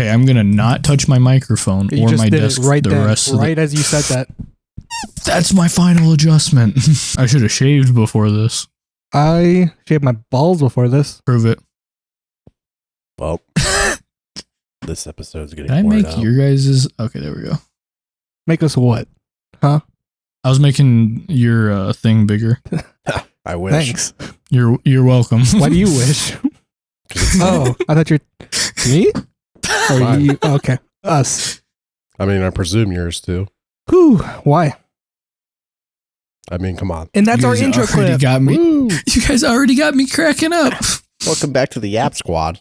Okay, I'm gonna not touch my microphone You or just my did desk it right the then, rest of right as you said that. That's my final adjustment. I should have shaved before this. I shaved my balls before this. Prove it. Well, this episode's getting Did I worn make out. your guys's? Okay, there we go. Make us what? Huh? I was making your thing bigger. I wish. Thanks. You're welcome. Why do you wish? Oh, I thought you're me. Or Mine. you? Okay, us. I mean, I presume yours too. Whew. Why? I mean, come on. And that's You our guys intro already clip. got me. Woo. You guys already got me cracking up. Welcome back to the Yap Squad.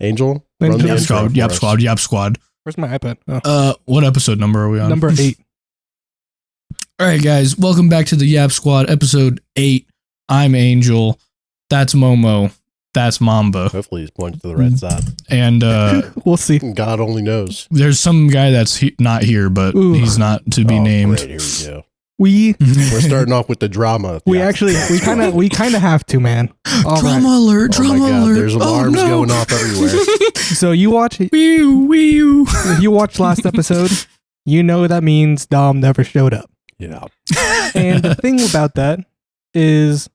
Angel, Angel. run the Yap intro squad. for Yap us. squad. Yap squad. Where's my iPad? Oh. What episode number are we on? Number 8. All right, guys. Welcome back to the Yap Squad, episode 8. I'm Angel. That's Momo. That's Mamba. Hopefully he's pointing to the right side. And We'll see. God only knows. there's some guy that's not here, but Ooh. he's not to be Oh, named. Great, here we go. We We're starting off with the drama. we Yeah. actually we kind of have to, man. All Drama right. alert! Oh my Drama God, alert! there's alarms oh, no. going off everywhere. So you watch if Wee-oo. you watched last episode, you know that means Dom never showed up. Yeah. And the thing about that is,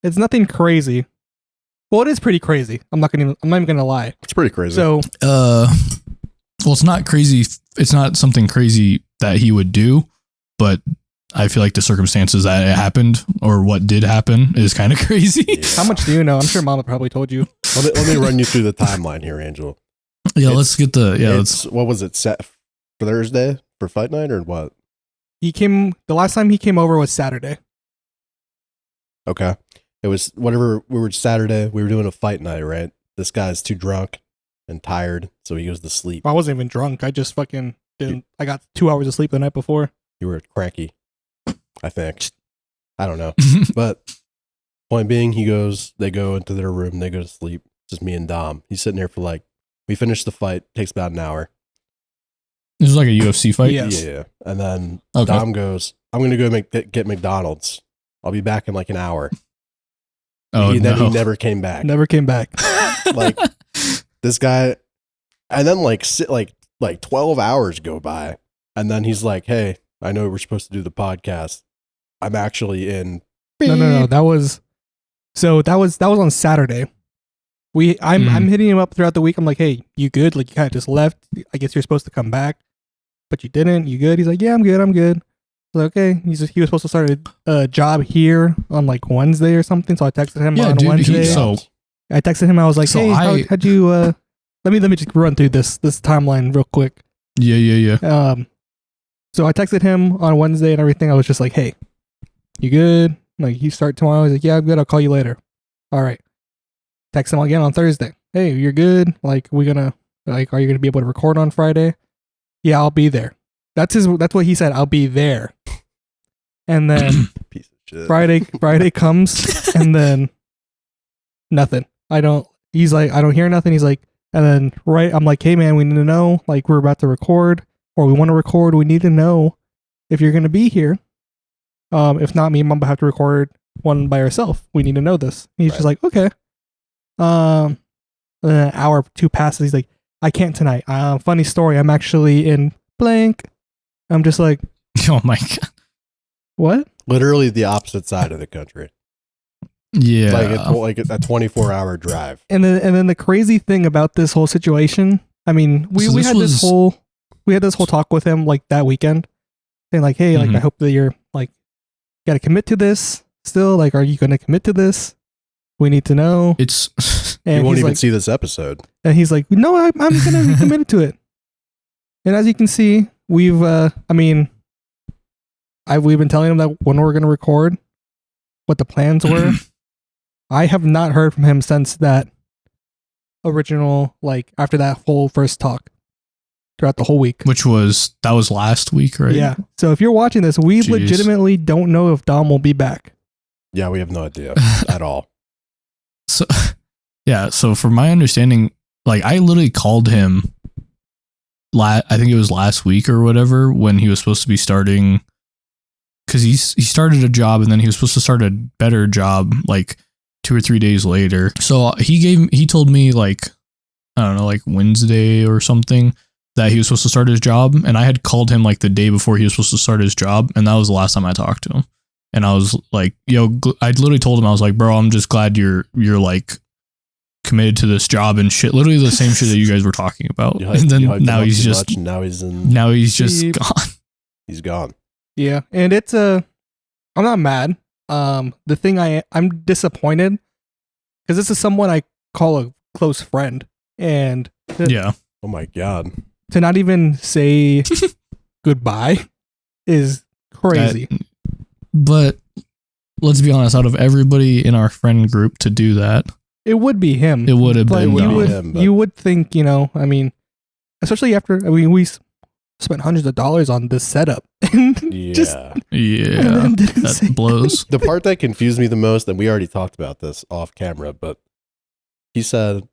it's nothing crazy. Well, it is pretty crazy. I'm not even gonna lie. It's pretty crazy. So Well, it's not crazy. It's not something crazy that he would do, but I feel like the circumstances that it happened or what did happen is kind of crazy. Yeah. how much do you know? I'm sure Mama probably told you. Let me run you through the timeline here, Angel. Yeah, It's- let's get the let's. What was it, set for Thursday for fight night or what? The last time he came over was Saturday. Okay. It was whatever. We were Saturday. We were doing a fight night, right? This guy's too drunk and tired, so he goes to sleep. I wasn't even drunk. I just fucking didn't. I got 2 hours of sleep the night before. You were cranky, I think. I don't know. But point being, they go into their room, they go to sleep. Just me and Dom. He's sitting there for we finished the fight. Takes about an hour. This is like a UFC fight. Yeah. Yeah. And then Okay. Dom goes, I'm going to go get McDonald's. I'll be back in like an hour. Oh Then he no. never came back. Never came back. Like, this guy, and then like 12 hours go by, and then he's like, hey, I know we're supposed to do the podcast. I'm actually in. No. That was on Saturday. I'm hitting him up throughout the week. I'm like, hey, you good? Like, you kind of just left. I guess you're supposed to come back, but you didn't. You good? He's like, yeah, I'm good. I'm good. I was like, okay. He was supposed to start a job here on like Wednesday or something. So I texted him on Wednesday. I texted him. I was like, So hey, how'd you? Let me just run through this timeline real quick. Yeah. So I texted him on Wednesday and everything. I was just like, hey, you good? Like, you start tomorrow? He's like, yeah, I'm good. I'll call you later. All right. Text him again on Thursday. Hey, you're good? Like, are you gonna be able to record on Friday? Yeah, I'll be there. That's what he said. I'll be there. And then Piece of shit. Friday comes and then nothing. He's like, I don't hear nothing. He's like, and then I'm like, hey man, we need to know, like, we're about to record or we want to record. We need to know if you're going to be here. If not, me and Mamba have to record one by herself. We need to know this. And he's just like, okay. Then an hour, 2 passes. He's like, I can't tonight. Funny story. I'm actually in blank. I'm just like, Oh my god. what? Literally the opposite side of the country. Yeah. Like a 24-hour drive. And then the crazy thing about this whole situation, I mean, we had this whole talk with him like that weekend, saying like, hey, like, I hope that you're like, got to commit to this still. Like, are you going to commit to this? We need to know. It's You won't he's even like, see this episode. and he's like, no, I'm going to be committed to it. And as you can see, we've been telling him that when we're going to record, what the plans were. I have not heard from him since that original, like, after that whole first talk throughout the whole week. that was last week, right? Yeah. So if you're watching this, we Jeez. legitimately don't know if Dom will be back. Yeah, we have no idea at all. So, yeah. So, from my understanding, like, I literally called him. I think it was last week or whatever when he was supposed to be starting, because he started a job and then he was supposed to start a better job like 2 or 3 days later. So he told me like I don't know, like Wednesday or something, that he was supposed to start his job. And I had called him like the day before he was supposed to start his job. And that was the last time I talked to him. And I was like, I literally told him, I was like, bro, I'm just glad you're like committed to this job and shit. Literally the same shit that you guys were talking about. And then now he's just, now he's gone. He's gone. Yeah. And I'm not mad. The thing I'm disappointed because this is someone I call a close friend. And yeah. Oh my God. To not even say goodbye is crazy. But let's be honest, out of everybody in our friend group to do that, it would be him. It would have been you would think, I mean, especially after we spent hundreds of dollars on this setup. Yeah. That blows. The part that confused me the most, and we already talked about this off camera, but he said,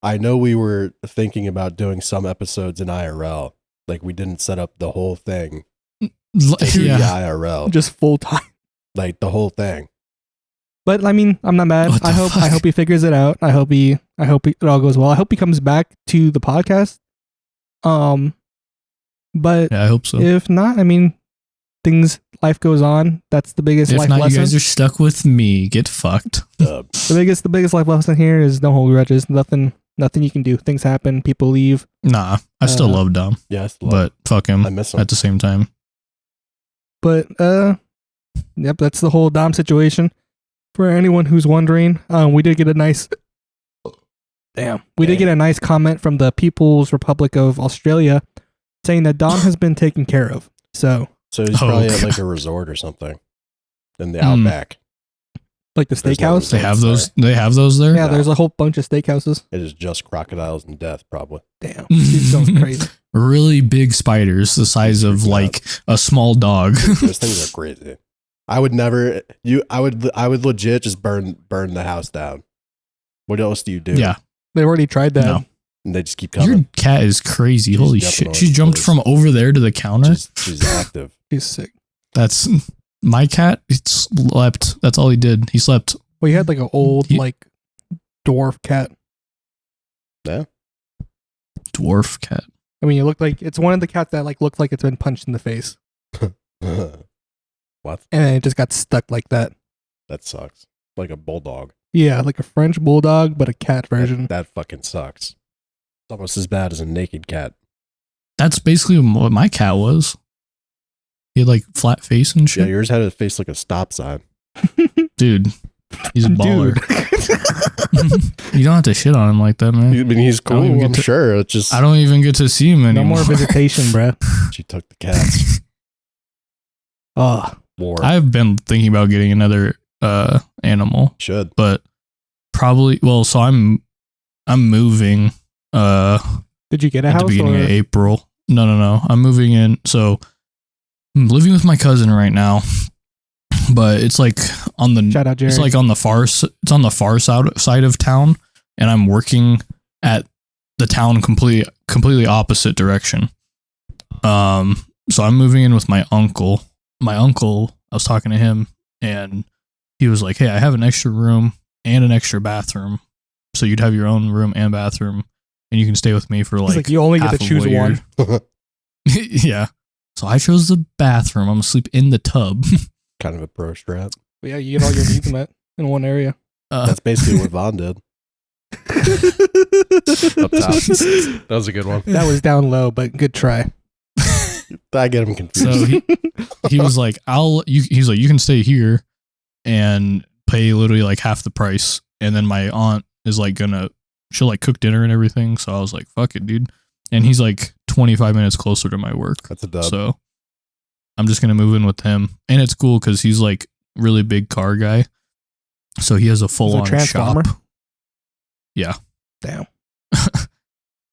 I know we were thinking about doing some episodes in IRL. Like we didn't set up the whole thing to the IRL. Just full time. Like the whole thing. But I mean, I'm not mad. I hope he figures it out. I hope it all goes well. I hope he comes back to the podcast. But yeah, I hope so. If not, I mean, life goes on. That's the biggest life lesson. You guys are stuck with me. Get fucked. The biggest life lesson here is don't hold grudges. Nothing you can do. Things happen. People leave. Nah, I still love Dom. Yeah, but fuck him. I miss him at the same time. But yep, that's the whole Dom situation. For anyone who's wondering, we did get a nice comment from the People's Republic of Australia saying that Dom has been taken care of. So he's probably at like a resort or something in the outback. Like the steakhouse? They have those. They have those there. Yeah, there's a whole bunch of steakhouses. It is just crocodiles and death, probably. Damn, he's going crazy. Really big spiders, the size of like a small dog. Those things are crazy. I would never. I would legit just burn the house down. What else do you do? Yeah, they've already tried that. No. And they just keep coming. Your cat is crazy. Holy shit! She jumped from over there to the counter. She's active. She's sick. That's my cat. He slept. That's all he did. He slept. Well, he had like an old like dwarf cat. Yeah. Dwarf cat. I mean, it's one of the cats that like looks like it's been punched in the face. What? And it just got stuck like that. That sucks. Like a bulldog. Yeah, like a French bulldog, but a cat version. That fucking sucks. It's almost as bad as a naked cat. That's basically what my cat was. He had like flat face and shit. Yeah, yours had a face like a stop sign. Dude, he's a baller. You don't have to shit on him like that, man. I mean, he's cool, I'm sure. It's just I don't even get to see him anymore. No more visitation, bro. She took the cats. War. I've been thinking about getting another animal. Should. But probably so I'm moving did you get a at house the beginning of April. No. I'm moving in. So I'm living with my cousin right now. But it's like on the Shout out, Jerry. It's like on the far side of town, and I'm working at the town completely opposite direction. So I'm moving in with my uncle. My uncle, I was talking to him, and he was like, "Hey, I have an extra room and an extra bathroom, so you'd have your own room and bathroom, and you can stay with me for like you only get to choose one." Yeah. So I chose the bathroom. I'm gonna sleep in the tub. Kind of a pro strat. Yeah, you get all your needs met in one area. That's basically what Vaughn did. Up top. That was a good one. That was down low, but good try. I get him confused. So he was like, he's like, you can stay here and pay literally like half the price. And then my aunt is like she'll like cook dinner and everything. So I was like, fuck it, dude. And he's like 25 minutes closer to my work. That's a dub. So I'm just going to move in with him. And it's cool because he's like really big car guy. So he has a full on shop. Yeah. Damn.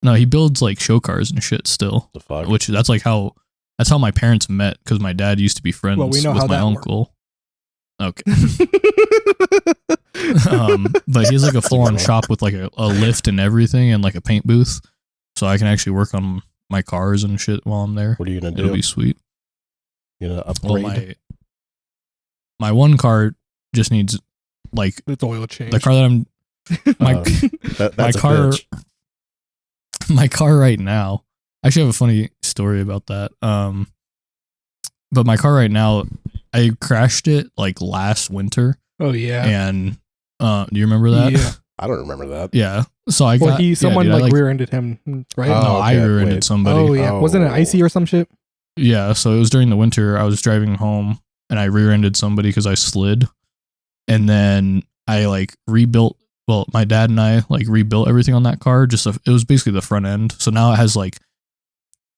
No, he builds like show cars and shit still. The fuck? Which that's how my parents met, because my dad used to be friends with my uncle. Okay. But he has like a full on shop with like a lift and everything, and like a paint booth. So I can actually work on my cars and shit while I'm there. What are you gonna do? It'll be sweet. You gonna upgrade? My one car just needs like it's oil change. The car that I'm my that's car. my car right now. I actually have a funny story about that. But my car right now, I crashed it like last winter, Oh yeah. and do you remember that? Yeah. I don't remember that. Yeah. So I Well, got someone dude, I, rear-ended him, right? Oh, no, I okay, rear-ended wait. somebody. Oh yeah. Wasn't it icy or some shit? Yeah, so it was during the winter. I was driving home and I rear-ended somebody because I slid, and then I like rebuilt. Well, my dad and I like rebuilt everything on that car. It was basically the front end. So now it has like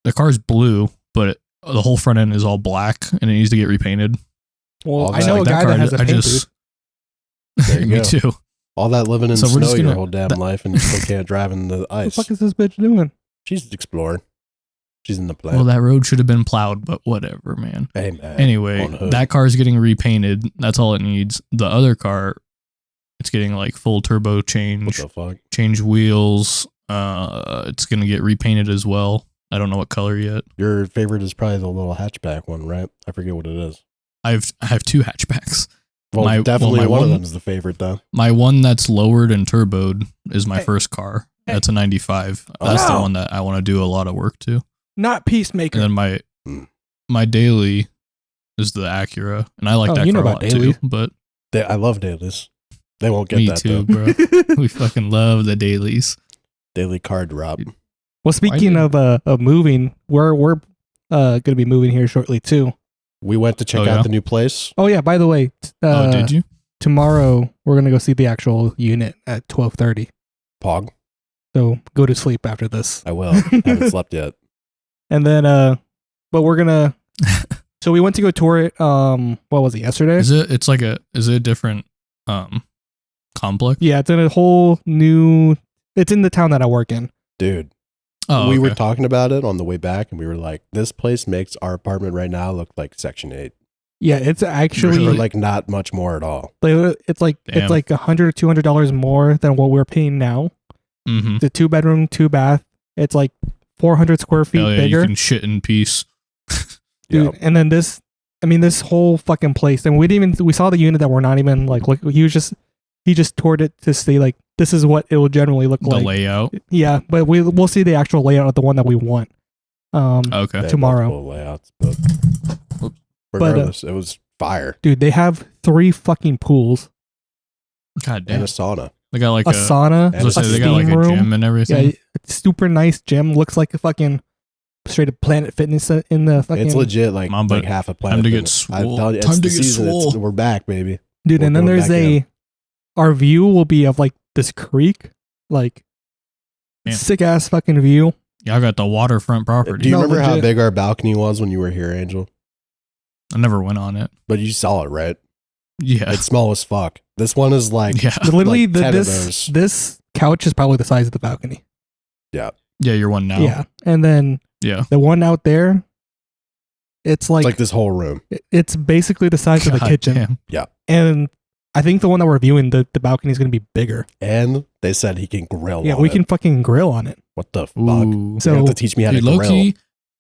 the car's blue, but the whole front end is all black and it needs to get repainted. Well, All I that- know like a that guy car, that has a I paint just There you me go. too. All that living in So we're snow just your gonna- whole damn life, and you still can't drive in the booth. What the ice. fuck is this bitch doing? She's exploring. She's in the plant. Well, that road should have been plowed, but whatever, man. Hey man. Anyway, on hood. that car is getting repainted. That's all it needs. The other car, it's getting like full turbo What change, the fuck? change wheels. It's gonna get repainted as well. I don't know what color yet. Your favorite is probably the little hatchback one, right? I forget what it is. I have two hatchbacks. Well, definitely my one of one- them's the favorite though. My one that's lowered and turboed is my Hey. first car. Hey. That's a 95. Oh, That's the wow. one that I want to do a lot of work to. Not Peacemaker. And then my Hmm. my daily is the Acura, and I like Oh, that you know car a about lot dailies. too. But I love dailies. They won't get me that too, though. bro. We fucking love the dailies. Daily car drop. Well, speaking of moving, we're gonna be moving here shortly too. We went to check Oh, out yeah? the new place. Oh yeah, by the way, Oh, did you? tomorrow we're gonna go see the actual unit at 12:30. Pog. So go to sleep after this. I will. Haven't slept yet. And then but we're gonna so we went to go tour it what was it, yesterday? Is it? It's like a. Is it a different complex? Yeah, it's in a whole new it's in the town that I work in. Dude, Oh, we were okay. talking about it on the way back, and we were like, this place makes our apartment right now look like Section 8. Yeah, it's actually For Really? like not much more at all. it's like Damn. it's like $100 or $200 more than what we're paying now. Mm-hmm. It's a 2-bedroom, 2-bath. It's like 400 square feet Hell yeah, bigger. you can shit in peace. Dude, Yeah. and then this whole fucking place, and we saw the unit that we're not even like look. He just toured it to see like this is what it will generally look The like. layout. Yeah, but we'll see the actual layout of the one that we want. Okay. They have Tomorrow. multiple layouts, but But, regardless, it was fire. Dude, they have 3 fucking pools, God And damn. a sauna. They got like a a. sauna, and I was a gonna say, they got like steam a room. gym and everything. Yeah, it's super nice gym. Looks like a fucking straight up Planet Fitness in the fucking It's legit like, Mamba, like half a planet. to get Fitness. swole. I'm telling you, it's Time to the get season. swole. We're back, baby. dude. we're And then going there's back in. our view will be of like this creek, like Man. sick ass fucking view. Y'all got the waterfront property. Do you No, remember how legit. big our balcony was when you were here, Angel? I never went on it. But you saw it, right? Yeah. It's small as fuck. This one is like, Yeah. Literally, like 10 of this those. this couch is probably the size of the balcony. Yeah, you're one now. Yeah, and then Yeah. the one out there, it's like, it's like this whole room. it's basically the size of the God kitchen. damn. And I think the one that we're viewing, the balcony is going to be bigger. And they said he can grill. Yeah, on we it. can fucking grill on it. What the fuck? Ooh. You So have to teach me how Dude, to low grill. key.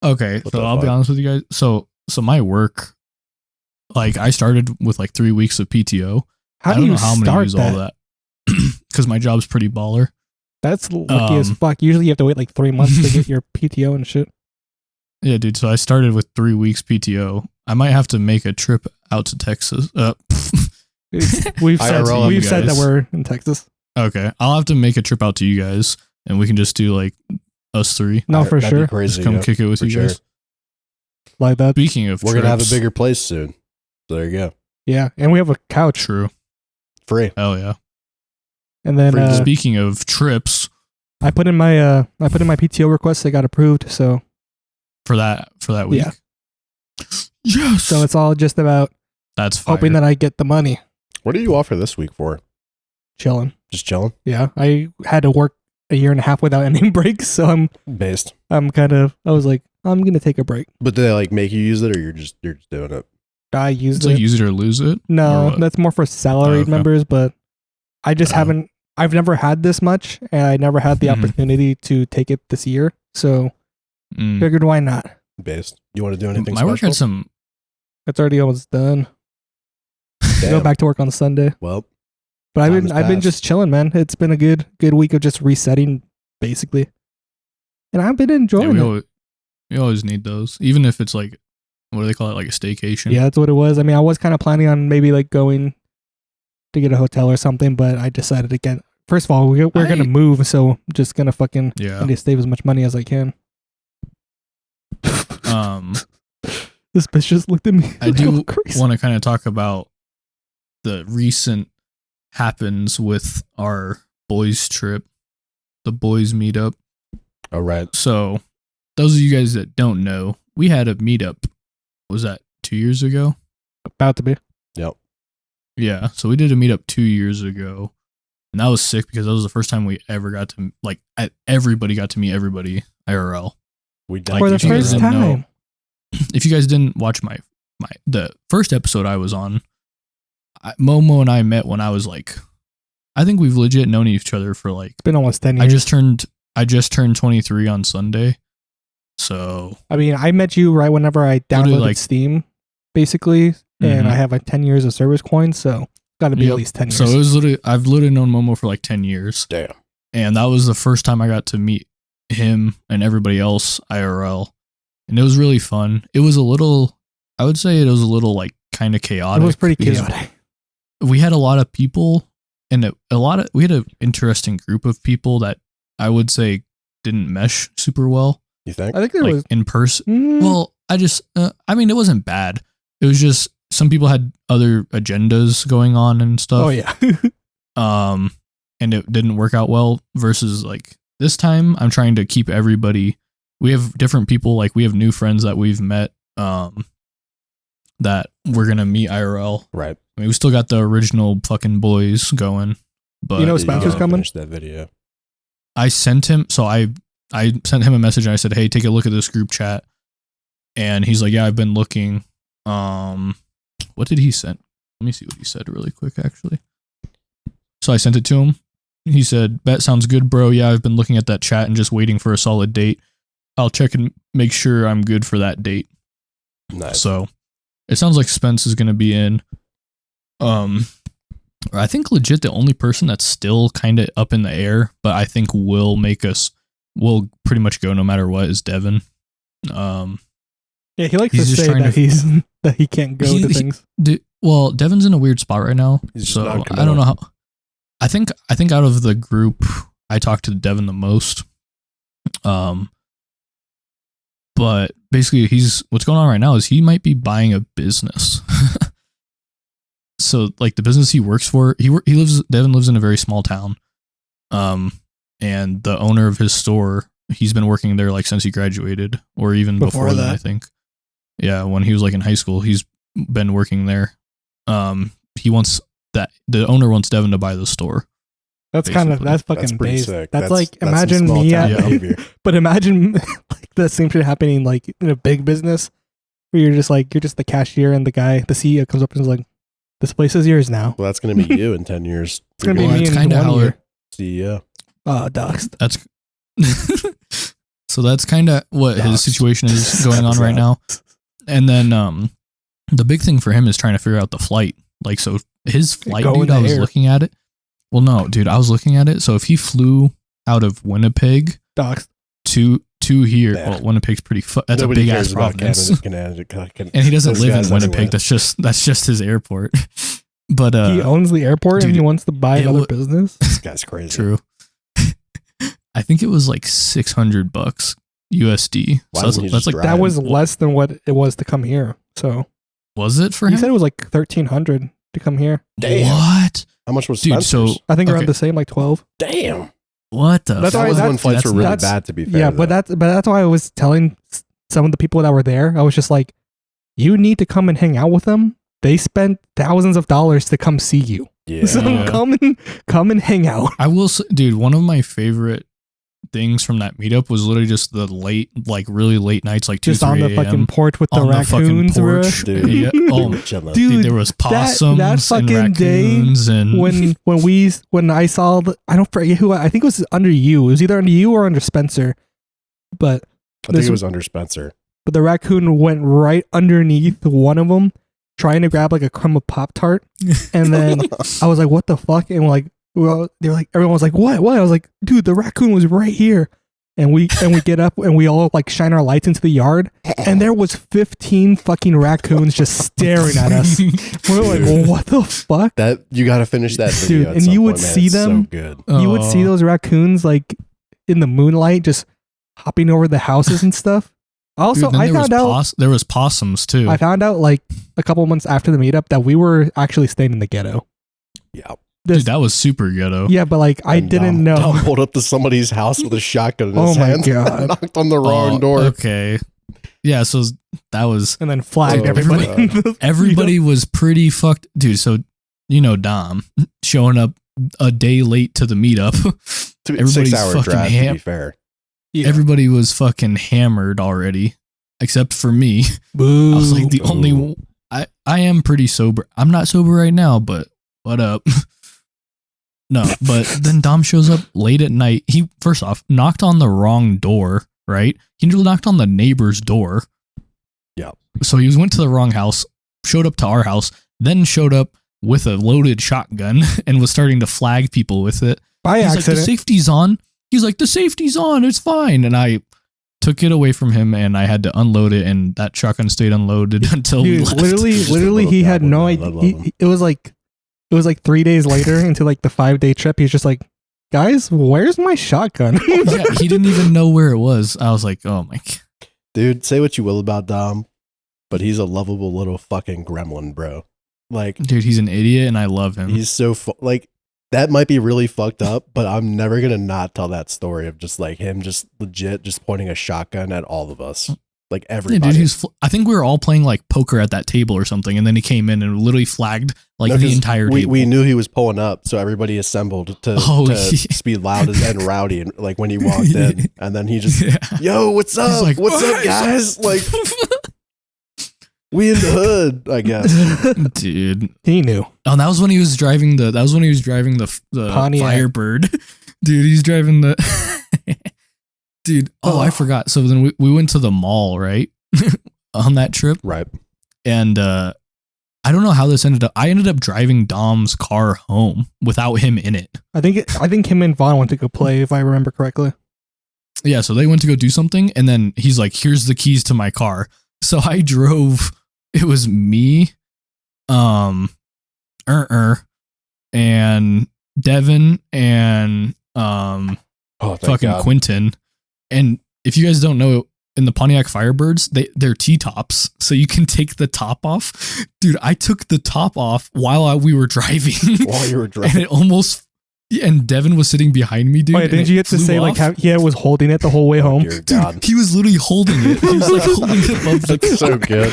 Okay, What so the I'll be fuck? honest with you guys. So my work, like I started with like 3 weeks of PTO. how I do don't you know how I'm gonna start use that? all that because my job's pretty baller. That's lucky as Um, fuck. Usually you have to wait like 3 months to get your PTO and shit. Yeah, dude. So I started with 3 weeks PTO. I might have to make a trip out to Texas. We've said IRL, we've you said that guys. we're in Texas. Okay, I'll have to make a trip out to you guys, and we can just do like us three. No, for That'd be sure. crazy. Just come yeah. kick it with for you sure. guys. Like that. Speaking of, We're gonna have a trips, bigger place soon. So there you go. Yeah, and we have a couch. True. Free. Hell yeah. And then Free Speaking of trips, I put in my PTO request. They got approved. So for that week. Yeah. Yes. so it's all just about That's fire. hoping that I get the money. What are you off for this week for? Chilling. Just chilling? Yeah, I had to work a year and a half without any breaks, so Based. I was like, I'm gonna take a break. But do they like make you use it, or you're just doing it? I used it's it. like use it or lose it. or No, what? that's more for salaried okay. members, but I just Oh. haven't. I've never had this much, and I never had the Mhm. opportunity to take it this year. So Mm. figured, why not? Based. You want to do anything My work special? had some. It's already almost done. Damn. Go back to work on Sunday. Well, But Time I've has been passed. just chilling, man. It's been a good week of just resetting, basically. and I've been Yeah, enjoying it. we always need those, even if it's like, what do they call it, like a staycation? Yeah, that's what it was. I mean, I was kind of planning on maybe like going to get a hotel or something, but I decided again. First of all, we're gonna move, so I'm just gonna fucking Yeah. need to save as much money as I can. This bitch just looked at me. I do crazy. want to kind of talk about the recent happens with our boys trip, the boys meetup. Oh, right. So, those of you guys that don't know, we had a meetup. Was that 2 years ago? About to be. Yep. Yeah. So we did a meetup 2 years ago, and that was sick because that was the first time we ever got to everybody got to meet everybody IRL. We Like, For the if you guys first didn't know- time. If you guys didn't watch the first episode I was on, Momo and I met when I was like, I think we've legit known each other for like, It's been almost 10 years. I just turned 23 on Sunday. So I mean, I met you right whenever I Literally, downloaded like- Steam, basically, and Mhm. I have like 10 years of service coins, so got to be Yep. at least 10 years. So I've literally known Momo for like 10 years. Damn. And that was the first time I got to meet him and everybody else IRL. And it was really fun. It was I would say it was a little like kind of chaotic. It was pretty because chaotic. We had a lot of people and we had an interesting group of people that I would say didn't mesh super well, You think? I think there like was. in person. Mm, Well, I mean, it wasn't bad. It was just some people had other agendas going on and stuff. oh, yeah. And it didn't work out well versus like this time I'm trying to keep everybody. We have different people, like we have new friends that we've met that we're going to meet IRL. Right. I mean, we still got the original fucking boys going, but You know You Spencer's gotta coming? finish that video. I sent him, so I sent him a message and I said, "Hey, take a look at this group chat." And he's like, "Yeah, I've been looking." What did he send? Let me see what he said really quick, actually. So I sent it to him. He said, "Bet sounds good, bro. Yeah, I've been looking at that chat and just waiting for a solid date. I'll check and make sure I'm good for that date." Nice. So it sounds like Spence is going to be in. I think legit the only person that's still kind of up in the air, but I think will pretty much go no matter what, is Devin. Yeah, he likes He's to just say trying that that he can't go to things. Well, Devin's in a weird spot right now, He's just so non-committal. I don't know how. I think out of the group, I talked to Devin the most. But basically, what's going on right now is he might be buying a business. So, like the business he works for, Devin lives in a very small town. And the owner of his store, he's been working there like since he graduated, or even before that, I think. Yeah, when he was like in high school, he's been working there. The owner wants Devin to buy the store. That's basically. that's fucking That's pretty based. sick. That's like some imagine small me town at, behavior. but imagine like the same shit happening like in a big business where you're just the cashier and the CEO comes up and is like, "This place is yours now." Well, that's going to be you in 10 years. It's gonna be Well, me that's in kinda 1 how year. CEO. Doxed. That's so that's kind of what his Doxed. situation is going on right now. And then the big thing for him is trying to figure out the flight. Like, so his flight, Go in dude, the I was air. looking at it. Well, no, dude, I was looking at it. So if he flew out of Winnipeg Doxed. to here, Yeah. well, Winnipeg's that's Nobody a big cares ass about province. Canada. And he doesn't Those live guys in Winnipeg. everywhere. That's just his airport. But He owns the airport and dude, he wants to buy it another wa- business. This guy's crazy. true. I think it was like $600 USD. Why So doesn't he that's just like drive? That was less than what it was to come here. So was it for he him? said it was like 1,300 to come here. Damn. What? How much was Dude, Spencer's? so I think around Okay. the same, like 12. Damn. What the? That's That why- was when flights were really that's- bad, to be fair. Yeah, though. but that's why I was telling some of the people that were there. I was just like, you need to come and hang out with them. They spent thousands of dollars to come see you. yeah. So Yeah. come and hang out. I will say, dude, one of my favorite things from that meetup was literally just the really late nights, like 2, Just on 3 the fucking a.m. porch with the on the fucking raccoons, bro. porch. Dude. Yeah. Oh, Chilling. Dude, dude, there was possums that and fucking day raccoons and when I saw I don't forget who I think it was under you. It was either under you or under Spencer. But I think it was under Spencer. but the raccoon went right underneath one of them, trying to grab like a crumb of Pop-Tart. And then I was like, what the fuck? And they were like, everyone was like, what? I was like, dude, the raccoon was right here. And we get up and we all like shine our lights into the yard, and there was 15 fucking raccoons just staring at us. We're like, what the fuck? That you got to finish that video. Dude, at and some you would point, man. see It's them. So good. You would see those raccoons like in the moonlight, just hopping over the houses and stuff. Also, Dude, I found out there was possums too. I found out like a couple months after the meetup that we were actually staying in the ghetto. Yeah. Dude, that was super ghetto. Yeah, but like I And didn't know. Dom pulled up to somebody's house with a shotgun in Oh his my hand. God. Knocked on the wrong door. Okay. Yeah, so that was And then flagged Oh, everybody. God. in the everybody was pretty fucked, dude. So Dom showing up a day late to the meetup. Everybody's 6-hour fucking drive, to ham- be fair. Yeah. Everybody was fucking hammered already, except for me. Boo. I was like the Ooh. only. I am pretty sober. I'm not sober right now, but what up? No, but then Dom shows up late at night. He first off knocked on the wrong door, right? He knocked on the neighbor's door. Yeah. So he went to the wrong house, showed up to our house, then showed up with a loaded shotgun and was starting to flag people with it. By He's like, accident. the safety's on. He's like, the safety's on. It's fine. And I took it away from him and I had to unload it, and that shotgun stayed unloaded until we Dude, left. literally, Just a literally, little he had goblin no man. I idea. love him. It was like 3 days later into like the 5-day trip. He's just like, guys, where's my shotgun? Yeah, he didn't even know where it was. I was like, oh my God. Dude, say what you will about Dom, but he's a lovable little fucking gremlin, bro. Like, Dude, he's an idiot and I love him. he's so like that might be really fucked up, but I'm never gonna not tell that story of just like him just legit just pointing a shotgun at all of us, like Yeah, everybody. dude, I think we were all playing like poker at that table or something, and then he came in and literally flagged like No, the 'cause entire table. we knew he was pulling up, so everybody assembled to Oh, just be loud and rowdy, and like when he walked in, and then he just, Yeah. yo, what's up? like, what's up, "Hey, guys? Like, we in the hood, I guess. Dude. He knew. Oh, that was when he was driving the Pontiac. Firebird. Dude, he's driving the Dude, I forgot. So then we went to the mall, right? On that trip. Right. And I don't know how this ended up. I ended up driving Dom's car home without him in it. I think him and Vaughn went to go play, if I remember correctly. Yeah, so they went to go do something, and then he's like, here's the keys to my car. So I drove, it was me, and Devin, and Oh, thank fucking God. Quentin. And if you guys don't know, in the Pontiac Firebirds, they're T-tops, so you can take the top off. Dude, I took the top off while we were driving. While you were And driving. it almost... And Devin was sitting behind me, dude. Wait, and didn't it you get to flew say like off. how he was holding it the whole way home? Dear God. He was literally holding it. He was like holding it above the That's so car. good.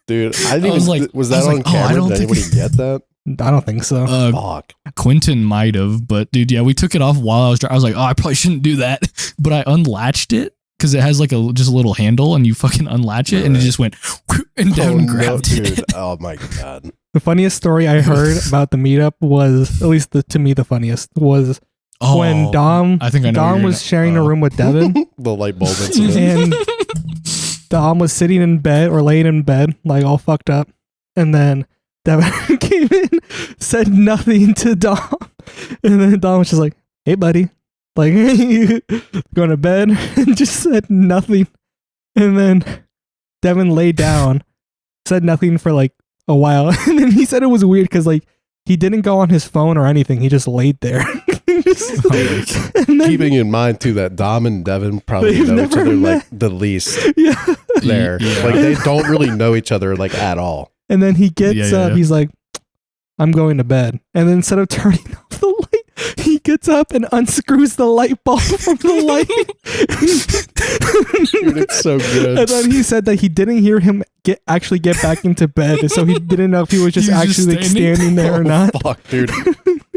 Dude, I didn't I was even, like- was I that was on like, oh, I camera? don't Did think- anybody get that? I don't think so. Fuck. Quentin might have, but dude, yeah, we took it off while I was driving. I was like, oh, I probably shouldn't do that. But I unlatched it because it has like just a little handle, and you fucking unlatch it, and it Right. just went, and Devin no, grabbed dude. it. Oh my God. The funniest story I heard about the meetup was, at least to me, the funniest was Oh, when Dom I think I know Dom you're was sharing a room with Devin, The light bulb incident. and Dom was sitting in bed or laying in bed, like all fucked up, and then Devin came in, said nothing to Dom, and then Dom was just like, "Hey, buddy, like you going to bed?" and just said nothing, and then Devin lay down, said nothing for like a while, and then he said it was weird because like he didn't go on his phone or anything. He just laid there. And then- Keeping in mind too that Dom and Devin probably They've know each never other met. like the least yeah. there. Yeah. Like they don't really know each other like at all. And then he gets Yeah, yeah, up. yeah. He's like, "I'm going to bed." And then instead of turning off the light, he gets up and unscrews the light bulb from the light. Dude, it's so good. And then he said that he didn't hear him actually get back into bed, so he didn't know if he was just He was just actually like, standing? standing there or not. Oh, fuck, dude.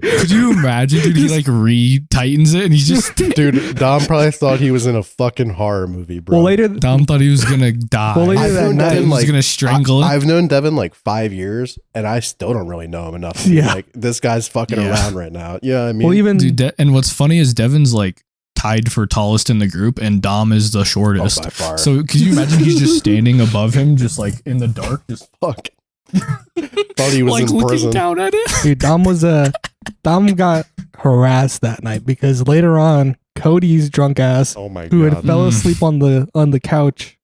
Could you imagine, dude? He like re-tightens it, and he's just... Dude, Dom probably thought he was in a fucking horror movie, bro. Well, later, Dom thought he was gonna die. Well, later I've that known night, Devin he was like gonna strangle him. I've known Devin like 5 years, and I still don't really know him enough. To be Yeah. like this guy's fucking Yeah. around right now. Yeah, I mean, well, even Dude, and what's funny is Devin's like tied for tallest in the group, and Dom is the oh, shortest. by far. So could you imagine he's just standing above him, just like in the dark, just fuck. Thought he was like in looking prison. down at it. dude, Dom got harassed that night because later on, Cody's drunk ass, Oh my who had god. fell asleep on the couch,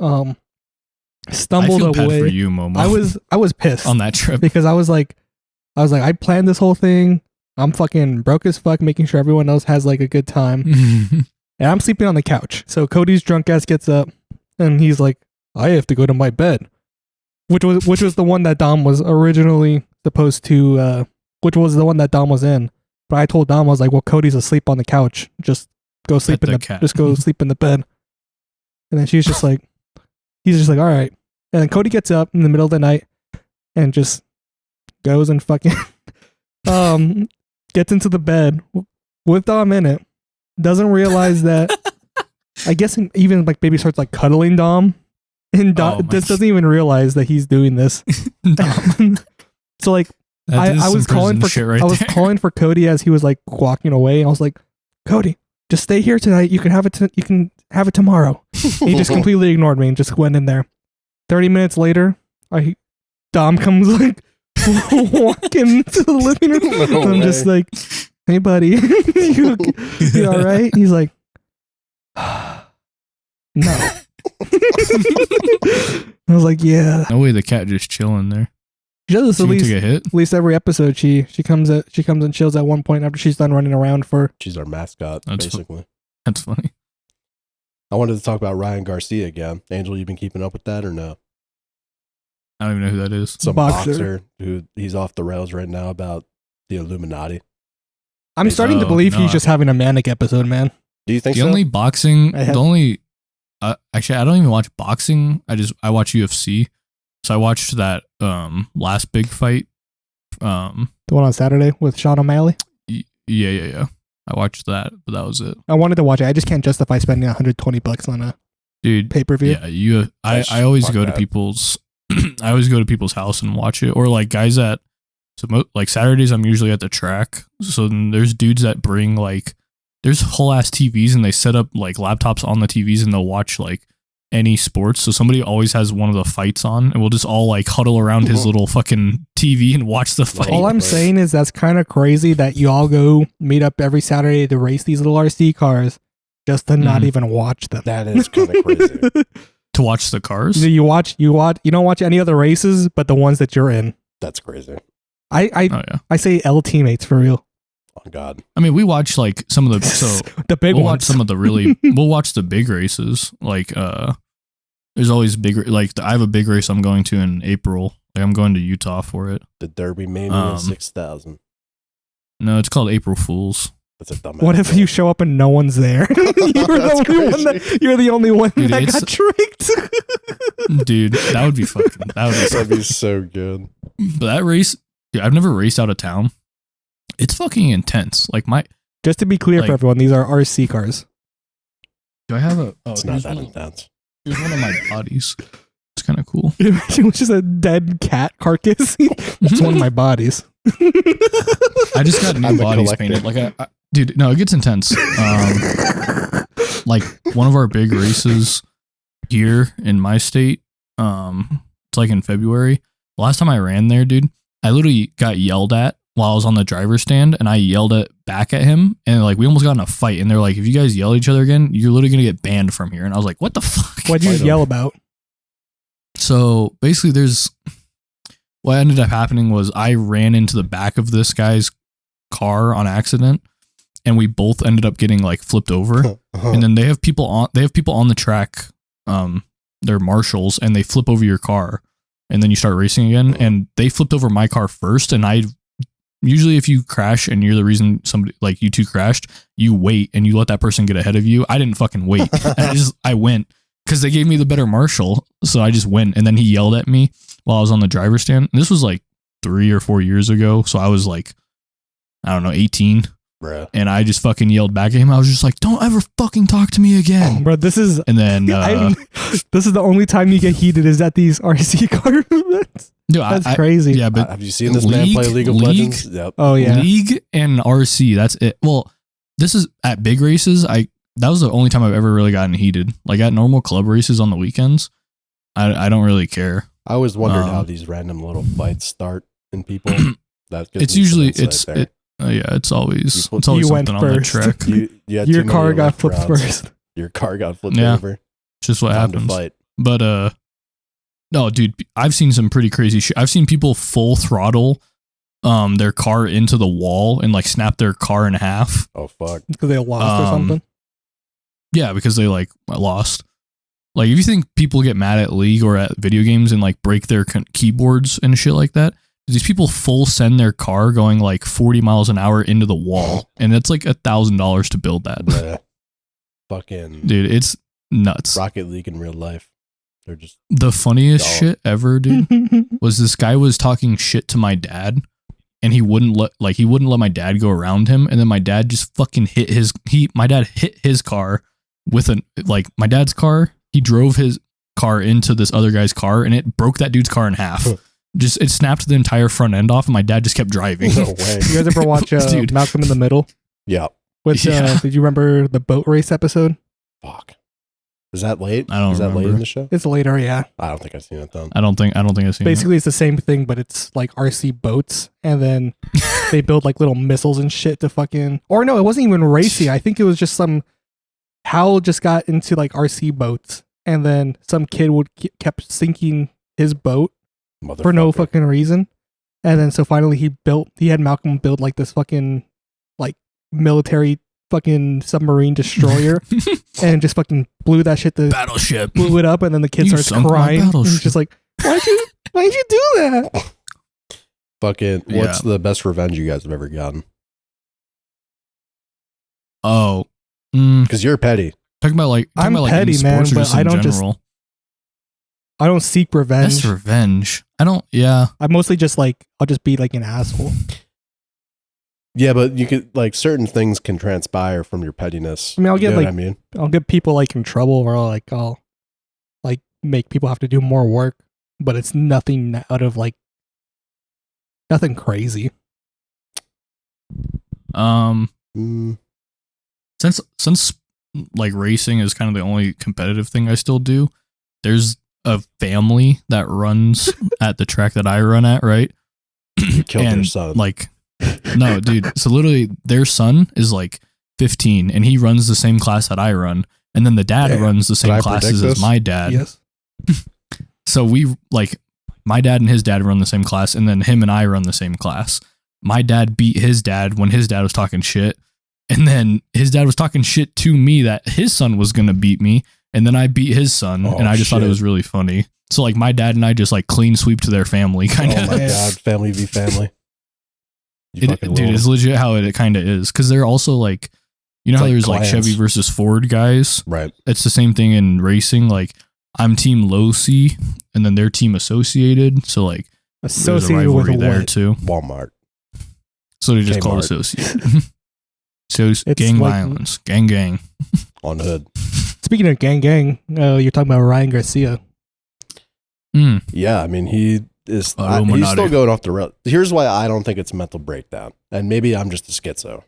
I stumbled feel bad for away. you, Momo. I was pissed on that trip. because I was like, I planned this whole thing. I'm fucking broke as fuck, making sure everyone else has like a good time, and I'm sleeping on the couch. So Cody's drunk ass gets up, and he's like, I have to go to my bed, which was the one that Dom was originally supposed to, which was the one that Dom was in. But I told Dom, I was like, well, Cody's asleep on the couch. Just go sleep Pet in the the cat. just go sleep in the bed. And then he's just like, all right. And then Cody gets up in the middle of the night and just goes and fucking gets into the bed with Dom in it. Doesn't realize that. I guess even like baby starts like cuddling Dom, and Dom Oh my just doesn't even realize that he's doing this. So like I was calling for shit right I was there. calling for Cody as he was like walking away, and I was like, Cody, just stay here tonight. You can have it. You can have it tomorrow. He just completely ignored me and just went in there. 30 minutes later, Dom comes like walking into the living room. No I'm just like, hey buddy, you all right? He's like, no. I was like, yeah. No way, the cat just chilling there. She does this She took a hit. at least every episode. She comes and chills at one point after she's done running around for. She's our mascot, That's basically. That's funny. I wanted to talk about Ryan Garcia again. Angel, you been keeping up with that or no? I don't even know who that is. Some Boxer. boxer who he's off the rails right now about the Illuminati. I'm starting to Oh, believe no. he's just having a manic episode, man. Do you think The so? only boxing, I have- the only, actually, I don't even watch boxing. I watch UFC. So I watched that last big fight. The one on Saturday with Sean O'Malley. Yeah. I watched that, but that was it. I wanted to watch it. I just can't justify spending $120 on a Dude, pay-per-view. yeah, I always Fuck go to that. people's I always go to people's house and watch it, or like guys at like Saturdays I'm usually at the track. So then there's dudes that bring like there's whole ass TVs and they set up like laptops on the TVs and they'll watch like any sports. So somebody always has one of the fights on and we'll just all like huddle around his little fucking TV and watch the fight. All I'm saying is that's kind of crazy that you all go meet up every Saturday to race these little RC cars just to not Mhm. even watch them. That is kind of crazy. To watch the cars. You don't watch any other races but the ones that you're in. That's crazy. I Oh yeah. I say L teammates for real. Oh God. I mean, we watch like some of the so The big we'll watch ones. some of the really we'll watch the big races like there's always big like I have a big race I'm going to in April. Like I'm going to Utah for it. The Derby Mania 6000. No, it's called April Fools. That's a dumbass. What if you show up and no one's there? You're the only one Dude, that it's- got tricked. Dude, that would be fucking that would be That'd be so good. but that race, dude, I've never raced out of town. It's fucking intense. Like my Just to be clear Like- for everyone, these are RC cars. do I have a It's not that intense. here's one of my bodies. It's kind of cool. It was just a dead cat carcass. It's one of my bodies. I just got new I'm a bodies collector. painted. Like dude, no, it gets intense. Like one of our big races here in my state, it's like in February. Last time I ran there, dude, I literally got yelled at while I was on the driver's stand, and I yelled back at him, and like we almost got in a fight. And they're like, "If you guys yell at each other again, you're literally gonna get banned from here." And I was like, "What the fuck?" What'd you Fight 'em. yell about? So basically, what ended up happening was I ran into the back of this guy's car on accident, and we both ended up getting like flipped over. And then they have people on the track, they're marshals, and they flip over your car, and then you start racing again. And they flipped over my car first, and I usually if you crash and you're the reason somebody like you two crashed, you wait and you let that person get ahead of you. I didn't fucking wait. I went because they gave me the better marshal, so I just went. And then he yelled at me while I was on the driver's stand. And this was like 3 or 4 years ago, so I was like, I don't know, 18. Bruh. And I just fucking yelled back at him. I was just like, "Don't ever fucking talk to me again." Bro, this is And then, this is the only time you get heated is at these RC car events. dude, That's crazy. Yeah, but Have you seen this man play League of League? Legends? Yep. Oh yeah. League and RC, that's it. Well, this is at big races. That was the only time I've ever really gotten heated. Like at normal club races on the weekends, I don't really care. I always wondered how Um, these random little fights start in people. That gives It's me some usually insight there. Yeah, it's always You went something on that first. track. You had Your too car many got left flipped rounds. first. Your car got flipped Yeah. over. It's just what Time to happens. fight. But no, dude, I've seen some pretty crazy shit. I've seen people full throttle their car into the wall and like snap their car in half. Oh fuck. Because they lost or something. Yeah, because they like lost. Like if you think people get mad at League or at video games and like break their keyboards and shit like that, these people full send their car going like 40 miles an hour into the wall, and it's like $1,000 to build that. Yeah. Fucking Dude, it's nuts. Rocket League in real life. They're just The funniest Dog. shit ever, dude, was this guy was talking shit to my dad, and he wouldn't let my dad go around him, and then my dad just fucking my dad hit his car with my dad's car. He drove his car into this other guy's car, and it broke that dude's car in half. It snapped the entire front end off, and my dad just kept driving. no way. You guys ever watch Dude. Malcolm in the Middle? Yeah. With Yeah. did you remember the boat race episode? Fuck. Is that late? I don't Is that late remember. in the show? It's later, yeah. I don't think I've seen it then. I don't think I've seen Basically, it's the same thing, but it's like RC boats, and then they build like little missiles and shit to fucking. Or no, it wasn't even racing. I think it was just some. Hal just got into like RC boats, and then some kid kept sinking his boat for no Motherfucker. fucking reason, and then so finally he had Malcolm build like this fucking like military fucking submarine destroyer, and just fucking blew that shit to Battleship. blew it up, and then the kid You starts sunk my crying. And he's battleship. just like, why'd you do that? Fucking, what's Yeah. the best revenge you guys have ever gotten? Oh, Because you're petty. talking about like I'm in petty, man, sports or but just in I don't just- general? I don't seek revenge. That's revenge. I don't. Yeah, I mostly just like I'll just be like an asshole. Yeah, but you could like certain things can transpire from your pettiness. I mean, I'll You get know what like I mean, I'll get people like in trouble, or I'll like make people have to do more work, but it's nothing out of like nothing crazy. Mm, since like racing is kind of the only competitive thing I still do. There's a family that runs at the track that I run at, right? you killed their And son. like, no, dude. So literally, their son is like 15, and he runs the same class that I run, and then the dad Damn. runs the Did same I classes predict as this? my dad. Yes. So we like my dad and his dad run the same class, and then him and I run the same class. My dad beat his dad when his dad was talking shit, and then his dad was talking shit to me that his son was gonna beat me, and then I beat his son, Oh, and I just thought it shit. was really funny. So like my dad and I just like clean sweep to their family, kind Oh of. my Yeah. god, family v family. You fucking Dude, rule. it's legit how it kind of is, because they're also like, you know It's how like there's like clans. Chevy versus Ford guys. Right. It's the same thing in racing. Like I'm team low C, and then they're team associated. So like there's a Associated with rivalry there what? tall Walmart. So they just call it Kmart. associated. So It's gang like- violence, gang. On the hood. Speaking of gang, you're talking about Ryan Garcia. Mm. Yeah, I mean he is. Oh, he's Illuminati. still going off the rail. Here's why I don't think it's a mental breakdown, and maybe I'm just a schizo.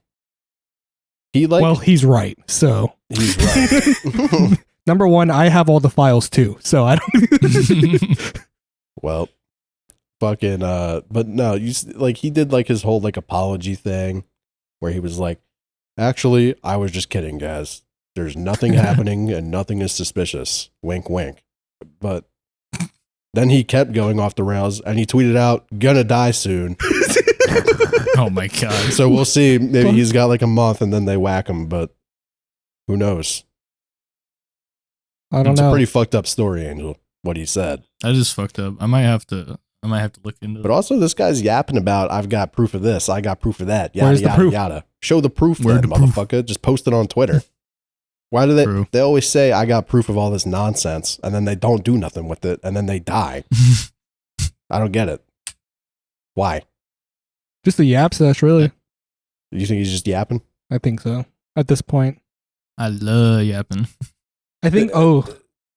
He like Well, he's right. So he's right. number one, I have all the files too. So I don't. Well, fucking but no, like he did like his whole like apology thing where he was like, actually, I was just kidding, guys. There's nothing happening and nothing is suspicious. Wink, wink. But then he kept going off the rails and he tweeted out, gonna die soon. Oh my god. So we'll see. Maybe he's got like a month and then they whack him, but who knows? I don't It's know. a pretty fucked up story, Angel, what he said. That is fucked up. I might have to look into But it. also, this guy's yapping about, I've got proof of this, I got proof of that. Yada, Where's the yada, proof? yada. Show the proof, Where's then, the proof? motherfucker. Just post it on Twitter. Why do they? True. They always say, I got proof of all this nonsense, and then they don't do nothing with it, and then they die. I don't get it. Why? Just the yap sesh, really. You think he's just yapping? I think so. At this point, I love yapping. I think. Oh,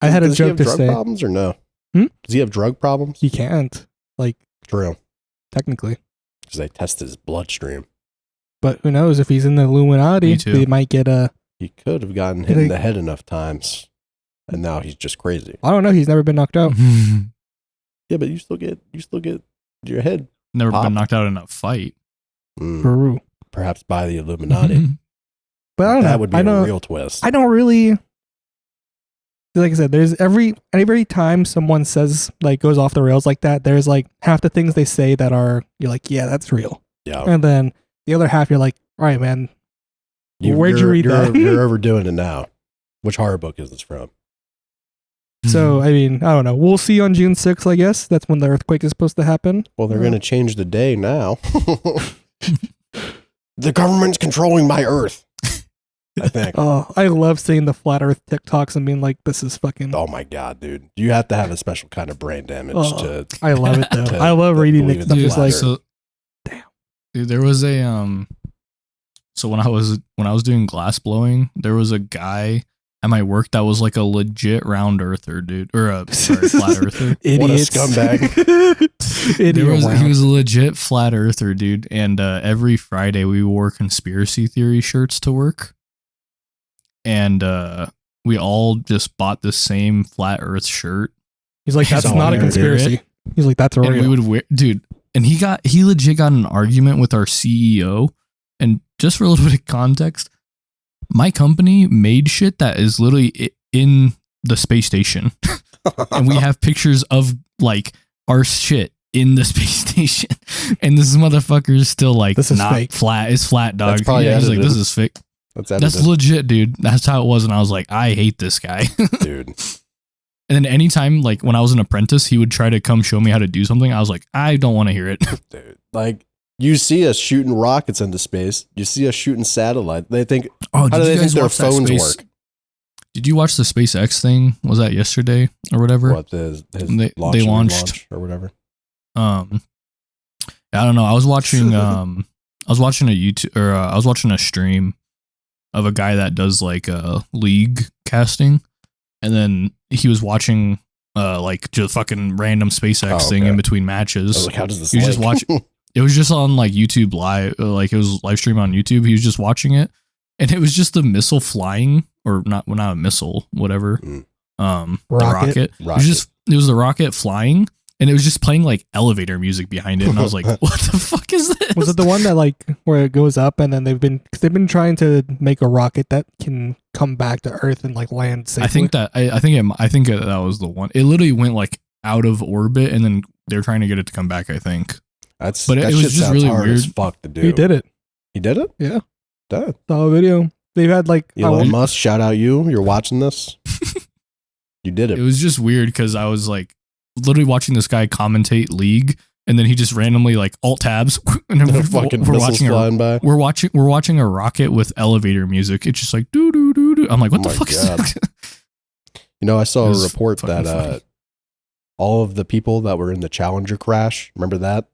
I had a Does he joke have to drug say. problems or no? Hmm? Does he have drug problems? He can't, like, True. technically. Because they test his bloodstream. But who knows? If he's in the Illuminati, Me too. they might get a. He could have gotten hit in the head enough times, and now he's just crazy. I don't know. He's never been knocked out. Yeah, but you still get your head. Never Pop. been knocked out in a fight. Mm, Peru. perhaps by the Illuminati. But I don't know. That would be a real twist. I don't really, like I said, there's every time someone says, like, goes off the rails like that, there's like half the things they say that are, you're like, yeah, that's real. Yeah. And then the other half, you're like, all right, man, where'd you read that? You're overdoing it now. Which horror book is this from? So, I mean, I don't know. We'll see on June 6th, I guess. That's when the earthquake is supposed to happen. Well, they're going to change the day now. The government's controlling my Earth, I think. Oh, I love seeing the flat Earth TikToks and being like, this is fucking. Oh my God, dude. You have to have a special kind of brain damage to. I love it, though. I love reading it. Dude, Just like, damn. Dude, there was a, so when I was doing glass blowing, there was a guy at my work that was like a legit round earther, dude, or a flat earther. What a scumbag. He was a legit flat earther, dude. And every Friday we wore conspiracy theory shirts to work, and we all just bought the same flat Earth shirt. He's like, that's not a conspiracy. He's like, that's real. And we would wear, dude. And he legit got in an argument with our CEO. And just for a little bit of context, my company made shit that is literally in the space station. And we have pictures of like our shit in the space station. And this motherfucker is still like, this is not fake. flat. It's flat, dog. He's like, this is fake. That's legit, dude. That's how it was. And I was like, I hate this guy. Dude. And then anytime, like when I was an apprentice, he would try to come show me how to do something. I was like, I don't want to hear it. Dude, like, you see us shooting rockets into space. You see us shooting satellite. They think, how do they think their phones work? Did you watch the SpaceX thing? Was that yesterday or whatever? What, his they launched or whatever. I don't know. I was watching a YouTube, or I was watching a stream of a guy that does like league casting, and then he was watching like just fucking random SpaceX thing in between matches. I was like, how does this? He was just watching. It was just on like YouTube live, like it was live stream on YouTube. He was just watching it, and it was just the missile flying, or not, well, not a missile, whatever. The rocket. It was the rocket flying, and it was just playing like elevator music behind it, and I was like, "What the fuck is this?" Was it the one that like where it goes up, and then they've been trying to make a rocket that can come back to Earth and like land safely? I think that was the one. It literally went like out of orbit, and then they're trying to get it to come back, I think. It was just really weird as fuck to do. He did it. He did it? Yeah. Did. Saw a video. They've had like Elon Musk, shout out you. You're watching this. You did it. It was just weird because I was like literally watching this guy commentate League, and then he just randomly like alt tabs, and then we're watching a rocket with elevator music. It's just like doo doo doo doo. I'm like, what the fuck is that? You know, I saw a report that all of the people that were in the Challenger crash, remember that?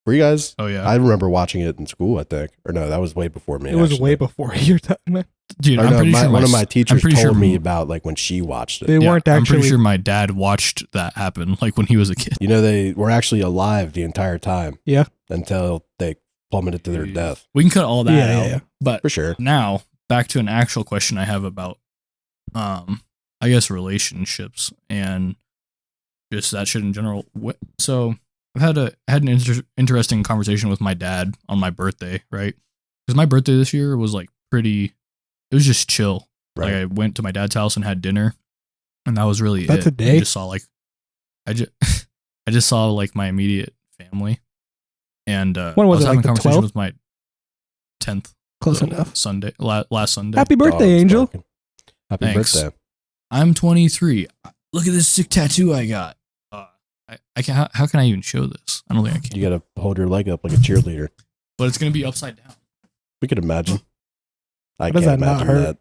Were you guys? Oh yeah, I remember watching it in school, I think. Or no, that was way before me. It was way before your time, man. Dude, I'm pretty sure one of my teachers told me about like when she watched it. They weren't actually. I'm pretty sure my dad watched that happen like when he was a kid. You know, they were actually alive the entire time. Yeah. Until they plummeted to their death. We can cut all that out. Yeah. But for sure. Now back to an actual question I have about, I guess relationships and just that shit in general. So I've had an interesting conversation with my dad on my birthday, right? Because my birthday this year was like it was just chill. Right. Like I went to my dad's house and had dinner, and that was really That's it. a day. I just saw like, I just saw like my immediate family, and when was I was having it, like a conversation 12th? with my 10th. Close enough. Last Sunday. Happy birthday, Angel. Happy birthday. I'm 23. Look at this sick tattoo I got. I can. How can I even show this? I don't think I can. You gotta hold your leg up like a cheerleader. But it's gonna be upside down. We could imagine. I can't imagine that.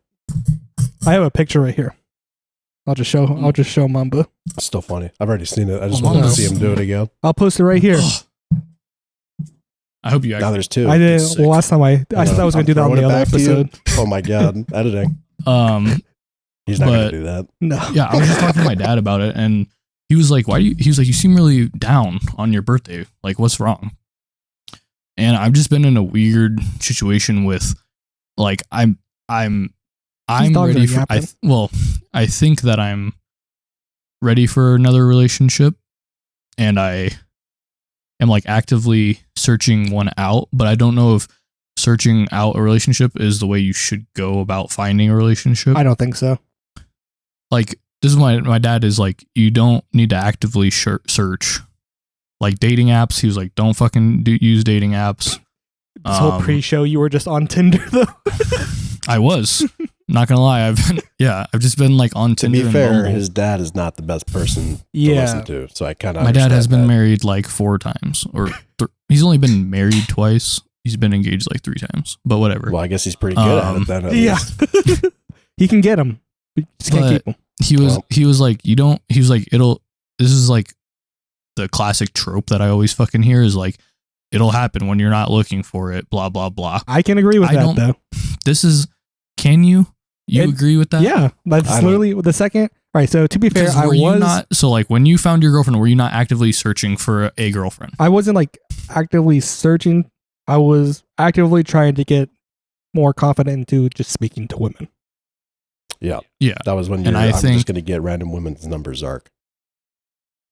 I have a picture right here. I'll just show Mamba. It's still funny. I've already seen it. I just wanted to see him do it again. I'll post it right here. I hope you. Now there's two. I did. Well, last time I said I was gonna do that on the other episode. Oh my god, editing. He's not gonna do that. No. Yeah, I was just talking to my dad about it, and he was like, he was like, you seem really down on your birthday. Like, what's wrong? And I've just been in a weird situation with, like, I'm ready for, I think that I'm ready for another relationship, and I am like actively searching one out, but I don't know if searching out a relationship is the way you should go about finding a relationship. I don't think so. Like, this is my dad is like, you don't need to actively search. Like dating apps, he was like, don't fucking use dating apps. This whole pre-show, you were just on Tinder though. I was not gonna lie. I've just been like on Tinder. To be fair, and his dad is not the best person to listen to, so I kind of. My dad has been married like 4 times, or he's only been married twice. He's been engaged like 3 times, but whatever. Well, I guess he's pretty good at it then. At least. He can get him. Just can't keep him. He was like, you don't. He was like, this is like the classic trope that I always fucking hear is like, it'll happen when you're not looking for it. Blah blah blah. I can agree with that though. This is. Can you agree with that? Yeah, that's literally the second. All right, so to be fair, I was not. So like when you found your girlfriend, were you not actively searching for a girlfriend? I wasn't like actively searching. I was actively trying to get more confident into just speaking to women. Yeah. Yeah. That was when you're I'm just going to get random women's numbers arc.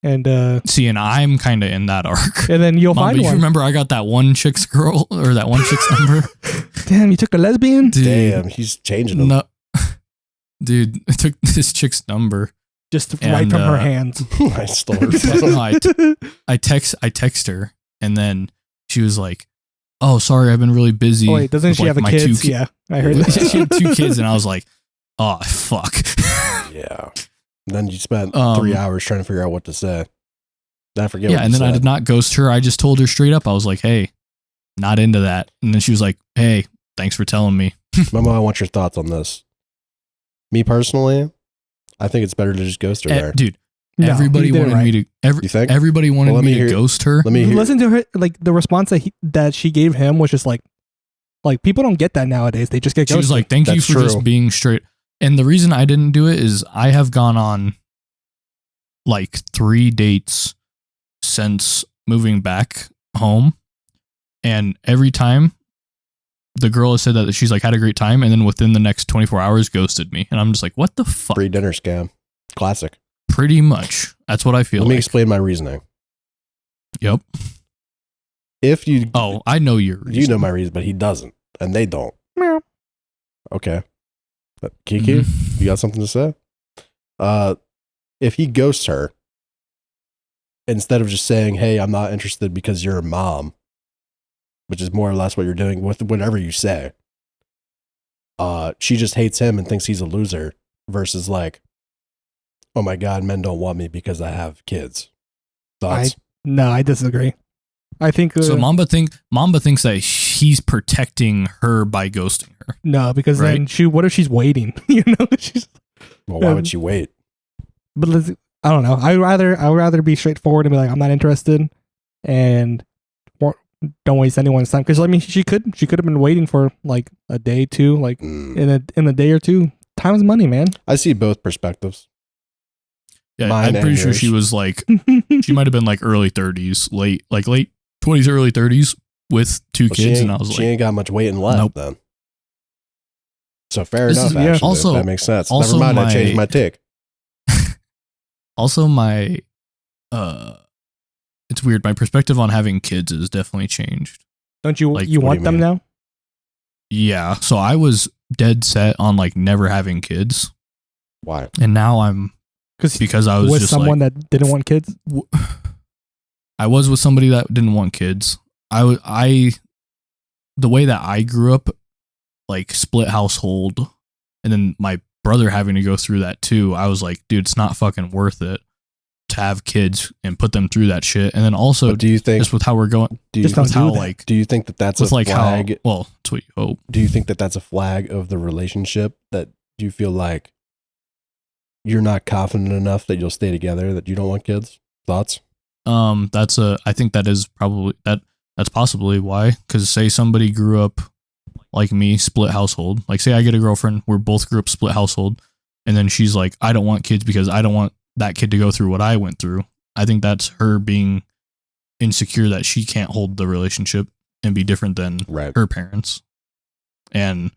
And see, and I'm kind of in that arc. And then you'll find one. You remember I got that one chick's girl or that one chick's number? Damn, you took a lesbian? Dude, damn, he's changing them. No, dude, I took this chick's number. Just right from her hands. I stole her phone. I text her, and then she was like, "Oh, sorry, I've been really busy." Oh, wait, doesn't she have a kid? Yeah, I heard that. She had 2 kids, and I was like, "Oh, fuck." Yeah. And then you spent 3 hours trying to figure out what to say. I forget. Yeah, and then I did not ghost her. I just told her straight up. I was like, "Hey, not into that." And then she was like, "Hey, thanks for telling me." Momo, I want your thoughts on this. Me personally, I think it's better to just ghost her there. Dude, no, everybody wanted me to. Everybody wanted me to ghost her. Let me listen to her. Like the response that she gave him was just like people don't get that nowadays. They just get ghosted. She was like, "Thank you for just being straight." And the reason I didn't do it is I have gone on like 3 dates since moving back home, and every time the girl has said that she's like had a great time, and then within the next 24 hours ghosted me, and I'm just like, what the fuck? Free dinner scam. Classic. Pretty much. That's what I feel. Let me explain my reasoning. Yep. If you I know your reason. You know my reason, but he doesn't, and they don't. Okay. But Kiki, you got something to say? If he ghosts her, instead of just saying, "Hey, I'm not interested because you're a mom," which is more or less what you're doing with whatever you say, she just hates him and thinks he's a loser, versus like, "Oh my God, men don't want me because I have kids." Thoughts? No, I disagree. I think so. Mamba thinks that he's protecting her by ghosting her. No, because then what if she's waiting? You know, well, why would she wait? But I don't know. I would rather be straightforward and be like, I'm not interested, and don't waste anyone's time. Because I mean, she could have been waiting for like a day, 2, like in a day or 2. Time is money, man. I see both perspectives. Yeah, I'm pretty sure she was like, she might have been like early 30s, late 20s, early 30s with 2 kids, and I was like, she ain't got much waiting left then. So fair enough. Actually, also, that makes sense. Also never mind, I changed my take. Also, it's weird. My perspective on having kids has definitely changed. Don't you you want them now? Yeah. So I was dead set on like never having kids. Why? And now I'm because I was just someone that didn't want kids. I was with somebody that didn't want kids. The way that I grew up, like split household, and then my brother having to go through that too. I was like, dude, it's not fucking worth it to have kids and put them through that shit. And then also, but do you think just with how we're going, do you think that that's a like flag? Well, that's what you hope. Do you think that that's a flag of the relationship, that you feel like you're not confident enough that you'll stay together, that you don't want kids? Thoughts? I think that is probably that's possibly why. Because say somebody grew up like me, split household. Like say I get a girlfriend, we're both grew up split household, and then she's like, I don't want kids because I don't want that kid to go through what I went through. I think that's her being insecure that she can't hold the relationship and be different than her parents. And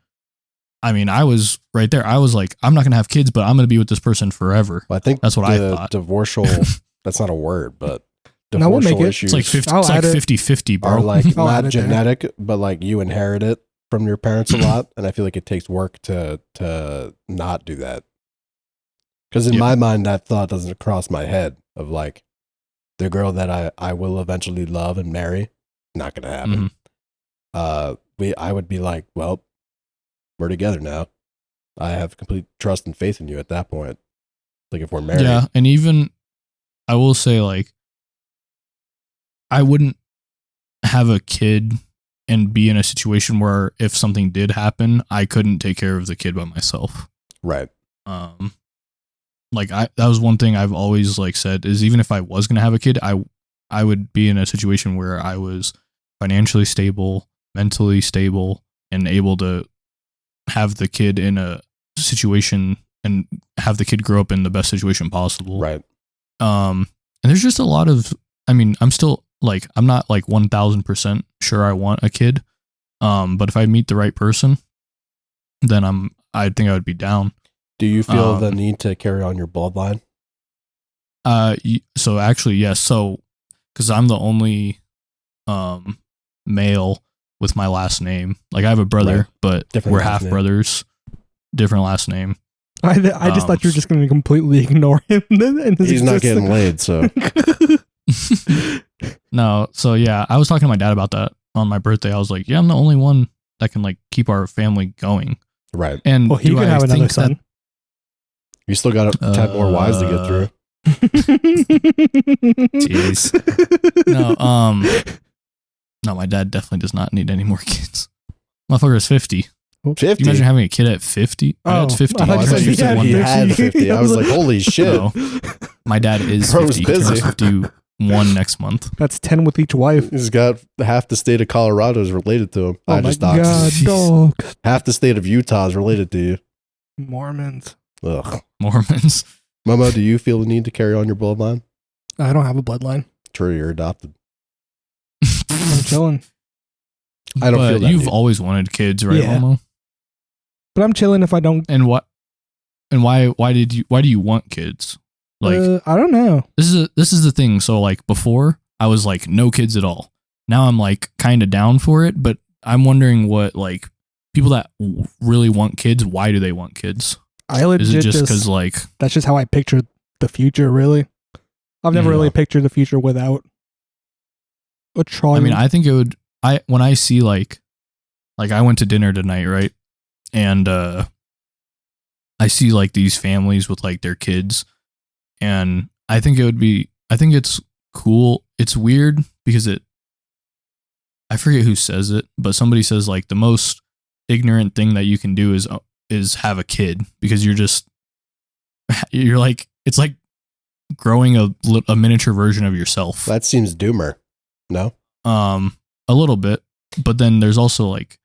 I mean, I was right there. I was like, I'm not going to have kids, but I'm going to be with this person forever. Well, I think that's what I thought. Divorcial, that's not a word, but No, we'll make divorcial it. issues It's like 50, I'll it's like add it. 50-50, bro. are like I'll not add it there. genetic, but like you inherit it from your parents a lot, and I feel like it takes work to not do that. Because in Yep. my mind, that thought doesn't cross my head of like the girl that I will eventually love and marry. Not gonna happen. I would be like, well, we're together now. I have complete trust and faith in you at that point. Like if we're married, Yeah, and even I will say, like, I wouldn't have a kid and be in a situation where if something did happen, I couldn't take care of the kid by myself. right? Like that was one thing I've always like said is even if I was gonna have a kid, I would be in a situation where I was financially stable, mentally stable, and able to have the kid in a situation and have the kid grow up in the best situation possible. Right. And there's just a lot of, I mean, I'm still like, I'm not like 1000% sure I want a kid. But if I meet the right person, then I think I would be down. Do you feel the need to carry on your bloodline? So actually, yes. So, cause I'm the only, male with my last name. Like I have a brother, Right. but Different we're last half name. brothers, different last name. I just thought you were just going to completely ignore him. And his He's not getting existence. laid, so No, so yeah, I was talking to my dad about that on my birthday. I was like, yeah, I'm the only one that can like keep our family going. right. And Well, he do could I have another think that- son. You still got 10 more wives to get through. Jeez. No, my dad definitely does not need any more kids. Motherfucker is 50. Can 50. you imagine having a kid at 50? My dad's 50. I thought Oh, I you thought said you he said had he had 50. 50. I was like, holy shit. No, my dad is Bro's 50. He turns busy. 51 next month. That's 10 with each wife. He's got half the state of Colorado is related to him. Oh I my just doxed god, him. dogs. Half the state of Utah is related to you. Mormons. Ugh. Mormons. Momo, do you feel the need to carry on your bloodline? I don't have a bloodline. True, you're adopted. I'm chilling. I don't but feel that you've need. always wanted kids, right, Yeah. Momo? But I'm chilling if I don't. And what? And why do you want kids? Like I don't know. this is the thing. So like before, I was like no kids at all. Now I'm like kind of down for it, but I'm wondering what like people that really want kids. Why do they want kids? I legit Is it just because like that's just how I picture the future, really. I've never Yeah. really pictured the future without a child. I mean, I think it would. When I see like I went to dinner tonight, right? And I see like these families with like their kids, and I think it's cool. It's weird because I forget who says it, but somebody says like the most ignorant thing that you can do is have a kid because you're like it's like growing a miniature version of yourself. That seems doomer. No? A little bit, but then there's also like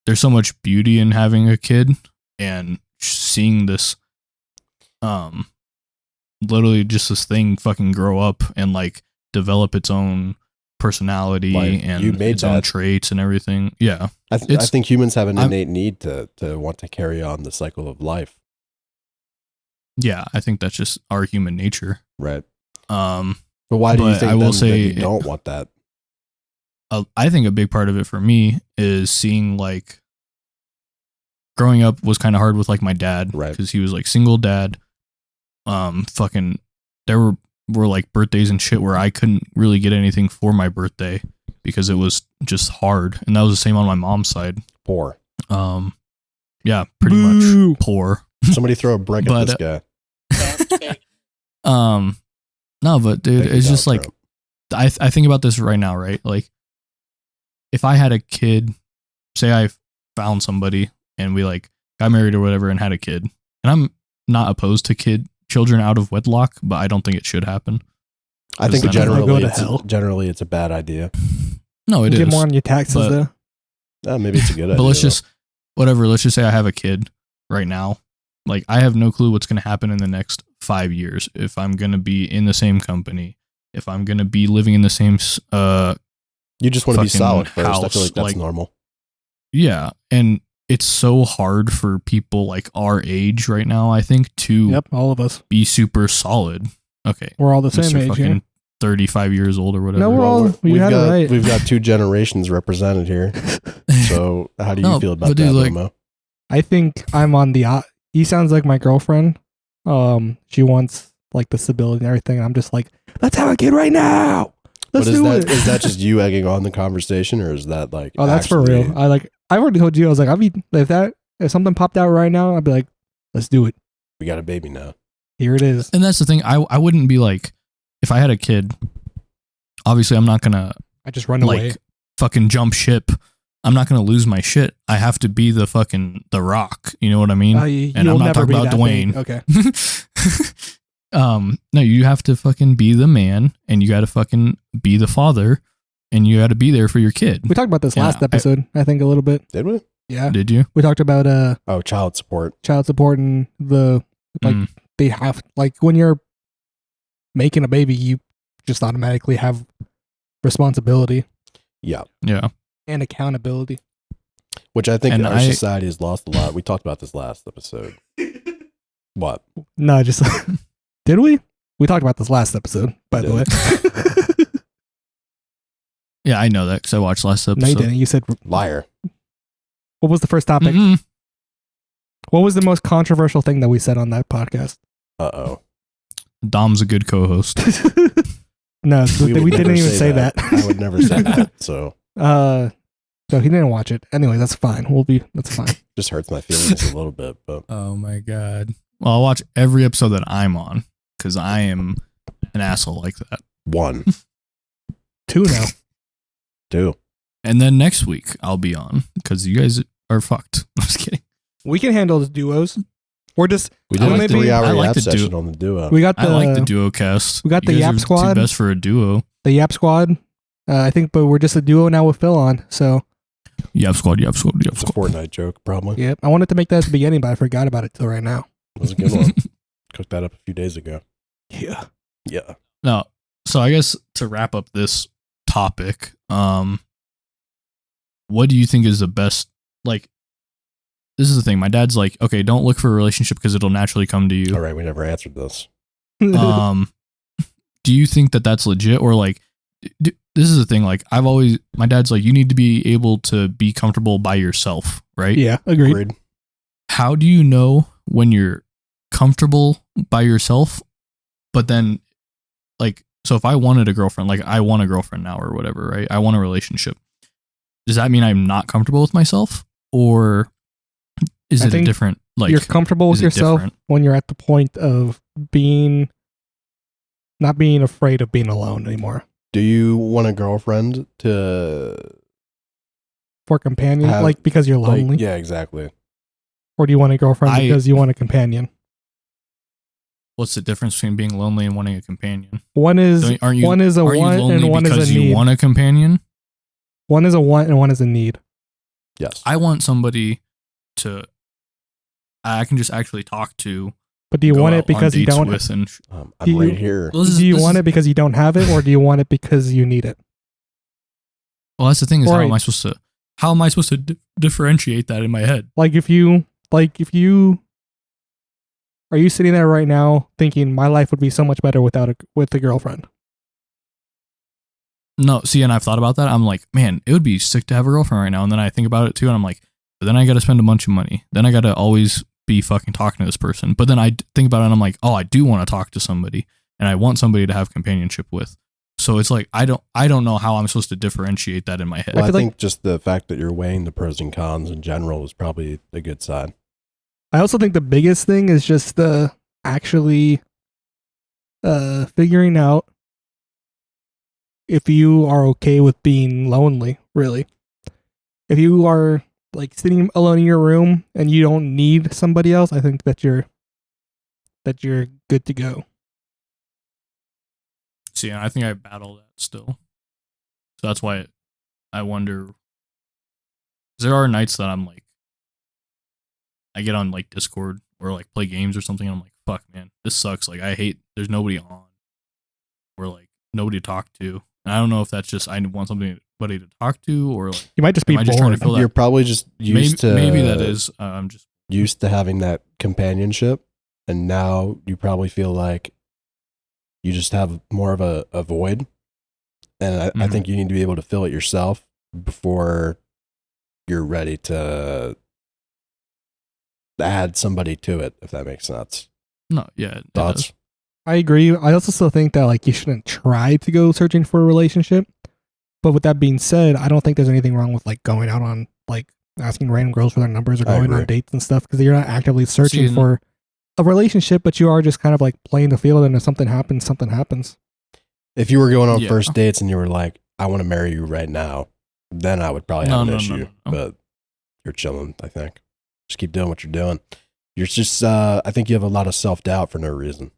there's so much beauty in having a kid and seeing this literally just this thing fucking grow up and like develop its own personality Like, you and made its own that. traits and everything. Yeah. I think humans have an I'm- innate need to want to carry on the cycle of life. Yeah, I think that's just our human nature. Right. Um But why do you But think I will then that say you don't want that? I think a big part of it for me is seeing like growing up was kind of hard with like my dad, Right. Because he was like single dad. Fucking, there were like birthdays and shit where I couldn't really get anything for my birthday because it was just hard, and that was the same on my mom's side. Poor. Yeah, pretty Boo. much poor. Somebody throw a brick at But, this guy. No, but dude, Thank you, it's just Donald like Trump. I think about this right now, right? Like, if I had a kid, say I found somebody and we like got married or whatever and had a kid, and I'm not opposed to children out of wedlock, but I don't think it should happen. I think Because then I'll go to generally hell. generally it's a bad idea. No, it You is. get more on your taxes, but- though. Maybe it's a good idea. But let's though. just say I have a kid right now. Like I have no clue what's going to happen in the next 5 years. If I'm going to be in the same company, if I'm going to be living in the same, You just want to be fucking solid first. I house, feel like that's like- normal. yeah. And it's so hard for people like our age right now, I think, to Yep, all of us. be super solid. Okay. We're all the same Mr. age fucking here. 35 years old or whatever. No, we're all- you had it right. We've got 2 generations represented here. So how do you No, feel about but that, dude, like- Momo? I think I'm on the. He sounds like my girlfriend. She wants like the stability and everything. And I'm just like, let's have a kid right now. Let's do it. Is that just you egging on the conversation, or is that like? Oh, that's actually- for real. I've already told you. I was like, if something popped out right now, I'd be like, let's do it. We got a baby now. Here it is. And that's the thing. I wouldn't be like, if I had a kid, obviously I'm not going to I just run away. like fucking jump ship. I'm not going to lose my shit. I have to be the rock. You know what I mean? And I'm not talking about Dwayne. Okay. No, you have to fucking be the man, and you got to fucking be the father, and you got to be there for your kid. We talked about this Yeah, last episode, I think a little bit. Did we? Yeah. Did you? We talked about Oh, child support. child support and the like Mm. they have like when you're making a baby, you just automatically have responsibility Yeah. Yeah. and accountability. Which I think And our I- society has lost a lot. We talked about this last episode. What? No, just did we? We talked about this last episode, by the way. Yeah, I know that because I watched last episode. No, you didn't. You said Liar. what was the first topic? Mm-mm. What was the most controversial thing that we said on that podcast? Uh-oh. Dom's a good co-host. No, we would didn't never even say that. I would never say that. So So he didn't watch it. Anyway, that's fine. That's fine. just hurts my feelings a little bit. But Oh my god. Well, I'll watch every episode that I'm on because I am an asshole like that. 1, 2 now. 2. And then next week I'll be on because you guys are fucked. I'm just kidding. We can handle the duos. We're just We I did a like the- 3-hour I like yap the session on the duo. we got the I like the duo cast. we got You the guys Yap are Squad. Too best for a duo. the Yap Squad. I think, but we're just a duo now with Phil on. So Yap squad. Yap squad. Yap It's a squad. Fortnite joke, probably. yeah, I wanted to make that at the beginning, but I forgot about it till right now. It was a good one. Cooked that up a few days ago. Yeah. Yeah. No. So I guess to wrap up this topic, what do you think is the best? Like, this is the thing. My dad's like, okay, don't look for a relationship because it'll naturally come to you. All right. We never answered this. Do you think that that's legit or like? This is the thing. Like, my dad's like, you need to be able to be comfortable by yourself, right? Yeah, agreed. Agreed. How do you know when you're comfortable by yourself, but then, like, so if I wanted a girlfriend, like I want a girlfriend now or whatever, right? I want a relationship. Does that mean I'm not comfortable with myself, or is I it a think different? Like, you're comfortable with is it yourself different? when you're at the point of not being afraid of being alone anymore. Do you want a girlfriend to For companion, Have- like because you're like? lonely, Yeah, exactly. or do you want a girlfriend I- because you want a companion? What's the difference between being lonely and wanting a companion? One is Aren't you one is a aren't you want lonely and one because is a you need. want a companion? One is a want and one is a need. Yes. I want somebody I can just actually talk to. But do you go want out it because on you dates don't? with and I'm do right you- here. Well, Do you want it because you don't have it, or do you want it because you need it? Well, that's the thing is Right. how am I supposed to differentiate that in my head? Like if you are you sitting there right now thinking my life would be so much better with a girlfriend? No, see, and I've thought about that. I'm like, man, it would be sick to have a girlfriend right now. And then I think about it too, and I'm like, but then I got to spend a bunch of money. Then I got to always be fucking talking to this person. But then I think about it, and I'm like, oh, I do want to talk to somebody, and I want somebody to have companionship with. So it's like I don't know how I'm supposed to differentiate that in my head. Well, I feel like- think just the fact that you're weighing the pros and cons in general is probably a good sign. I also think the biggest thing is just actually figuring out if you are okay with being lonely, really. If you are like sitting alone in your room and you don't need somebody else, I think that you're good to go. See, and I think I battle that still. So that's why I wonder. 'Cause there are nights that I'm like, I get on like Discord or like play games or something, and I'm like, fuck, man, this sucks. Like, I hate there's nobody on or like nobody to talk to. And I don't know if that's just I want somebody to talk to or like You might just be Am I just trying bored. to fill that? You're probably just used maybe to that is. I'm just used to having that companionship, and now you probably feel like You just have more of a void. And I think you need to be able to fill it yourself before you're ready to add somebody to it, if that makes sense. No, yeah. Thoughts? I agree. I also still think that like you shouldn't try to go searching for a relationship. But with that being said, I don't think there's anything wrong with like going out on like asking random girls for their numbers or going on dates and stuff because you're not actively searching for a relationship, but you are just kind of like playing the field, and if something happens, something happens. If you were going on first dates and you were like, I want to marry you right now, then I would probably have an issue. No. But you're chilling, I think. Just keep doing what you're doing. You're just, I think you have a lot of self-doubt for no reason.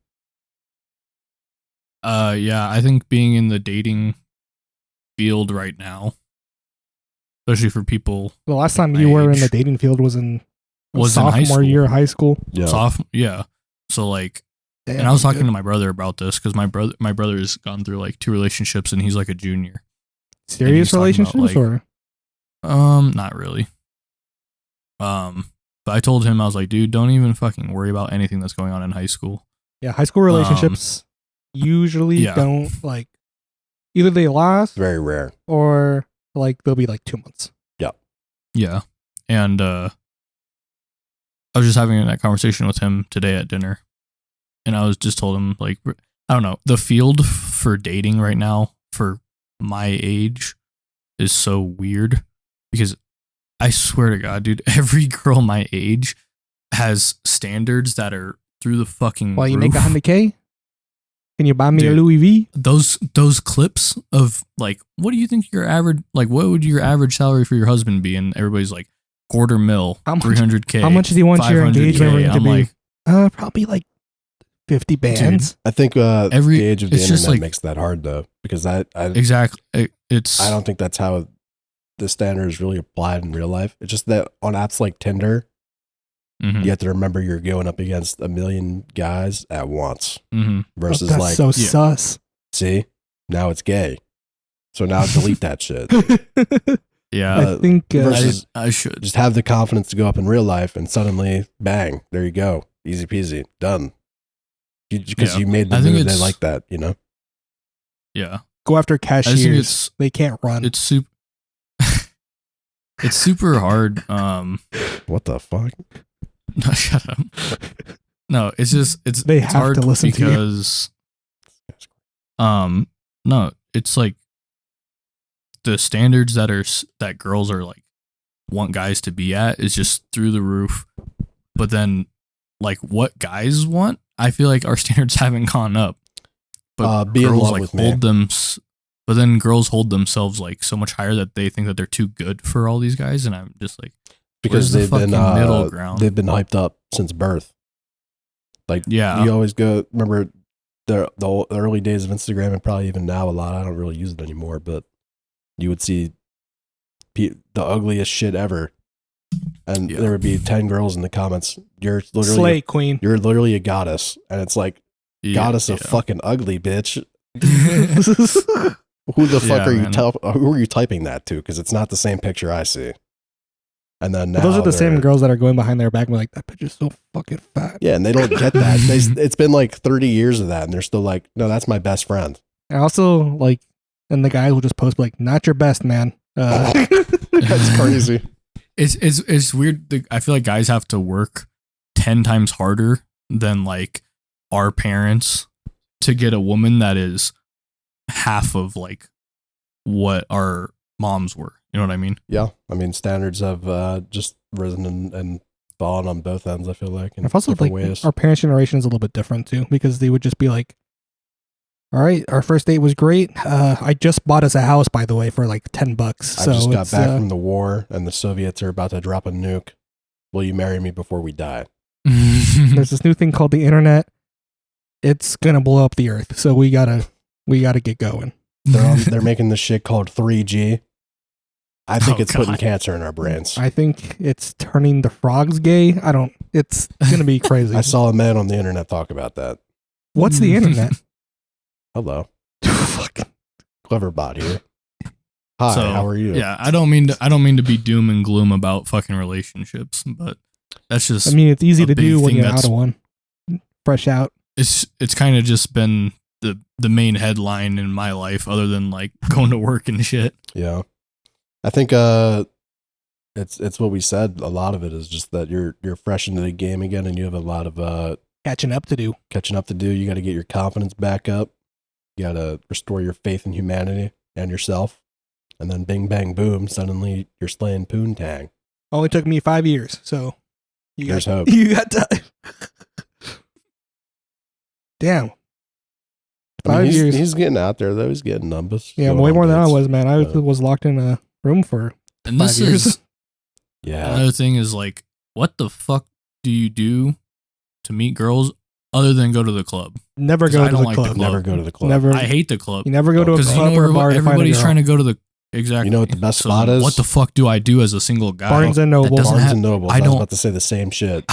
Yeah, I think being in the dating field right now, especially for people. The last time you were in the dating field was in sophomore year of high school. Yeah. Yeah. So like, damn, and I was talking to my brother about this because my brother has gone through like 2 relationships and he's like a junior. Serious relationships or? Not really. But I told him, I was like, dude, don't even fucking worry about anything that's going on in high school. Yeah, high school relationships usually don't like, either they last. Very rare. Or like they'll be like 2 months. Yeah. Yeah. And I was just having that conversation with him today at dinner. And I was just told him, like, I don't know, the field for dating right now for my age is so weird because I swear to God, dude, every girl my age has standards that are through the fucking Well, you roof. make $100K? Can you buy me a Louis V? Those clips of like, what do you think your average, like, what would your average salary for your husband be? And everybody's like, $250,000, $300K. How much do you want your engagement ring to be? Like, probably like 50 bands. Dude, I think the age of the internet makes that hard though, because exactly. I don't think that's how the standard is really applied in real life. It's just that on apps like Tinder, you have to remember you're going up against a million guys at once versus that's so sus. See, now it's gay, so now delete that shit. Yeah, I think I should just have the confidence to go up in real life, and suddenly, bang, there you go, easy peasy, done. Because you made the move, they like that, you know. Yeah, go after cashiers. They can't run. It's super. It's super hard. What the fuck? No, shut up. No, it's just it's have hard to listen because no, it's like the standards that girls are like want guys to be at is just through the roof. But then like what guys want, I feel like our standards haven't gone up. But be in girls love like with hold me. them. But then girls hold themselves like so much higher that they think that they're too good for all these guys, and I'm just like, because they've been middle ground. They've been hyped up since birth. Like, yeah, you always go. Remember the early days of Instagram, and probably even now a lot. I don't really use it anymore, but you would see the ugliest shit ever, and there would be 10 girls in the comments. You're literally slay queen. You're literally a goddess, and it's like goddess of fucking ugly, bitch. Who the fuck are you? Who are you typing that to? Because it's not the same picture I see. And then now those are the same girls that are going behind their back and be like, that bitch is so fucking fat. Yeah, and they don't get that. It's been like 30 years of that, and they're still like, no, that's my best friend. And also, like, and the guys will just post like, not your best, man. That's crazy. It's weird. I feel like guys have to work 10 times harder than like our parents to get a woman that is half of like what our moms were. You know what I mean? Yeah. I mean, standards have just risen and fallen on both ends, I feel like. In also, like, ways. Our parents' generation is a little bit different too, because they would just be like, all right, our first date was great. I just bought us a house, by the way, for like $10. I just got back from the war, and the Soviets are about to drop a nuke. Will you marry me before we die? There's this new thing called the internet. It's gonna blow up the earth, so we gotta get going. They're making this shit called 3G. I think it's putting cancer in our brains. I think it's turning the frogs gay. It's gonna be crazy. I saw a man on the internet talk about that. What's the internet? Hello. Fuck. Clever bot here. Hi, how are you? Yeah, I don't mean to be doom and gloom about fucking relationships, but that's just. I mean, it's easy to do when you're out of one, fresh out. It's kind of just been the main headline in my life, other than like going to work and shit. Yeah. I think it's what we said. A lot of it is just that you're fresh into the game again, and you have a lot of Catching up to do. You got to get your confidence back up. You got to restore your faith in humanity and yourself. And then bing, bang, boom, suddenly you're slaying Poontang. Only took me 5 years, so There's hope. You got time. Damn. I mean, 5 years. He's getting out there, though. He's getting numbers. Yeah, Going way on more than I dates. was, man. I was locked in a room for And 5 this years. is Yeah. another thing is like, what the fuck do you do to meet girls other than go to the club? Never 'Cause go I to don't the like club. the club. Never go to the club. Never. I hate the club You never go to a because club or a bar to find a everybody's girl. trying to go to the exactly. You know what the best So spot is? What the fuck do I do as a single guy? Barnes and Noble. doesn't Barnes have- and Noble. I I was don't- about to say the same shit.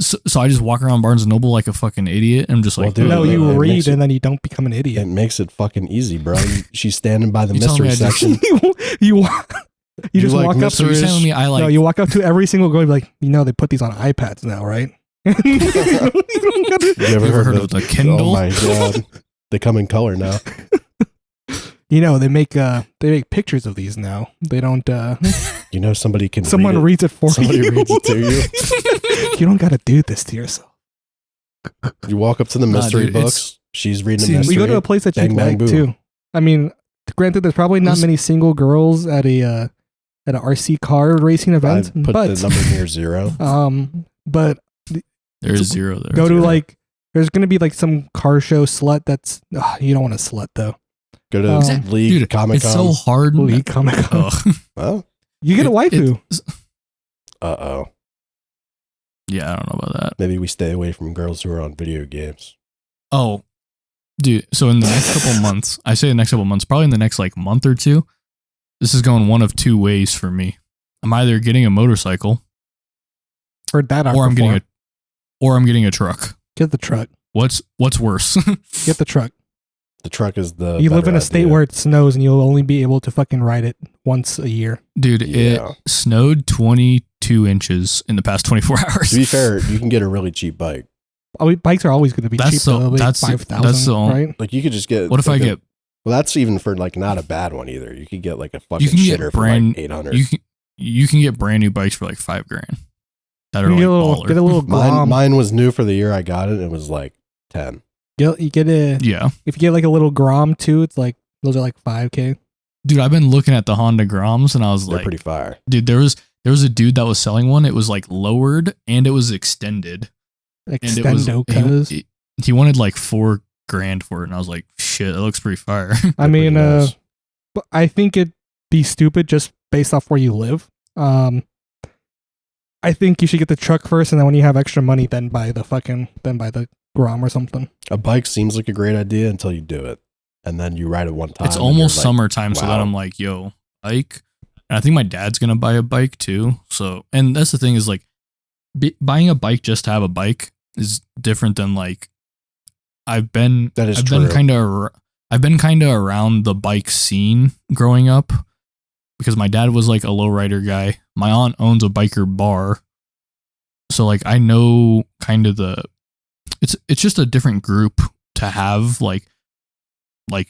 So I just walk around Barnes and Noble like a fucking idiot. I'm just Well, like, dude, No, it you makes read it- and then you don't become an It idiot. makes it fucking easy, bro. She's standing by the You telling me mystery I just- section. you just like walk up. so you're mysteries? telling me I like No, you walk up to every single girl and be like, they put these on iPads now, right? You don't gotta- You ever ever heard of the Kindle? Oh my god, they come in color now. they make pictures of these now. They don't. You know somebody can. Someone read it. reads it for Somebody you. reads it to you. You don't got to do this to yourself. You walk up to the Nah, mystery dude, it's- books. She's reading See, a we mystery. We go to a place that you Bang, bang, like boom. too. I mean, granted, there's probably not This- many single girls at an RC car racing I event, put but the number near 0. but there's zero there. go to zero. like there's gonna be like some car show slut that's you don't want to slut though. Go to Exactly. League Dude, Comic it's so Con. hard. League Comic Con. Ugh. Oh, You get a waifu. oh. Yeah, I don't know about that. Maybe we stay away from girls who are on video games. Oh, dude. So in the next couple months, I say the next couple months, probably in the next like month or two, this is going one of two ways for me. I'm either getting a motorcycle Heard that or I'm getting a truck. Get the truck. What's worse? Get the truck. The truck is the. You live better in a state idea. where it snows and you'll only be able to fucking ride it once a year. Dude, Yeah. it snowed 22 inches in the past 24 hours. To be fair, you can get a really cheap bike. Bikes are always going to be That's cheap. so- Though, like that's- that's 5,000, so- right? Like you could just get. What if like I a- get Well, that's even for like not a bad one either. You could get like a fucking can get shitter brand- for like 800. you can get brand new bikes for like $5,000 that are You like get a little, baller. get a little Grom. Mine was new for the year I got it. It was like 10. You get a Yeah. if you get like a little Grom too, it's like those are like 5K. Dude, I've been looking at the Honda Groms and I was They're like, pretty fire. dude, there was a dude that was selling one. It was like lowered and it was extended. And it was Extendo, cuz. he wanted like $4,000 for it, and I was like, shit, that looks pretty fire. I mean, They're pretty nice. but I think it'd be stupid just based off where you live. I think you should get the truck first, and then when you have extra money, then buy the Grom or something. A bike seems like a great idea until you do it. And then you ride it one time. It's and almost you're like, summertime, so then wow. I'm like, yo, bike. And I think my dad's gonna buy a bike too. So, and that's the thing is like, buying a bike just to have a bike is different than like, I've been true. kind of around the bike scene growing up because my dad was like a lowrider guy. My aunt owns a biker bar, so like I know kind of it's just a different group to have like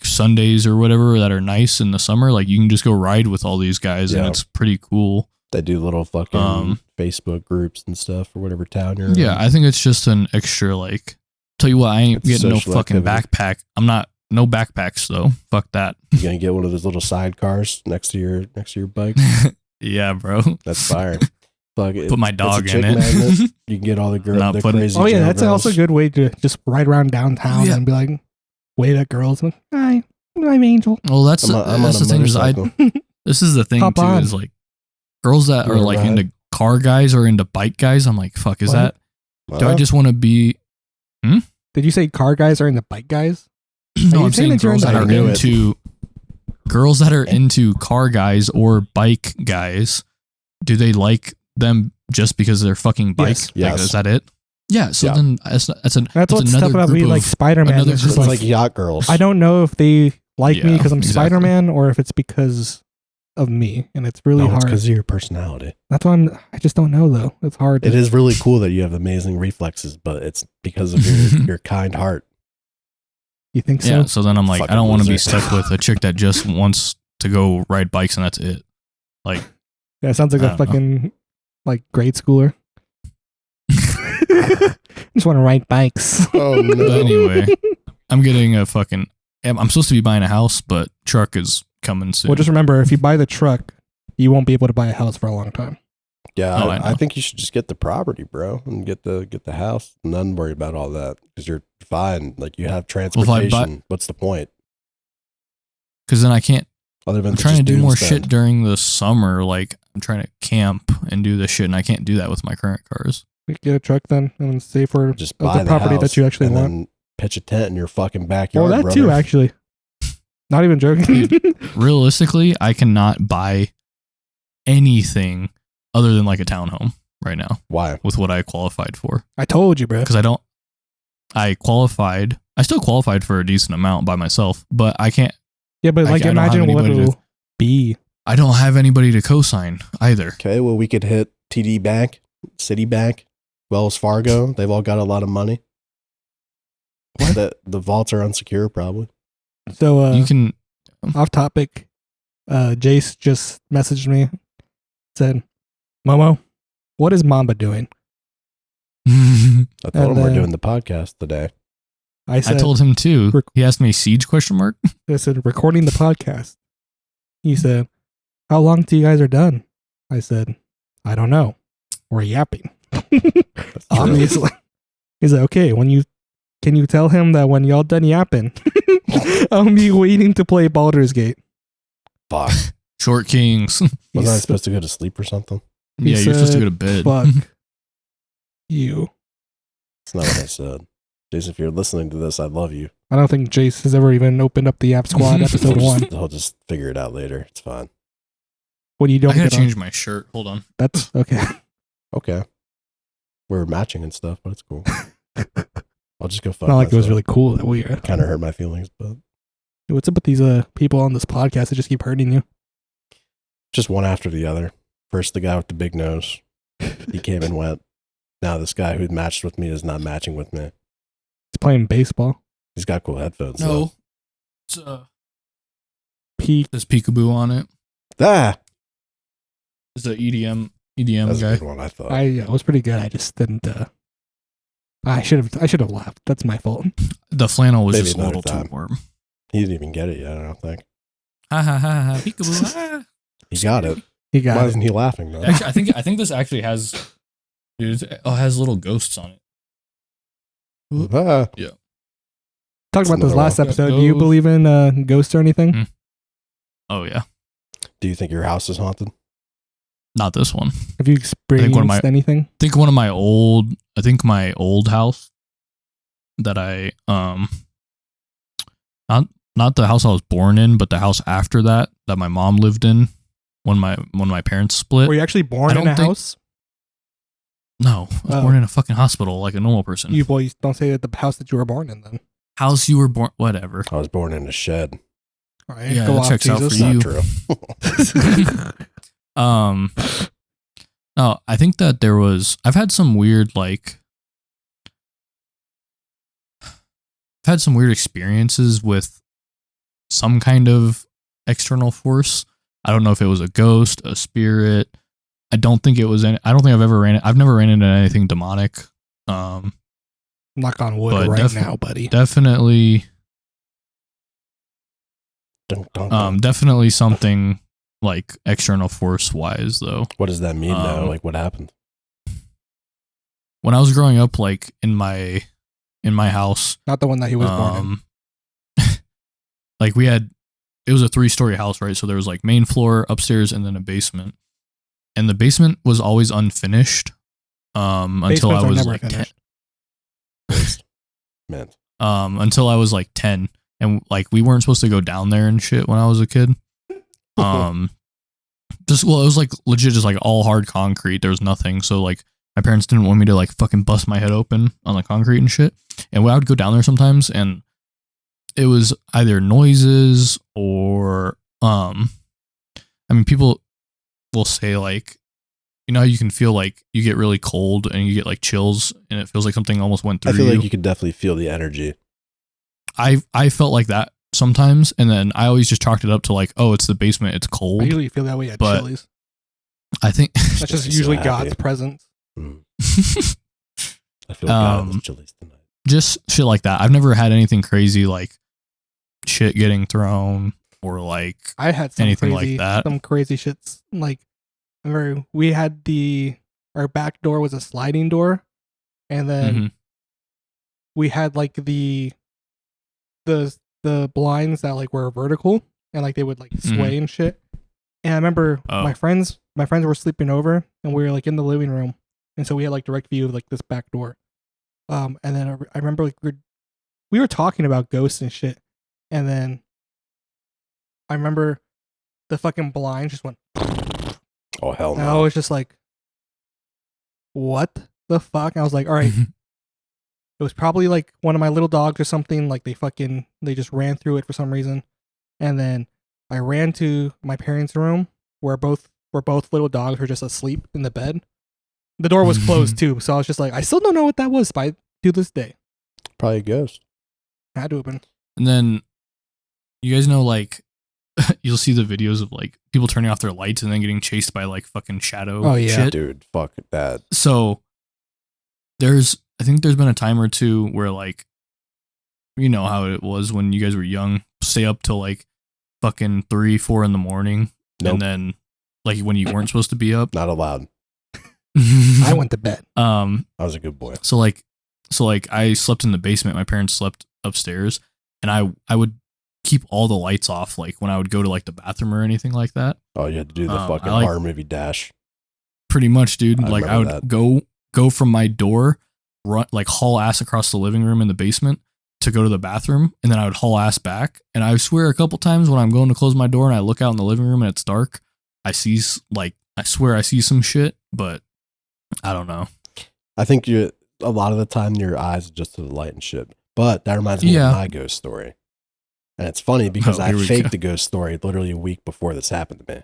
Sundays or whatever that are nice in the summer. Like you can just go ride with all these guys and Yeah. it's pretty cool. They do little fucking Facebook groups and stuff for whatever town you're in. Yeah, I think it's just an extra like. Tell you what, I ain't It's getting no social fucking activity. backpack. I'm not no backpacks though. Fuck that. You're going to get one of those little sidecars next to your bike. Yeah, bro. That's fire. Fuck, Put my it's a dog chick in it. magnet. You can get all the girls, Not the putting- crazy Oh yeah, jail that's girls. also a good way to just ride around downtown Oh, yeah. and be like, wave at girls. Like, hi, I'm Angel. Well, that's I'm on that's a the thing is motorcycle. this is the thing Hop too on. is like girls that You are wanna like ride? into car guys or into bike guys. I'm like, fuck, is What? that? Do I just want to be? Did you say car guys are into bike guys? No, you I'm saying saying that you're girls into- that I are knew it. into girls that are into car guys or bike guys. Do they like them just because they're fucking bike? Yes. Like, Yes. is that it? Yeah. So Yeah. then that's That's another what's stuff about group me, like of- Spider-Man. another It's It's just group like, like yacht girls. I don't know if they like me Yeah, because I'm exactly. Spider-Man or if it's because of me, and it's really No, it's hard. because of your personality. That's why I just don't know though. It's hard. It is really cool that you have amazing reflexes, but it's because of your kind heart. You think so? Yeah, so then I'm like, Fucking I don't want to be loser. stuck with a chick that just wants to go ride bikes and that's it. Like, Yeah, it sounds like I a don't know. fucking like grade schooler. Just want to ride bikes. Oh but no. anyway, I'm getting a fucking. I'm supposed to be buying a house, but truck is coming soon. Well, just remember, if you buy the truck, you won't be able to buy a house for a long time. Yeah, Oh, I I know. think you should just get the property, bro, and get the house, and then worry about all that because you're fine. Like you have if I buy- transportation. What's the point? Because then I can't. Other than I'm trying to just do more doomsday? shit during the summer. Like I'm trying to camp and do this shit, and I can't do that with my current cars. We get a truck then and save for Just the buy the property house that you actually and want. then pitch a tent in your fucking backyard. Well, that brother. too, actually. Not even joking. Realistically, I cannot buy anything other than like a townhome right now Why? with what I qualified for. I told you, bro. Because I qualified. I still qualified for a decent amount by myself, but I can't. Yeah, but I like don't have imagine what anybody to- it'll be. I don't have anybody to co-sign either. Okay, well we could hit TD Bank, Citibank, Wells Fargo. They've all got a lot of money. What? The vaults are unsecure, probably. So You can. off topic, Jace just messaged me, said, Momo, what is Mamba doing? I told And, him we're doing the podcast today. I I said, told him too. He asked me siege question mark. I said, recording the podcast. He said, how long till you guys are done? I said, I don't know. We're yapping. That's true. Obviously. He's like, okay, can you tell him that when y'all done yapping, I'll be waiting to play Baldur's Gate. Fuck. Short Kings. Wasn't I He's- supposed to go to sleep or something? He Yeah, you're supposed to said, go to bed. Fuck you. That's not what I said. Jason, if you're listening to this, I love you. I don't think Jace has ever even opened up the App Squad episode He'll one. just- He'll just figure it out later. It's fine. What do you I don't gotta get on? change my shirt. Hold on. That's okay. Okay. We're matching and stuff, but it's cool. I'll just go fuck Not like it was myself. really cool that we Kind of hurt my feelings, but What's up with these people on this podcast that just keep hurting you? just one after the other. First, the guy with the big nose. He came and went. Now this guy who matched with me is not matching with me. He's playing baseball. He's got cool headphones. though. It's Peak. there's peekaboo on it. Ah, It's the EDM that's a guy. good one. I thought. It was pretty good. I just didn't. I should have left. That's my fault. The flannel was Maybe just a another little time. too warm. He didn't even get it yet. I don't think Ha ha ha ha. Peekaboo. Ah. he got it. He Why got it. isn't he laughing though? Actually, I think this actually has. Dude, it has little ghosts on it. Ah, Talked about this another last one. episode. Do you Ghost. believe in ghosts or anything? Mm. Oh yeah, do you think your house is haunted? not this one. Have you experienced one of my- anything? I think my old house that I not the house I was born in, but the house after that my mom lived in when my parents split. Were you actually born I in a don't think- house? No, I was Oh. born in a fucking hospital like a normal person. You boys don't say that the house that you were born in then. House you were born, whatever. I was born in a shed. All right, Yeah, go that off, checks out for Jesus. you. Not true. No, I think that I've had some weird experiences with some kind of external force. I don't know if it was a ghost, a spirit. I don't think it was any. I don't think I've never ran into anything demonic. Knock on wood But right now, buddy. Definitely, Dun, dun, dun. definitely something like external force wise though. What does that mean though? um, Like what happened? When I was growing up, like in my house, Not the one that he was born in. like it was a 3-story house, right? So there was like main floor, upstairs, and then a basement. And the basement was always unfinished. Until Basements I are was never like finished. Man, until I was like 10. And like we weren't supposed to go down there and shit when I was a kid. It was like legit just like all hard concrete. There was nothing. So like my parents didn't want me to like fucking bust my head open on the concrete and shit. And I would go down there sometimes and it was either noises or people will say like, you know how you can feel like you get really cold and you get like chills and it feels like something almost went through I feel you. like you could definitely feel the energy. I felt like that sometimes, and then I always just chalked it up to like, oh, it's the basement, it's I cold. usually feel that way at But- Chili's. I think That's just so usually happy. God's presence. I feel God is Chili's tonight. just shit like that. I've never had anything crazy like shit getting thrown or like I had some anything crazy, like that. some crazy shits. Like, remember we had our back door was a sliding door, and then Mhm. we had like the blinds that like were vertical and like they would like sway and shit. And I remember Oh. my friends were sleeping over and we were like in the living room, and so we had like direct view of like this back door. And then I remember like we were talking about ghosts and shit, and then I remember the fucking blinds just went, Oh hell and I no! was just like, what the fuck? And I was like, all right. It was probably like one of my little dogs or something. Like they just ran through it for some reason. And then I ran to my parents' room where both little dogs were just asleep in the bed. The door was closed too, so I was just like, I still don't know what that was to this day. Probably a ghost. Had to have been. And then you guys know like you'll see the videos of like people turning off their lights and then getting chased by like fucking shadow Oh, yeah. shit. Dude, fuck that. So I think there's been a time or two where like, you know how it was when you guys were young, stay up till like fucking 3-4 in the morning. Nope. And then like when you weren't supposed to be up. Not allowed. I went to bed. I was a good boy. So like I slept in the basement. My parents slept upstairs, and I would keep all the lights off. Like when I would go to like the bathroom or anything like that. Oh, you had to do the I fucking like- horror movie dash. Pretty much, dude. I Like I remember would that. go from my door, run like haul ass across the living room in the basement to go to the bathroom, and then I would haul ass back. And I swear a couple times when I'm going to close my door and I look out in the living room and it's dark, I swear I see some shit, but I don't know. I think a lot of the time your eyes adjust to the light and shit. But that reminds me Yeah. of my ghost story. And it's funny because Oh, I here we faked go. the ghost story literally a week before this happened to me.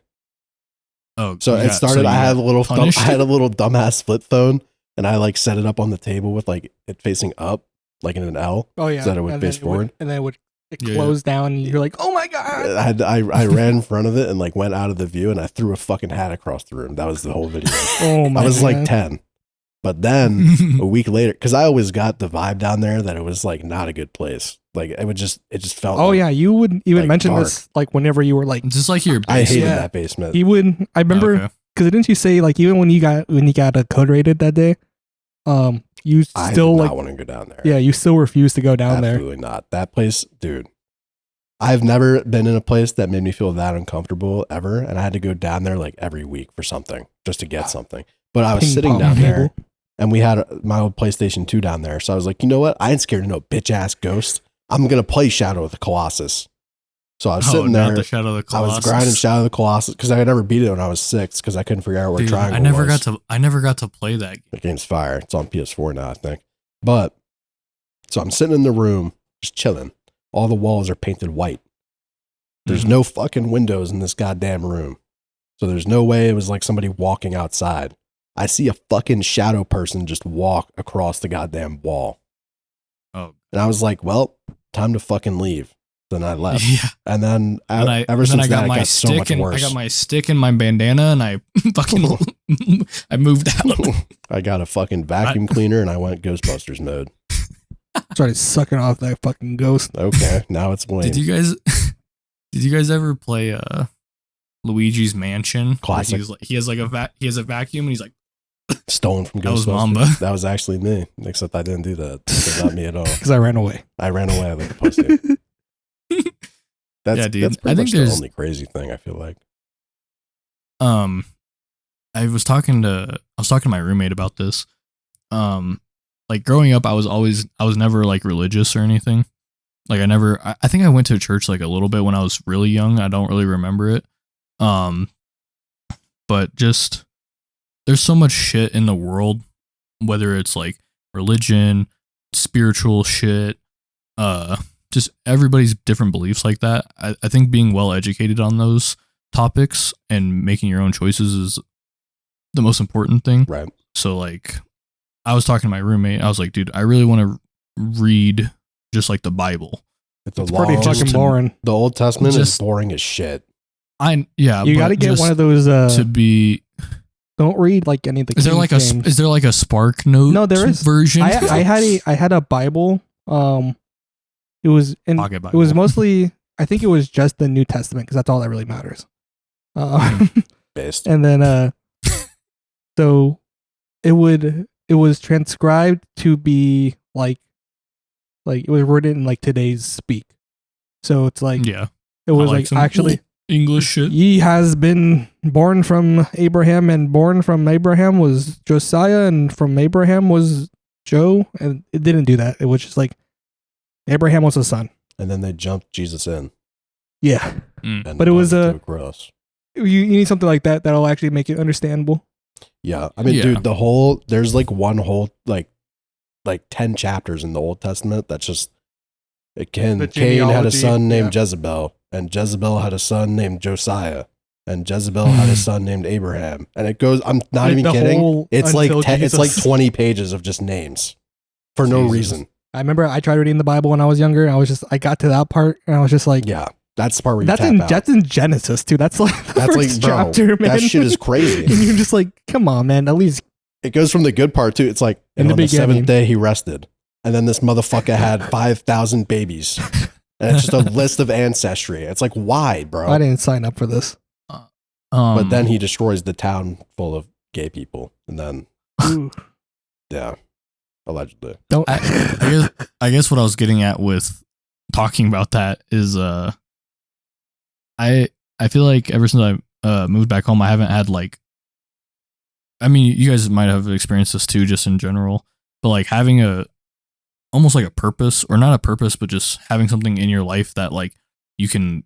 Oh, So you it got- started. you I had got a little. punished? I had a little dumbass flip phone, and I like set it up on the table with like it facing up, like in an L. Oh yeah. So that it would And face then forward. and then it would Yeah, close down, and you're like, oh my god. I ran in front of it and like went out of the view, and I threw a fucking hat across the room. That was the whole video. Oh my. I was like God. 10, but then a week later, because I always got the vibe down there that it was like not a good place. Like it just felt. Oh like, yeah, you would even like mention dark. this like whenever you were like, Just like your I hated Yeah. that basement. he would. I remember. Okay. Because didn't you say like even when you got a code rated that day, you I still did like not want to go down there. yeah, you still refused to go down there. Absolutely not. That place, dude. I've never been in a place that made me feel that uncomfortable ever, and I had to go down there like every week for something just to get something. But I was Ping sitting pong down there, table. and we had my old PlayStation 2 down there, so I was like, you know what? I ain't scared of no bitch ass ghost. I'm gonna play Shadow of the Colossus. So I was sitting not there. the Shadow of the I Colossus. was grinding Shadow of the Colossus because I had never beat it when I was 6 because I couldn't figure out where Dude, triangle I never was. got to play that game. The game's fire. It's on PS4 now, I think. But so I'm sitting in the room, just chilling. All the walls are painted white. There's Mhm. no fucking windows in this goddamn room. So there's no way it was like somebody walking outside. I see a fucking shadow person just walk across the goddamn wall. Oh. And I was like, well, time to fucking leave. Then I left. Yeah. And then And ever since I got that, it my got so stick much and worse. I got my stick and my bandana and I fucking I moved out. I got a fucking vacuum cleaner and I went Ghostbusters mode. Started sucking off that fucking ghost. Okay, now it's Wayne. Did you guys ever play Luigi's Mansion? Classic. He has a vacuum and he's like, Stolen from Ghostbusters. That was Mamba. That was actually me, except I didn't do that. So not me at all. Because I ran away. I ran away like a pussy. That's, Yeah, dude. That's pretty I think much the there's- only crazy thing I feel like. I was talking to my roommate about this. Like growing up, I was never like religious or anything. Like I think I went to church like a little bit when I was really young. I don't really remember it. But just there's so much shit in the world, whether it's like religion, spiritual shit, just everybody's different beliefs like that. I think being well educated on those topics and making your own choices is the most important thing. Right. So like I was talking to my roommate, I was like, dude, I really want to read just like the Bible It's a It's pretty long, fucking boring. The Old Testament is Just- boring as shit. You You got to get just one of those. to be. Don't read like any of the. Is there King like James. is there like a Spark Note? No, there is. version. I had a Bible. It was Pocket it Bible. was mostly. I think it was just the New Testament because that's all that really matters. Based. And then so it was transcribed to be like it was written in like today's speak. So it's like yeah, it was I like like some actually English shit. ye has been born from Abraham, and born from Abraham was Josiah, and from Abraham was Joe, and it didn't do that. It was just like Abraham was a son. And then they jumped Jesus in. Yeah, And But it was wanted to gross. you need something like that that'll actually make it understandable. Yeah. I mean, Yeah. dude, there's like one whole, like 10 chapters in the Old Testament that's just, Cain had a genealogy, son named yeah. Jezebel, and Jezebel had a son named Josiah, and Jezebel had a son named Abraham. And it goes, I'm not Like even the kidding. whole It's like until 10, it's like Jesus. 20 pages of just names for no Jesus. reason. I remember I tried reading the Bible when I was younger. And I got to that part, and I was just like, Yeah. That's the part where you that's tap in out. that's in Genesis too. That's like the That's first like, bro, chapter, man. that shit is crazy. And you're just like, come on, man. At least It goes from the good part too. It's like, In and the on the beginning. seventh day he rested. And then this motherfucker had 5,000 babies. And it's just a list of ancestry. It's like, why, bro? I didn't sign up for this. But then he destroys the town full of gay people. And then, Ooh, yeah, allegedly. don't. I guess what I was getting at with talking about that is I feel like ever since I moved back home, I haven't had like, I mean, you guys might have experienced this too, just in general, but like having almost like a purpose, or not a purpose, but just having something in your life that like you can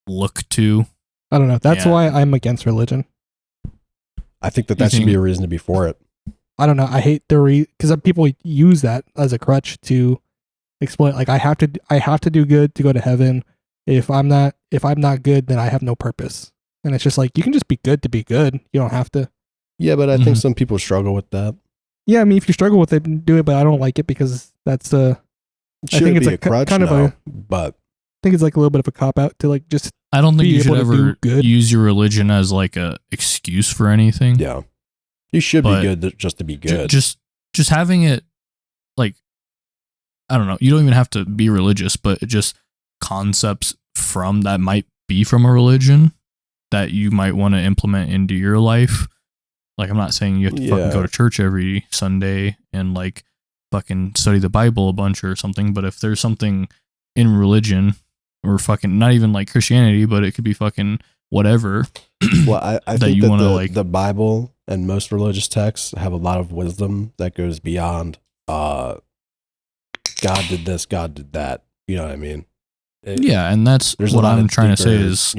look to. I don't know. That's Yeah. why I'm against religion. I think that You should think- be a reason to be for it. I don't know. I hate the because people use that as a crutch to exploit. Like I have to do good to go to heaven. If I'm not good, then I have no purpose. And it's just like you can just be good to be good. You don't have to. Yeah, but I think Mhm. some people struggle with that. Yeah, I mean, if you struggle with it, do it. But I don't like it because that's It I should think it's be a a crutch, kind of no, but I think it's like a little bit of a cop out to like just I don't think Be you should able to ever do good. use your religion as like a excuse for anything. yeah. You should But be good just to be good. Just having it, like, I don't know, you don't even have to be religious, but just concepts from that might be from a religion that you might want to implement into your life. Like, I'm not saying you have to fucking Yeah. go to church every Sunday and like fucking study the Bible a bunch or something, but if there's something in religion or fucking not even like Christianity, but it could be fucking whatever. Well, I that think you that wanna, the, like- the Bible and most religious texts have a lot of wisdom that goes beyond God did this, God did that. You know what I mean? Yeah, and that's There's what a lot I'm of trying to say deeper, is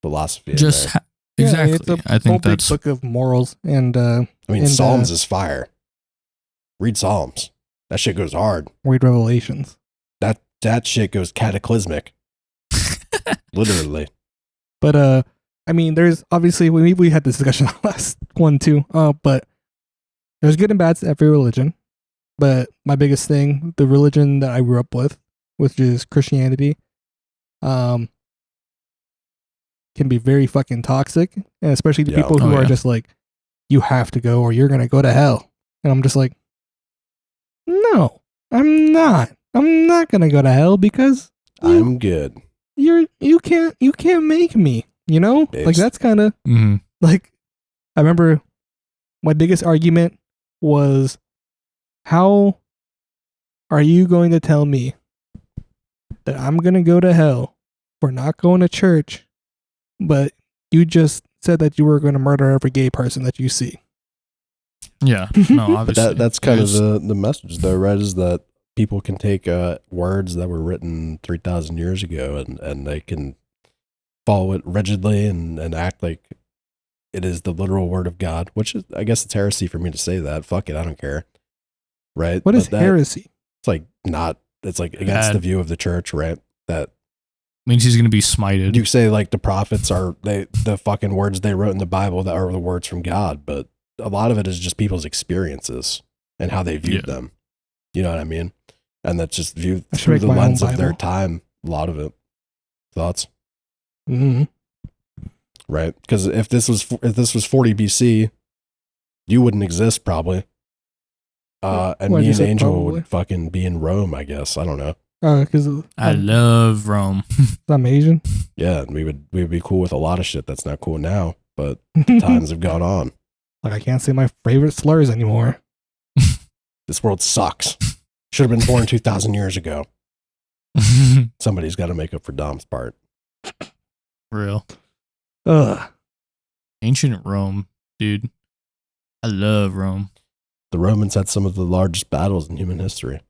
philosophy. in just there. exactly. It's a I whole think big that's book of morals and I mean, and, Psalms is fire. Read Psalms. That shit goes hard. read Revelations. That shit goes cataclysmic. Literally. But I mean, there's obviously we had this discussion last one too. But there's good and bad to every religion. But my biggest thing, the religion that I grew up with, which is Christianity, can be very fucking toxic, and especially the Yeah. people who Oh, are yeah. just like, you have to go or you're gonna go to hell. And I'm just like, no, I'm not. I'm not gonna go to hell because I'm good. you can't make me. You know, like Babes. that's kind of mhm. like I remember my biggest argument was, how are you going to tell me that I'm going to go to hell for not going to church, but you just said that you were going to murder every gay person that you see? Yeah, no, But obviously that's kind of There's- the message, though, right? Is that people can take words that were written 3,000 years ago and they can follow it rigidly and act like it is the literal word of God, which is, I guess it's heresy for me to say that. Fuck it, I don't care. Right? What is But that- heresy? It's like not, it's like against Bad. the view of the church, right? That means he's gonna be smited. you say like the prophets are the fucking words they wrote in the Bible that are the words from God, but a lot of it is just people's experiences and how they viewed Yeah. them. You know what I mean? And that's just viewed I should through make the my own lens of their Bible. time. a lot of it. Thoughts? Mm-hmm. Right? Because if this was 40 BC, you wouldn't exist probably. And Why'd me you and say Angel probably? would fucking be in Rome, I guess. I don't know. Because I love Rome. I'm Asian. Yeah, and we would be cool with a lot of shit that's not cool now, but times have gone on. Like I can't say my favorite slurs anymore. This world sucks. Should have been born 2,000 years ago. Somebody's got to make up for Dom's part. Real. Ugh. Ancient Rome, dude. I love Rome. The Romans had some of the largest battles in human history.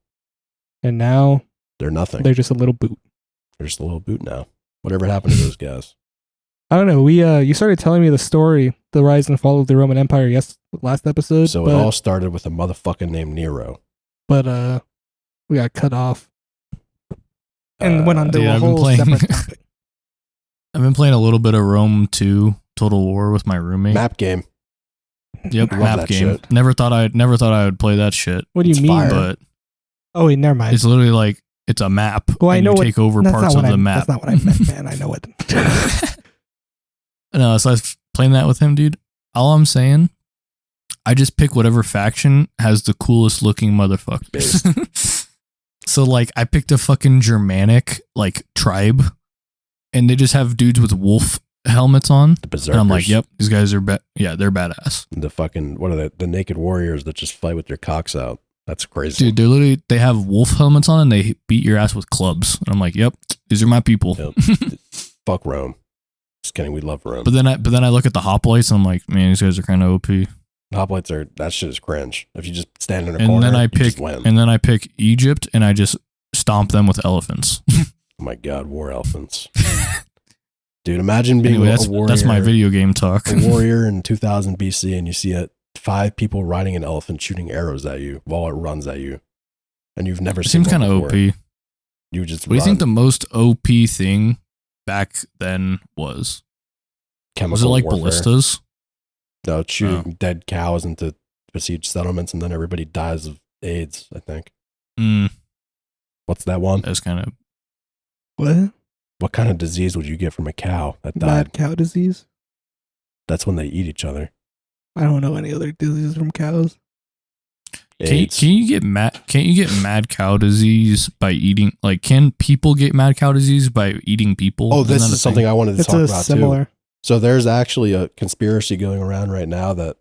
And now They're nothing. they're just a little boot. They're just a little boot now. Whatever happened to those guys? I don't know. You started telling me the story, the rise and fall of the Roman Empire, last episode. So but, it all started with a motherfucker named Nero. but we got cut off and went on to dude, a I've been whole playing- separate topic. I've been playing a little bit of Rome 2 Total War with my roommate. Map game. Yep, Love map that game. shit. Never thought I would play that shit. What do you It's mean? fire. But Oh wait, never mind. it's literally like it's a map. Well, I and know you what- take over That's parts not of what the map. That's not what I meant, man. I know it. No, so I was playing that with him, dude. All I'm saying, I just pick whatever faction has the coolest looking motherfuckers. So like I picked a fucking Germanic like tribe, and they just have dudes with wolf helmets on. The berserkers. And I'm like, yep, these guys are they're badass. The fucking, what are they? The naked warriors that just fight with their cocks out. That's crazy. Dude, they have wolf helmets on and they beat your ass with clubs. And I'm like, yep, these are my people. Yep. Fuck Rome. Just kidding. We love Rome. But then I look at the hoplites and I'm like, man, these guys are kind of OP. Hoplites are, that shit is cringe. If you just stand in a And corner, then I you pick just win. and then I pick Egypt and I just stomp them with elephants. Oh my God, war elephants. Dude, imagine being Anyway, a warrior. that's my video game talk. A warrior in 2000 BC, and you see 5 people riding an elephant shooting arrows at you while it runs at you, and you've never It seen seems one kind of before. OP. You just What do you think the most OP thing back then was? chemical Was it like warfare. ballistas? No, it's shooting dead cows into besieged settlements, and then everybody dies of AIDS. I think. What's that one? That's kind of What? What kind of disease would you get from a cow that died? Mad cow disease? That's when they eat each other. I don't know any other diseases from cows. AIDS. Can't you get mad cow disease by eating? Like, can people get mad cow disease by eating people? Oh, Isn't this that a is something thing? I wanted to It's talk a about too. similar. So there's actually a conspiracy going around right now that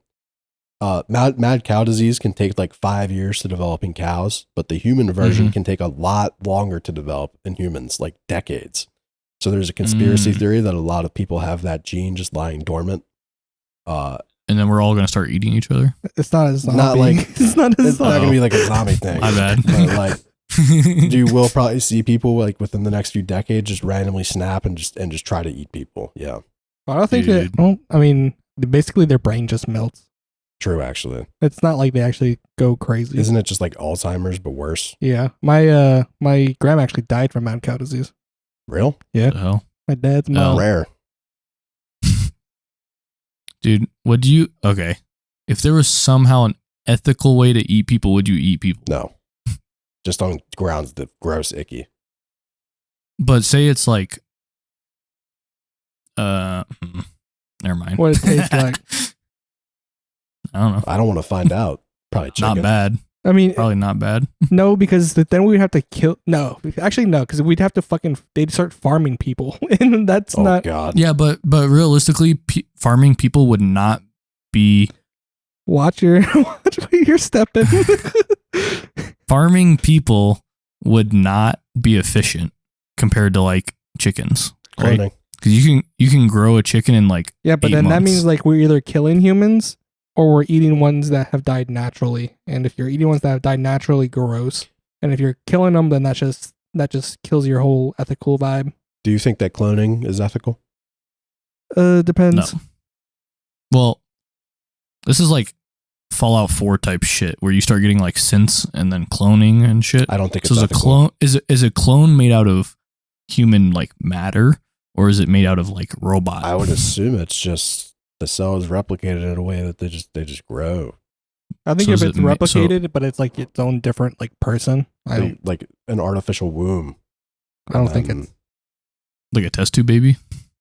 mad cow disease can take like 5 years to develop in cows, but the human version Mhm. can take a lot longer to develop in humans, like decades. So there's a conspiracy theory that a lot of people have that gene just lying dormant. And then we're all gonna start eating each other. It's not as zombie. Not like- it's not as It's not gonna be like a zombie thing. My bad. But like you will probably see people like within the next few decades just randomly snap and just try to eat people. Yeah, I don't think Dude. that. Well, I mean, basically their brain just melts. true. Actually, It's not like they actually go crazy. isn't it just like Alzheimer's but worse? Yeah, my grandma actually died from mad cow disease. Real? Yeah, The hell, my dad's No. mom. Rare. dude? Would you? Okay, if there was somehow an ethical way to eat people, would you eat people? No, just on grounds that gross, icky. But say it's like, never mind. What it tastes like. I don't know. I don't want to find out. Probably chicken. Not bad. I mean, Probably not bad. no, because then we'd have to kill. No, actually, no, because we'd have to they'd start farming people, and that's Oh not. God. Yeah, but realistically, farming people would not be. Watch where you're stepping. Farming people would not be efficient compared to like chickens, right? Cloning. Because you can grow a chicken in like Yeah, but 8 then that months. means like we're either killing humans or we're eating ones that have died naturally. And if you're eating ones that have died naturally, gross. And if you're killing them, then that just kills your whole ethical vibe. Do you think that cloning is ethical? Depends. No. Well, this is like Fallout 4 type shit where you start getting like synths and then cloning and shit. I don't think So it's is a ethical. clone is a clone made out of human like matter or is it made out of like robot? I would assume it's just the cell is replicated in a way that they just grow. I think So if is it's it replicated, but it's like its own different like person. I don't. Like an artificial womb. I don't think it's like a test tube baby.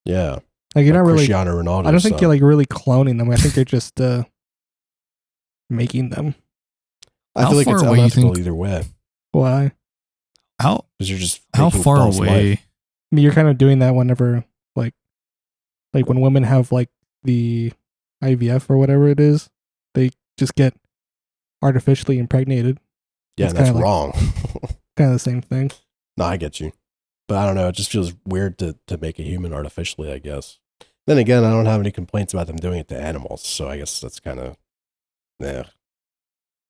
Yeah. like you're not really. Cristiano Ronaldo. I don't think you're like really cloning them. I think you're just making them. I feel like it's far away you unethical think- either way Why? How because you're just how making far false away? life. I mean, you're kind of doing that whenever like when women have like the IVF or whatever it is, they just get artificially impregnated. Yeah, It's that's kinda like- wrong. Kind of the same thing. No, I get you. But I don't know. It just feels weird to make a human artificially, I guess. Then again, I don't have any complaints about them doing it to animals. So I guess that's kind of, yeah.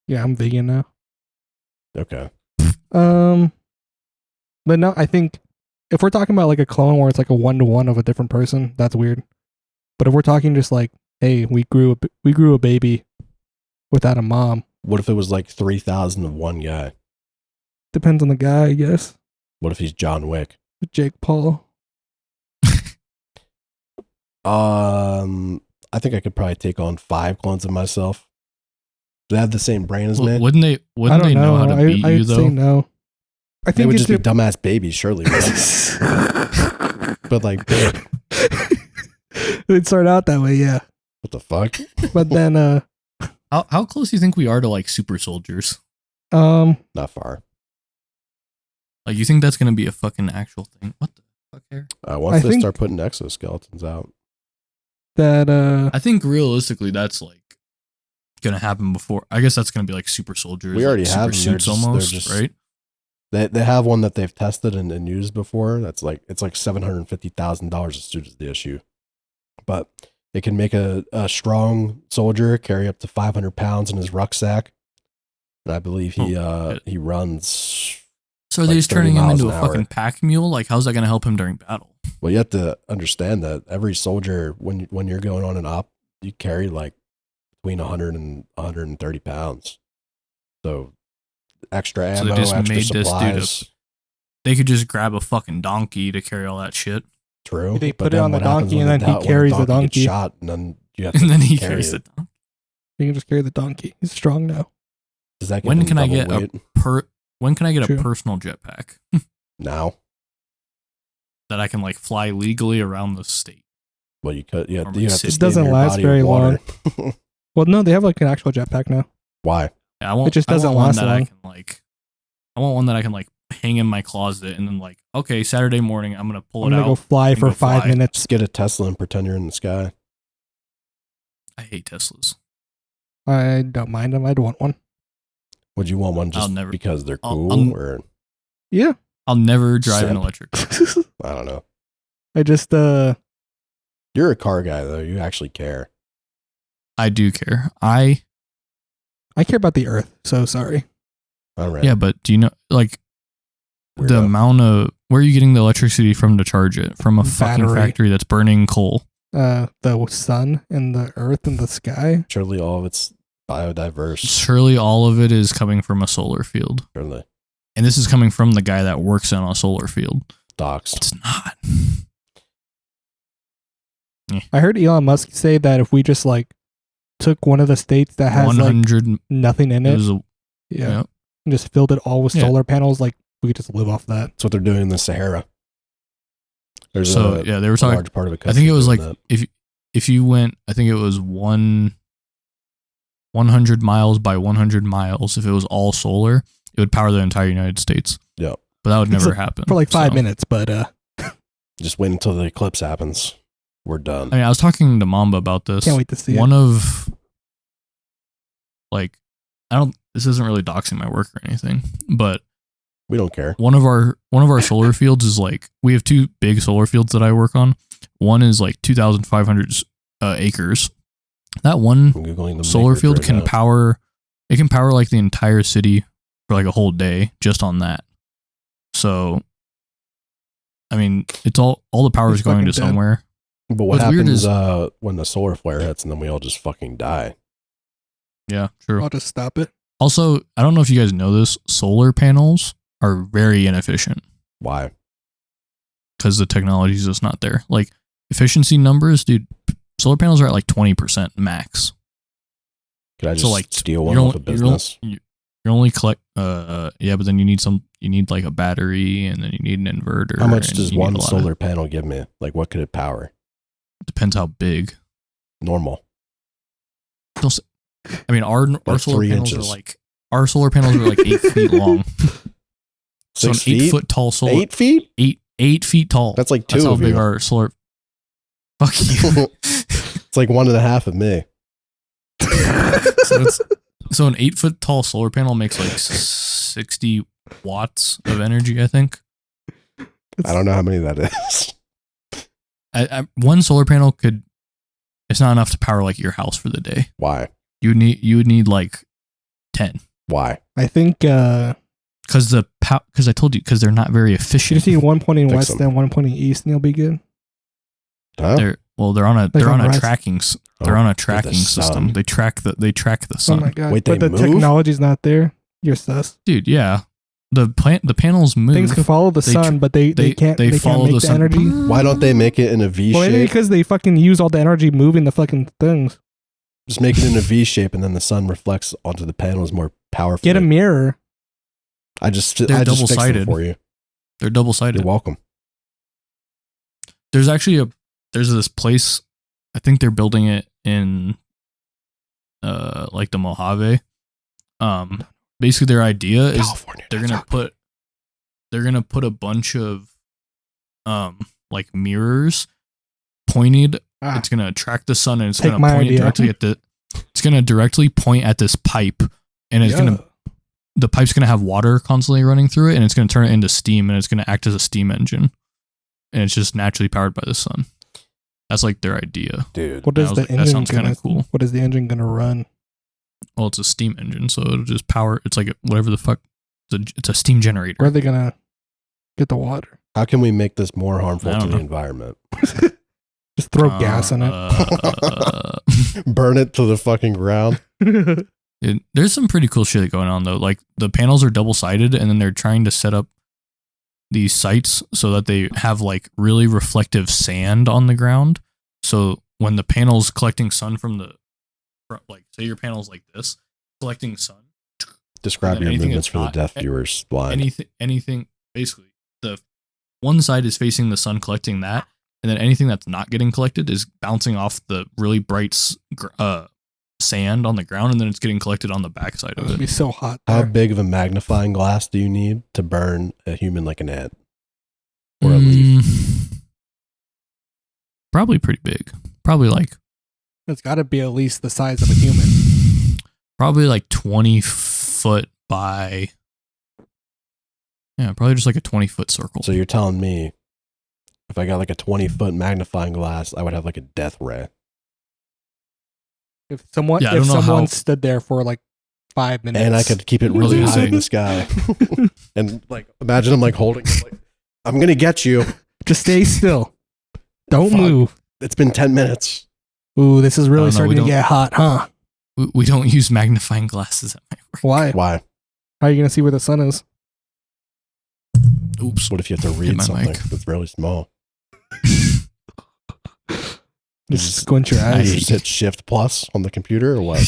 Yeah, I'm vegan now. Okay. But no, I think if we're talking about like a clone where it's like a 1-to-1 of a different person, that's weird. But if we're talking just like, hey, we grew a baby without a mom, What if it was like 3,000 of one guy? depends on the guy, I guess. What if he's John Wick? Jake Paul. I think I could probably take on 5 clones of myself. Do they have the same brain as me? Wouldn't they? I Wouldn't don't they know how to I, beat you I'd say though? no. I They think would it's just be dumbass babies, surely. Right? But like, it'd start out that way, yeah. what the fuck? But then, How close do you think we are to like super soldiers? Not far. Like, you think that's gonna be a fucking actual thing? What the fuck, Harry? Once I they think- start putting exoskeletons out, that I think realistically, that's like gonna happen before. I guess that's gonna be like super soldiers. We already like, have super them. suits almost, They're just- right? they have one that they've tested and used before. That's like it's like $750,000 a suit is the issue, but it can make a strong soldier carry up to 500 pounds in his rucksack, and I believe he runs. So are they like just 30 turning him miles into a an hour. fucking pack mule? Like, how's that gonna help him during battle? Well, you have to understand that every soldier, when you're going on an op, you carry like between 100 and 130 pounds. So extra So they ammo, just extra made this dude supplies. They could just grab a fucking donkey to carry all that shit, True. They but put it then on the what happens donkey when and then he when carries the gets donkey. shot, and then you have to and then he carry carries it. the donkey. you can just carry the donkey. He's strong now. Does that give When him can I double get weight? When can I get True. a personal jetpack Now? that I can like fly legally around the state? Well, you could. Yeah, Or my you have to city. stay It doesn't in your last body very of water. Well, no, they have like an actual jetpack now. Why? Yeah, I want. It just I doesn't want one last that I long. can like. I want one that I can like hang in my closet and then like, okay, Saturday morning I'm gonna pull I'm it gonna out. go fly and for go 5 fly. minutes. Just get a Tesla and pretend you're in the sky. I hate Teslas. I don't mind them. I'd want one. Would you want one I'll just never- because they're I'll- cool, I'll- or Yeah. I'll never drive an Simp. electric. I don't know? I just You're a car guy though. You actually care. I do care. I care about the earth, so sorry. All right. yeah, but do you know like the Weirdo. amount of where are you getting the electricity from to charge it? From a fucking Battery. factory that's burning coal. The sun and the earth and the sky. Surely all of it's biodiverse. Surely all of it is coming from a solar field. Surely And this is coming from the guy that works on a solar field. docs. It's not. I heard Elon Musk say that if we just like took one of the states that has like 100 nothing in it it, was a, yeah, and just filled it all with Yeah. solar panels, like we could just live off that. That's what they're doing in the Sahara. There's so a yeah, they were talking large part of the I think it was like country doing if you went, I think it was 100 miles by 100 miles. If it was all solar, it would power the entire United States. Yep. But that would It's never like- happen. For like 5 So, minutes, but that. Just wait until the eclipse happens. We're done. I mean, I was talking to Mamba about this. can't wait to see One it. of like this isn't really doxing my work or anything, but We don't care. one of our solar fields is like we have 2 big solar fields that I work on. One is like 2,500 acres. That one I'm Googling the solar makers field right can now. power like the entire city for like a whole day just on that. So I mean, it's all the power is It's going to fucking dead. somewhere. But what What's weird happens is- when the solar flare hits and then we all just fucking die? Yeah, true. I'll just stop it. Also, I don't know if you guys know this, solar panels are very inefficient Why? because the technology is just not there. Like efficiency numbers, dude, solar panels are at like 20% max. Could I just So like steal one you're off only, a business? You're You only collect. Yeah, but then you need like a battery, and then you need an inverter. How much and does you need one a lot solar panel give me? Like, what could it power? Depends how big. Normal. I mean, our Like solar 3 panels inches. are like 8 feet long. So 6 an 8 feet? foot tall solar 8 feet? 8 feet tall. That's like 2 That's how of big you. our solar. Fuck you. It's like 1.5 of me. So an 8 foot tall solar panel makes like 60 watts of energy, I think. I don't know how many that is. One solar panel it's not enough to power like your house for the day. Why? You would need like 10. Why? I think Because I told you, because they're not very you efficient. just need one pointing Fix west them. and one pointing east, and you'll be good. Huh? They're on a Rise. tracking system. sun. They track the Oh sun. my god! Wait, but they the move? technology's not there. You're sus. Dude, yeah. The panels move. Things can follow the They sun, but they can't. They follow can't make the the sun. energy. Why don't they make it in a V Well, maybe shape? because they fucking use all the energy moving the fucking things. Just make it in a V shape, and then the sun reflects onto the panels more powerfully. Get a mirror. I just They're fixed them double-sided. for you. They're double sided. You're welcome. There's actually there's this place. I think they're building it in like the Mojave. Basically their idea is California. they're gonna put a bunch of like mirrors pointed. Ah, It's gonna attract the sun, and it's Take gonna my point it idea. directly at it's gonna directly point at this pipe, and it's yeah. the pipe's gonna have water constantly running through it, and it's gonna turn it into steam, and it's gonna act as a steam engine, and it's just naturally powered by the sun. That's like their idea. Dude. What I is was the like, that engine sounds kinda gonna? cool. What is the engine gonna run? Well, it's a steam engine, so it'll just power. It's like whatever the fuck. It's a steam generator. Where are they gonna get the water? How can we make this more harmful I to don't the know. environment? Just throw gas in it. Burn it to the fucking ground? There's some pretty cool shit going on though. Like the panels are double sided, and then they're trying to set up these sites so that they have like really reflective sand on the ground. So when the panel's collecting sun from like say your panel's like this, collecting sun. Describe And your anything movements that's for the not- deaf viewers blind. Anything basically the one side is facing the sun collecting that, and then anything that's not getting collected is bouncing off the really bright sand on the ground, and then it's getting collected on the backside It of would be it. so hot. How there. big of a magnifying glass do you need to burn a human like an ant? Or a leaf? Probably pretty big. Probably like It's got to be at least the size of a human. probably like 20 foot by probably just like a 20-foot circle. So you're telling me if I got like a 20-foot magnifying glass, I would have like a death ray. If someone Yeah, I don't know someone how- stood there for like 5 minutes, And I could keep it I was really gonna high say- in the sky. And like imagine I'm like holding it like I'm gonna get you. just stay still. Don't Fuck. move. It's been 10 minutes. Ooh, this is I really don't know, starting we to don't- get hot, huh? We don't use magnifying glasses at my work. Why? Why? How are you gonna see where the sun is? Oops. What if you have to Hit read my something mic. that's really small? Just squint your You eyes. just hit Shift Plus on the computer or what?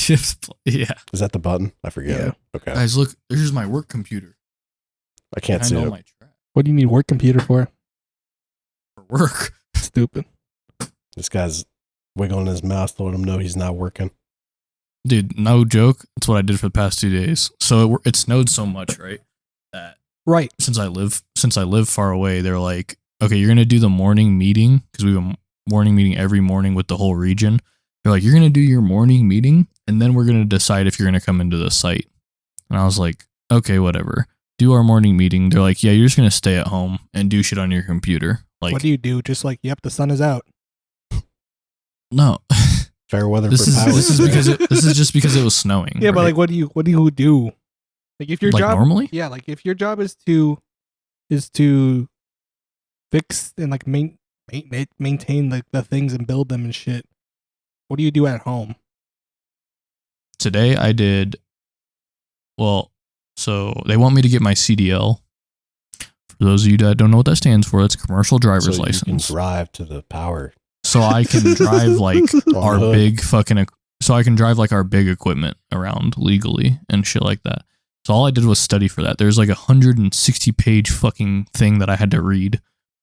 Yeah. Is that the button? I forget. Yeah. Okay. Guys, look, there's my work computer. I can't Behind see all it. my trash What do you need work computer for? for work. Stupid. This guy's wiggling his mouth to let him know he's not working. Dude, no joke. That's what I did for the past 2 days. So it snowed so much, right? That Right. since I live far away, they're like, okay, you're gonna do the morning meeting because we have a morning meeting every morning with the whole region. They're like, you're gonna do your morning meeting, and then we're gonna decide if you're gonna come into the site. And I was like, okay, whatever. Do our morning meeting. They're like, yeah, you're just gonna stay at home and do shit on your computer. Like, What do you do? Just like, yep, the sun is out. no, Fair weather this for is power. this is because this is just because it was snowing. Yeah, but right? like, what do you do? Like, if your like job, normally, yeah, like if your job is to fix and like maintain the things and build them and shit, what do you do at home? today I did. Well, so they want me to get my CDL. For those of you that don't know what that stands for, it's commercial driver's so you can license. drive to the power. So I can drive like On our the hood. big fucking. So I can drive like our big equipment around legally and shit like that. So all I did was study for that. There's like 160-page fucking thing that I had to read.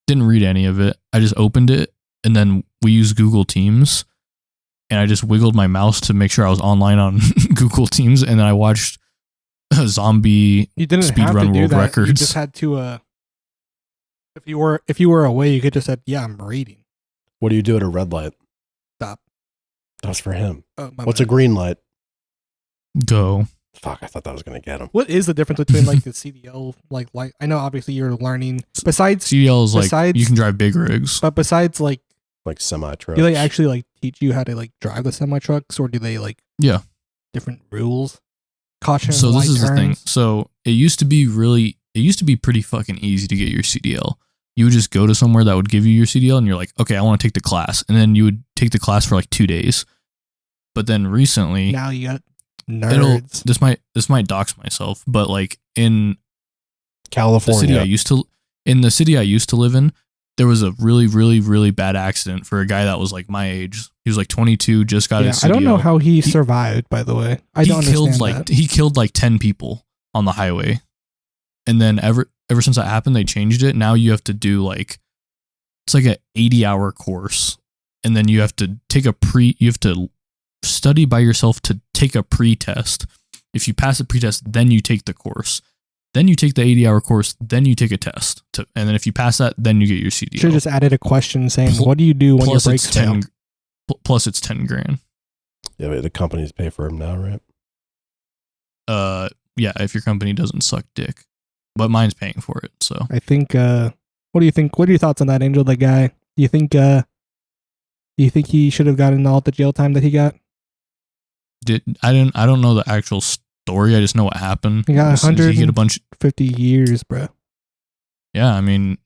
Didn't read any of it. I just opened it, and then we used Google Teams, and I just wiggled my mouse to make sure I was online on Google Teams, and then I watched zombie You didn't have to speedrun do world that. records. You just had to. If you were away, you could just said, "Yeah, I'm reading." What do you do at a red light? Stop. That's for him. Oh, my What's bad. a green light? Go. Fuck, I thought that was going to get him. What is the difference between like the CDL like light? I know obviously you're learning. Besides, CDL is like besides- you can drive big rigs. but besides like, Like semi-trucks. do they actually like teach you how to like drive the semi trucks, or do they like Yeah. different rules? Caution. So this light is the thing. turns? So it used to be pretty fucking easy to get your CDL. You would just go to somewhere that would give you your CDL, and you're like, okay, I want to take the class, and then you would take the class for like 2 days. But then recently, Now you got nerds. this might dox myself, but like in the California. city I used to live in, there was a really, really, really bad accident for a guy that was like my age. He was like 22, just got his CDL. I don't know how he survived. By the way, I don't understand that. He killed like 10 people on the highway, and then ever since that happened, they changed it. Now you have to do like it's like an 80-hour course, and then you have to take you have to study by yourself to take a pre-test. If you pass the pre-test, then you take the course. Then you take the 80-hour course, then you take a test. And then if you pass that, then you get your CDL. Should have just added a question saying, "What do you do when your Plus brakes it's fail?" plus it's 10 grand. Yeah, but the companies pay for him now, right? Yeah, if your company doesn't suck dick. But mine's paying for it, so. I think. What do you think? What are your thoughts on that, Angel? The guy. Do you think? Do you think he should have gotten all the jail time that he got? I don't know the actual story. I just know what happened. He got He hit a bunch. 50 years, bro. Yeah, I mean,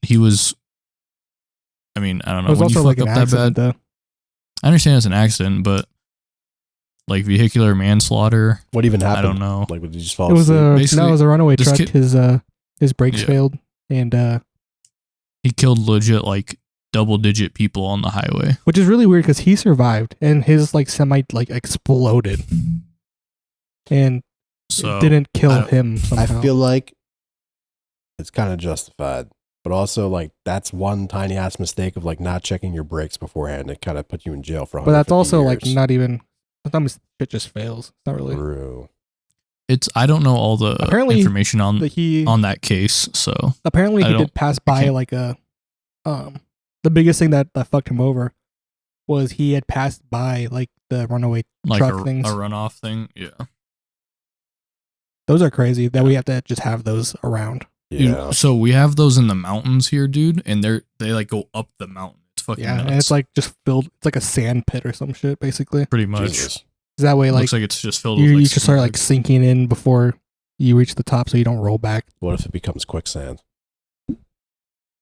I don't It know. was When you also fuck like an up that accident, bad, though. I understand it's an accident, but like vehicular manslaughter, What even happened? I don't know. Like, did you just fall It was asleep? it was a runaway this truck. kid- His brakes Yeah. failed, and He killed legit like double-digit people on the highway. which is really weird because he survived, and his like semi like exploded, and So it didn't kill I- him. I Somehow. feel like it's kind of justified. But also, like, that's one tiny ass mistake of like not checking your brakes beforehand. It kind of put you in jail for. but that's 150 also like years. not even. Sometimes it just fails. It's not really. True. I don't know all the Apparently, information on He that case, so apparently I he don't- did pass I by can't- like a the biggest thing that fucked him over was he had passed by like the runaway like truck a things. runoff thing. Yeah. Those are crazy that we have to just have those around. Dude, Yeah. so we have those in the mountains here, dude, and they like go up the mountain. It's fucking Yeah, nuts. and it's like just filled. It's like a sand pit or some shit, basically. pretty much. Jesus. Is that way like, Looks like it's just filled you with like just start like cement. sinking in before you reach the top, so you don't roll back? What if it becomes quicksand? Do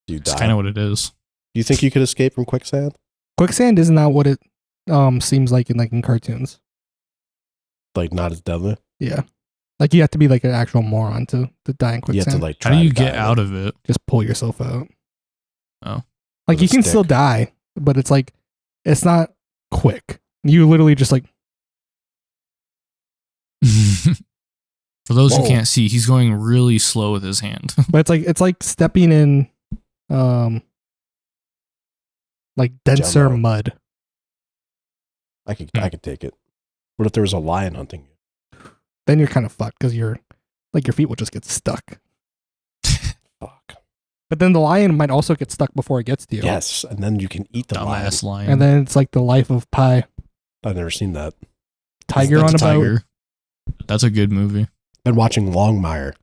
you It's die? kind of what it is. Do you think you could escape from quicksand? Quicksand is not what it seems like in cartoons. Like, not as deadly? Yeah, like you have to be like an actual moron to die in You quicksand. have to like. How do you get out of it? Just pull yourself out. Oh. Like With you a can still stick. die, but it's like it's not quick. You literally just like For those Whoa. who can't see, he's going really slow with his hand. but it's like stepping in like denser Jello. mud. I could take it. What if there was a lion hunting you? Then you're kind of fucked because your feet will just get stuck. Fuck. But then the lion might also get stuck before it gets to you. Yes, and then you can eat the lion. Dumbass lion. And then it's like the life of Pi. I've never seen that. Tiger That's on a boat. Tiger. That's a good movie. Been watching Longmire.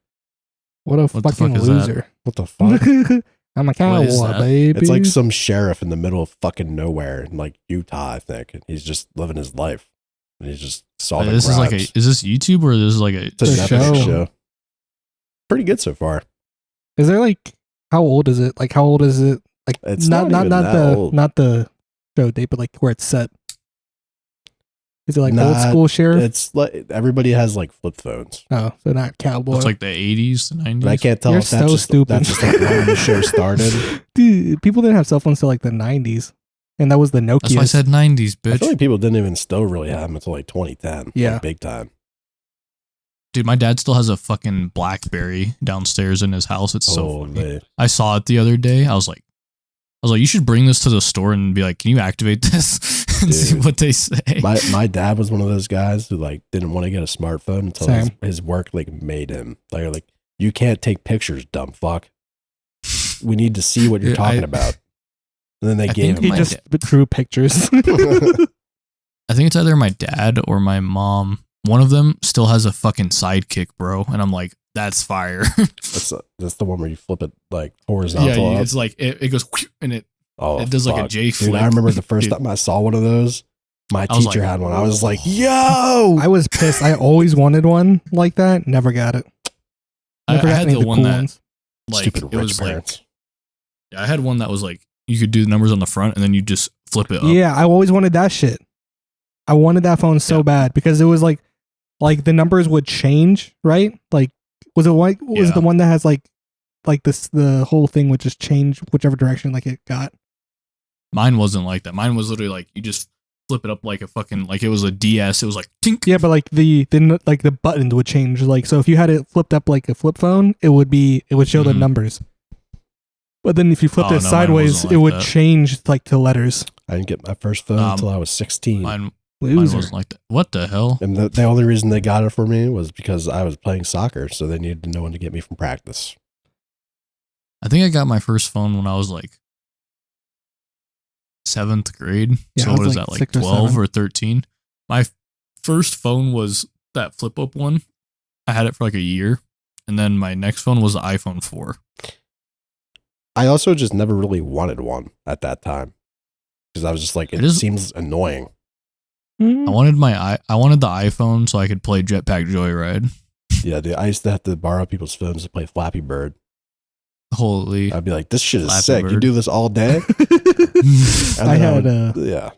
What a What the fucking fuck is that? loser. What the fuck? I'm a What is cowboy, that? baby. It's like some sheriff in the middle of fucking nowhere in like Utah, I think. And he's just living his life. And he's just solving This is crimes. is this YouTube or this is like a It's a a Netflix show. show. Pretty good so far. Is there like how old is it? Like how old is it? Like It's not not even that the old. not the show date, but like where it's set. Is it like old Nah, school sheriff? It's like everybody has like flip phones. Oh, so not cowboy. it's like the 80s, the 90s. But I can't tell You're if that's so just stupid. that's just like when the show started. Dude, people didn't have cell phones till like the 90s, and that was the Nokia. That's why I said 90s, I bitch. feel like people didn't even still really have them until like 2010. Yeah. Like big time. Dude, my dad still has a fucking BlackBerry downstairs in his house. It's so funny. man. I saw it the other day. I was like, you should bring this to the store and be like, can you activate this and see what they say? My dad was one of those guys who like didn't want to get a smartphone until his work like made him. Like, you can't take pictures, dumb fuck. We need to see what you're talking about. And then they gave him. He just drew pictures. I think it's either my dad or my mom. One of them still has a fucking Sidekick, bro. And I'm like, that's fire. That's the one where you flip it like horizontal. Yeah, it's like it goes and it does like a J flip. Dude, I remember the first time I saw one of those. My teacher had one. I was like, yo! I was pissed. I always wanted one like that. Never got it. Never got the one that ones. Like stupid it rich was parents. Like, I had one that was like you could do the numbers on the front and then you just flip it up. Yeah, I always wanted that shit. I wanted that phone so bad because it was like the numbers would change, right? Like, was it the one that has like this, the whole thing would just change whichever direction like it got? Mine wasn't like that. Mine was literally like you just flip it up like a fucking, like it was a DS. It was like tink. Yeah, but like the buttons would change. Like, so if you had it flipped up like a flip phone, it would show the numbers. But then if you flipped it sideways, it would change like to letters. I didn't get my first phone until I was 16. Mine wasn't like that. What the hell? And the only reason they got it for me was because I was playing soccer, so they needed to know when to get me from practice. I think I got my first phone when I was like 7th grade. Yeah, so what is that, like 12 or 13? My first phone was that flip up one. I had it for like a year. And then my next phone was the iPhone 4. I also just never really wanted one at that time. Because I was just like, it seems annoying. I wanted the iPhone so I could play Jetpack Joyride. Yeah, dude, I used to have to borrow people's phones to play Flappy Bird. Holy. I'd be like, this shit is Flappy sick. Bird. You do this all day? I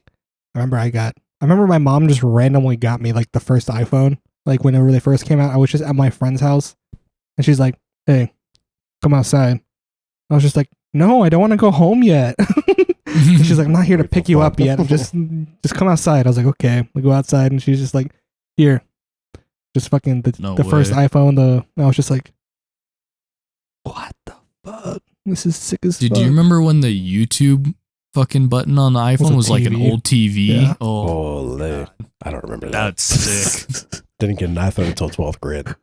remember my mom just randomly got me like the first iPhone. Like whenever they first came out, I was just at my friend's house. And she's like, hey, come outside. I was just like, no, I don't want to go home yet. And she's like, I'm not here to pick you up yet. Just come outside. I was like, okay. We go outside and she's just like, here. Just fucking the first iPhone. I was just like, what the fuck? This is sick as fuck. Do you remember when the YouTube fucking button on the iPhone was like an old TV? Yeah. Oh, I don't remember that. That's sick. Didn't get an iPhone until 12th grade.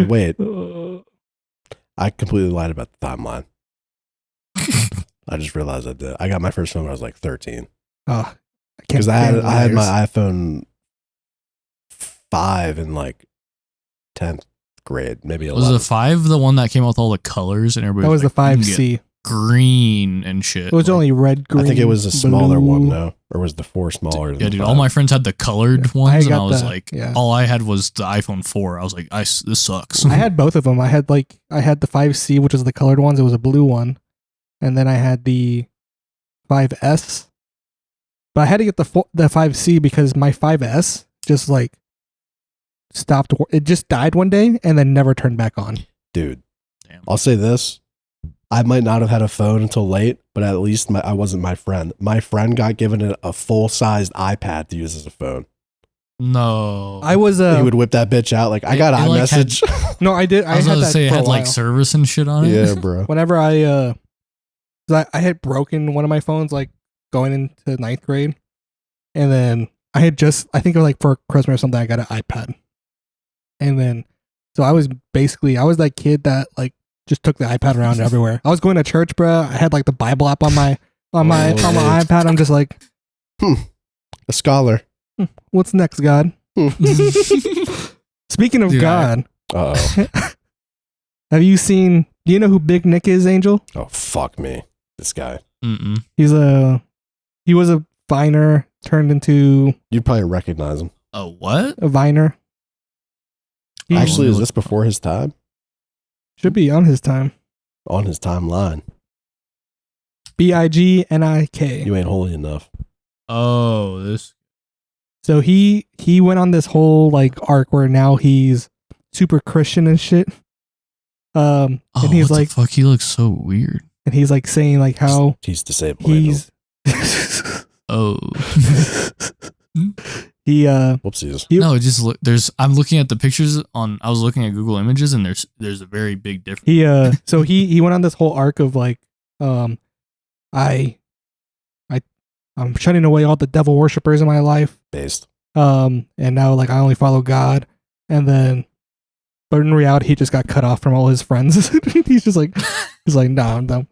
Wait. I completely lied about the timeline. I just realized I did. I got my first phone when I was like 13. Oh, because I had my iPhone 5 in like 10th grade, maybe 11th. Was the 5 the one that came out with all the colors and everybody? That was like, the 5C. Green and shit. It was only red, green. I think it was a smaller blue. one, no? Or was the 4 smaller? Yeah, dude. All my friends had the colored ones, and I was like, yeah. all I had was the iPhone 4. I was like, this sucks. I had both of them. I had the 5C, which is the colored ones. It was a blue one, and then I had the 5S. But I had to get the 5C because my 5S just like stopped. It just died one day and then never turned back on. Dude, damn. I'll say this. I might not have had a phone until late, but at least I wasn't my friend. My friend got given a full-sized iPad to use as a phone. No. I was he would whip that bitch out like, I got iMessage. Like no, I did. I was had about to that say it for a had like while. service and shit on it. Yeah, bro. Whenever I had broken one of my phones like going into 9th grade, and then I think it was like for Christmas or something, I got an iPad. And then, so I was that kid that like just took the iPad around everywhere. I was going to church, bro. I had like the Bible app on my iPad. I'm just like, a scholar. What's next, God? Speaking of God, have you seen? Do you know who Big Nick is, Angel? Oh fuck me, this guy. Mm-mm. He was a Viner turned into. You'd probably recognize him. A what? A Viner. Actually, is this before his time? Should be on his time. On his timeline. Bignik. You ain't holy enough. Oh, this. So he went on this whole like arc where now he's super Christian and shit. And he's what like, the fuck, he looks so weird. And he's like saying like how he's disabled. He's Whoopsies. No, it just there's. I'm looking at the pictures on. I was looking at Google Images, and there's a very big difference. So he went on this whole arc of like, I'm shutting away all the devil worshippers in my life. Based. And now like I only follow God, but in reality he just got cut off from all his friends. he's like, no,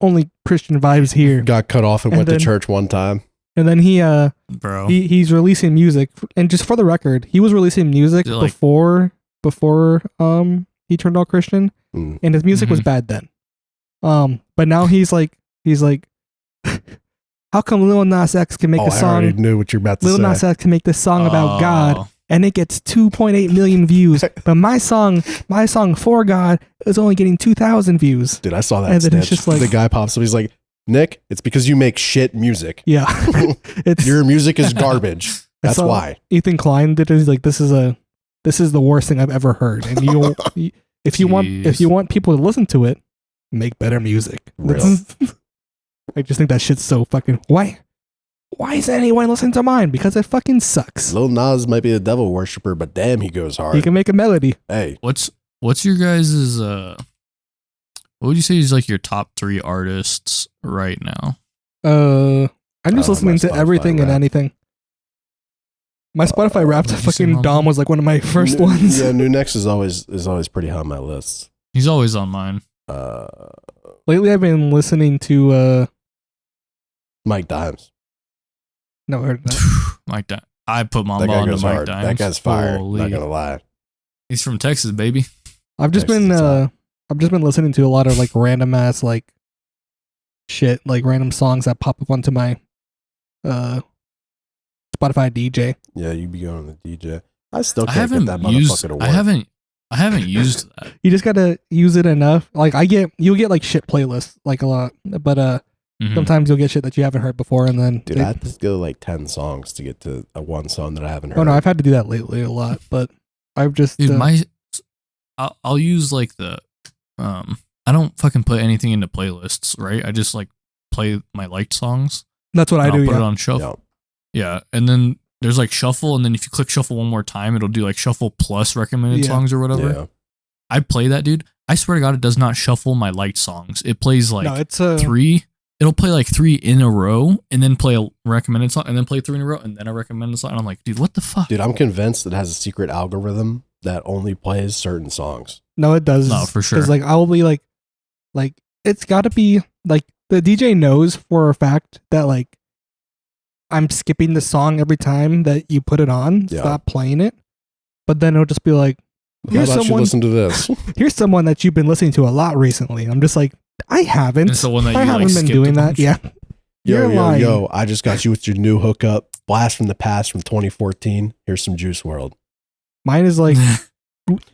only Christian vibes here. Got cut off and went to church one time. And then he's releasing music, and just for the record, he was releasing music before he turned all Christian, and his music was bad then. But now he's like, how come Lil Nas X can make a song? I already knew what you're about to say. Lil Nas X can make this song about God, and it gets 2.8 million views, but my song for God is only getting 2,000 views. Dude, I saw that. And then it's just like the guy pops up. He's like, Nick, it's because you make shit music. Yeah, your music is garbage. That's why. Ethan Klein did it. He's like, this is the worst thing I've ever heard. And if you want people to listen to it, make better music. Real. I just think that shit's so fucking. Why is anyone listening to mine? Because it fucking sucks. Lil Nas might be a devil worshiper, but damn, he goes hard. He can make a melody. Hey, what's your guys's what would you say is like your top 3 artists right now? I'm just listening to everything and anything. My Spotify Wrapped fucking Dom was like one of my first ones. Yeah, New Next is always pretty high on my list. He's always on mine. Lately, I've been listening to Mike Dimes. Never heard of that. Mike Dimes. I put Mamba on Mike hard. Dimes. That guy's fire. Holy. Not gonna lie. He's from Texas, baby. I've just been listening to a lot of like random ass like shit, like random songs that pop up onto my Spotify DJ. Yeah, you be going on the DJ. I still can't get that motherfucker to work. I haven't used that. You just gotta use it enough. Like you'll get like shit playlists like a lot, but sometimes you'll get shit that you haven't heard before, and then dude, I have to go like 10 songs to get to a one song that I haven't heard. Oh no, I've had to do that lately a lot, but I've just dude, I'll use like the I don't fucking put anything into playlists, right? I just like play my liked songs. That's what I do. I'll put it on shuffle. Yeah, and then there's like shuffle, and then if you click shuffle one more time, it'll do like shuffle plus recommended songs or whatever. Yeah. I play that, dude. I swear to God, it does not shuffle my liked songs. It plays like 3. It'll play like 3 in a row, and then play a recommended song, and then play 3 in a row, and then a recommended song. And I'm like, dude, what the fuck? Dude, I'm convinced it has a secret algorithm that only plays certain songs. No, it does. No, for sure. Because like I'll be like it's got to be like the DJ knows for a fact that like I'm skipping the song every time that you put it on. Yeah. Stop playing it. But then it'll just be like, here's someone. You listen to this. Here's someone that you've been listening to a lot recently. I'm just like, I haven't. It's the one that I haven't been doing that. Yeah. Yo, I just got you with your new hookup. Blast from the past from 2014. Here's some Juice WRLD. Mine is like,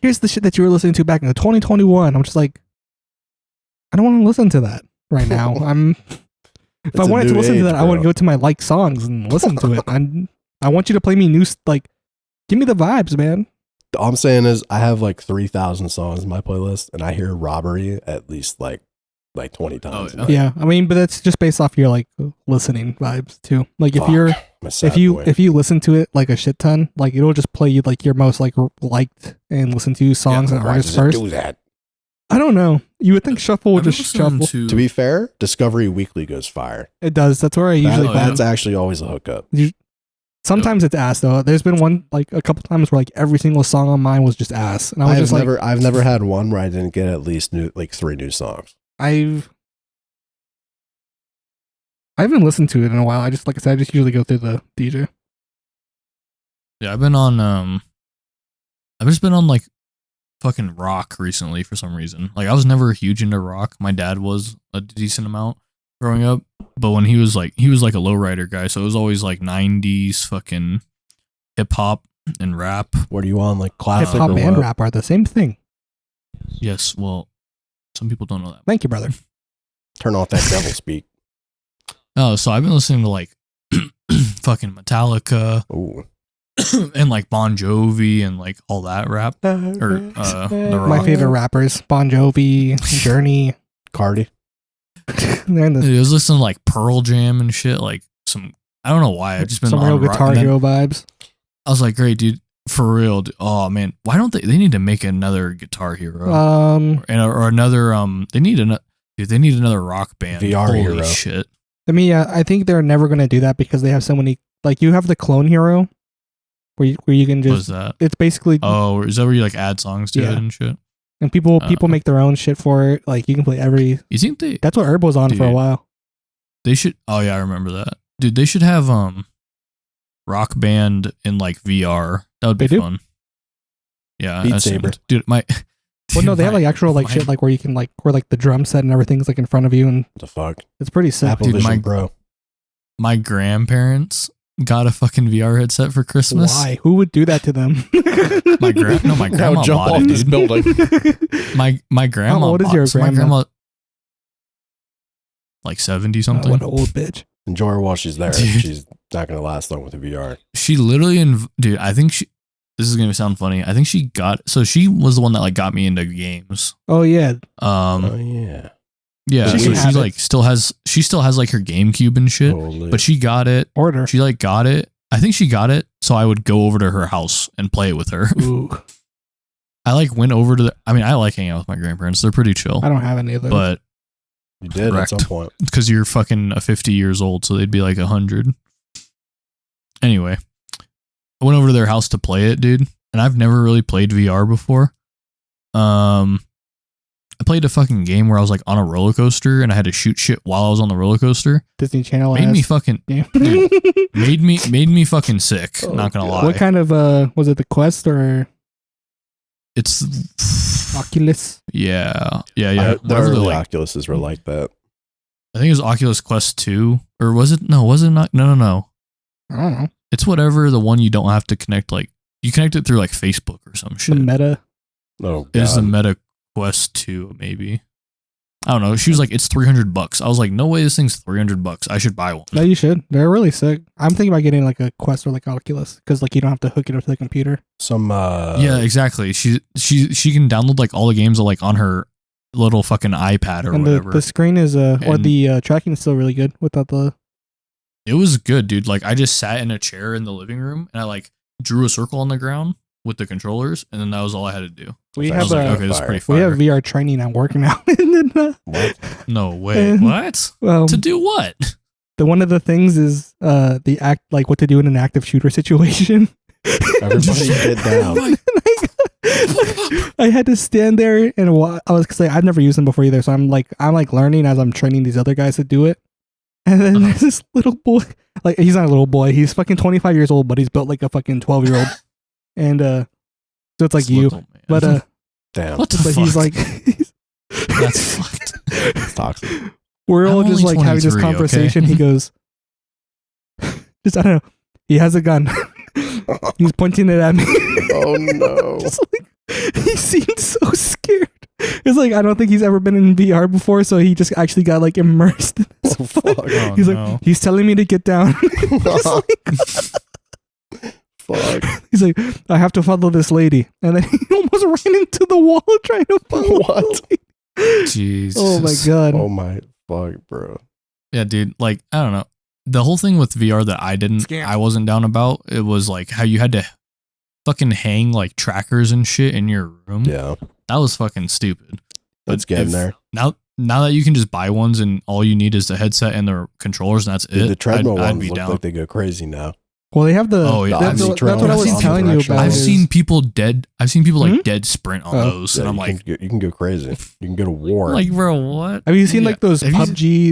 here's the shit that you were listening to back in 2021. I'm just like, I don't want to listen to that right now. If I wanted to listen to that, bro. I would go to my like songs and listen to it. I want you to play me new, like, give me the vibes, man. All I'm saying is I have like 3,000 songs in my playlist, and I hear Robbery at least like 20 times. Oh, yeah. I mean, but that's just based off your like listening vibes too. Like if you listen to it like a shit ton, like it'll just play you like your most like liked and listen to songs and artists first. Do that? I don't know. You would think shuffle would just shuffle. To be fair, Discovery Weekly goes fire. It does. That's where I usually. That's actually always a hookup. Sometimes it's ass though. There's been one like a couple times where like every single song on mine was just ass, and I've never had one where I didn't get at least 3 new songs. I haven't listened to it in a while. I just usually go through the DJ. Yeah, I've just been on like fucking rock recently for some reason. Like I was never huge into rock. My dad was a decent amount growing up, but when he was like a lowrider guy, so it was always like 90s fucking hip hop and rap. What are you on, like classic? Hip hop and rap are the same thing. Yes, well, some people don't know that. Thank you, brother. Turn off that devil speak. Oh, so I've been listening to like fucking Metallica. Ooh. And like Bon Jovi and like all that rap. The my favorite rappers: Bon Jovi, Journey, Cardi. I was listening to like Pearl Jam and shit. Like some, I don't know why. I've just been some on real Guitar Hero vibes. I was like, great, dude. For real. Oh man, why don't they need to make another Guitar Hero. Or another they need another Rock Band. VR Holy hero. shit. I mean, I think they're never going to do that because they have so many, like you have the Clone Hero where you can What is just, that? it's basically, Oh, is that where you like add songs to Yeah. it and shit? and people make their own shit for it. Like you can play You think that's what Herb was on for a Dude. while. they should? Oh yeah, I remember that, dude. They should have Rock Band in like VR. That would be They do? fun. Yeah, Beat I assumed. Saber. Dude. Well, no, they have like actual like shit like where you can like, where like the drum set and everything's like in front of you and What the fuck? it's pretty sick. Apple Dude, Vision Pro. My grandparents got a fucking VR headset for Christmas. Why? Who would do that to them? My grandma Now jump bought off it, this dude. building. My grandma. How old is bought- your so my grandma? like 70 Oh, something. what an old bitch. Enjoy her while she's there. Dude. She's not going to last long with the VR. She literally dude, I think this is gonna sound funny. I think she was the one that like got me into games. Oh yeah. Oh, yeah. Yeah, She so can she have like still has like her GameCube and shit. Holy. But she got it. Order. She like got it. I think she got it, so I would go over to her house and play it with her. Ooh, I like went over to I like hanging out with my grandparents. They're pretty chill. I don't have any of those. But You did Correct. at some point. because you're fucking 50 years old, so they'd be like 100. Anyway, I went over to their house to play it, dude, and I've never really played VR before. I played a fucking game where I was like on a roller coaster and I had to shoot shit while I was on the roller coaster. Disney Channel Made me fucking yeah. dude, made me fucking sick. Oh, Not gonna God. lie. What kind of was it the Quest or It's Oculus? yeah. The Whatever early like, Oculuses were like that. I think it was Oculus Quest 2 or was it? No, was it not? No. I don't know. It's whatever the one you don't have to connect. Like you connect it through like Facebook or some The shit. Meta. Oh, God. It is the Meta Quest 2, maybe. I don't know. She was like, it's $300. I was like, no way this thing's $300. I should buy one. No, you should. They're really sick. I'm thinking about getting like a Quest or like Oculus because like you don't have to hook it up to the computer. Some, Yeah, exactly. She can download like all the games like on her little fucking iPad or And whatever. the screen is or And- the tracking is still really good without the. It was good, dude. Like I just sat in a chair in the living room and I like drew a circle on the ground with the controllers, and then that was all I had to do. We I I have was like, a okay, this is pretty we fire. have VR training I'm working out. And then, what? No way. And- What? To do what? the one of the things is the act like what to do in an active shooter situation. Everybody get down. I had to stand there and I was cause I've never used them before either, so I'm like learning as I'm training these other guys to do it. And then there's this little boy, like he's not a little boy, he's fucking 25 years old, but he's built like a fucking 12-year-old. And so it's like This you, little man. but Damn. what the but fuck? he's like That's fucked. It's toxic. we're I'm all just only like having this 23, okay? conversation. He goes, just I don't know. He has a gun. He's pointing it at me. Oh, no. Just like, he seemed so scared. It's like I don't think he's ever been in VR before, so he just actually got like immersed in this. Oh, fuck. Oh, He's no. like, he's telling me to get down. Just like, Fuck. he's like, I have to follow this lady, and then he almost ran into the wall trying to follow. What? the lady. Jesus. Oh my god! Oh, my fuck, bro. Yeah, dude. Like, I don't know. The whole thing with VR that I wasn't down about, it was like how you had to fucking hang like trackers and shit in your room. Yeah. That was fucking stupid. Let's But get in if- there. Now that you can just buy ones and all you need is the headset and the controllers and that's Dude, it, the treadmill I'd ones be look down. like they go crazy now. Well, they have the. Oh, yeah. That's, I've what, seen that's what I was trailers, telling you directional. about. I've is- seen people like Hmm? dead sprint on Oh. those, Yeah, and I'm you like, you can go crazy. You can go to war. like, bro, what? Have you seen Yeah. like those Have you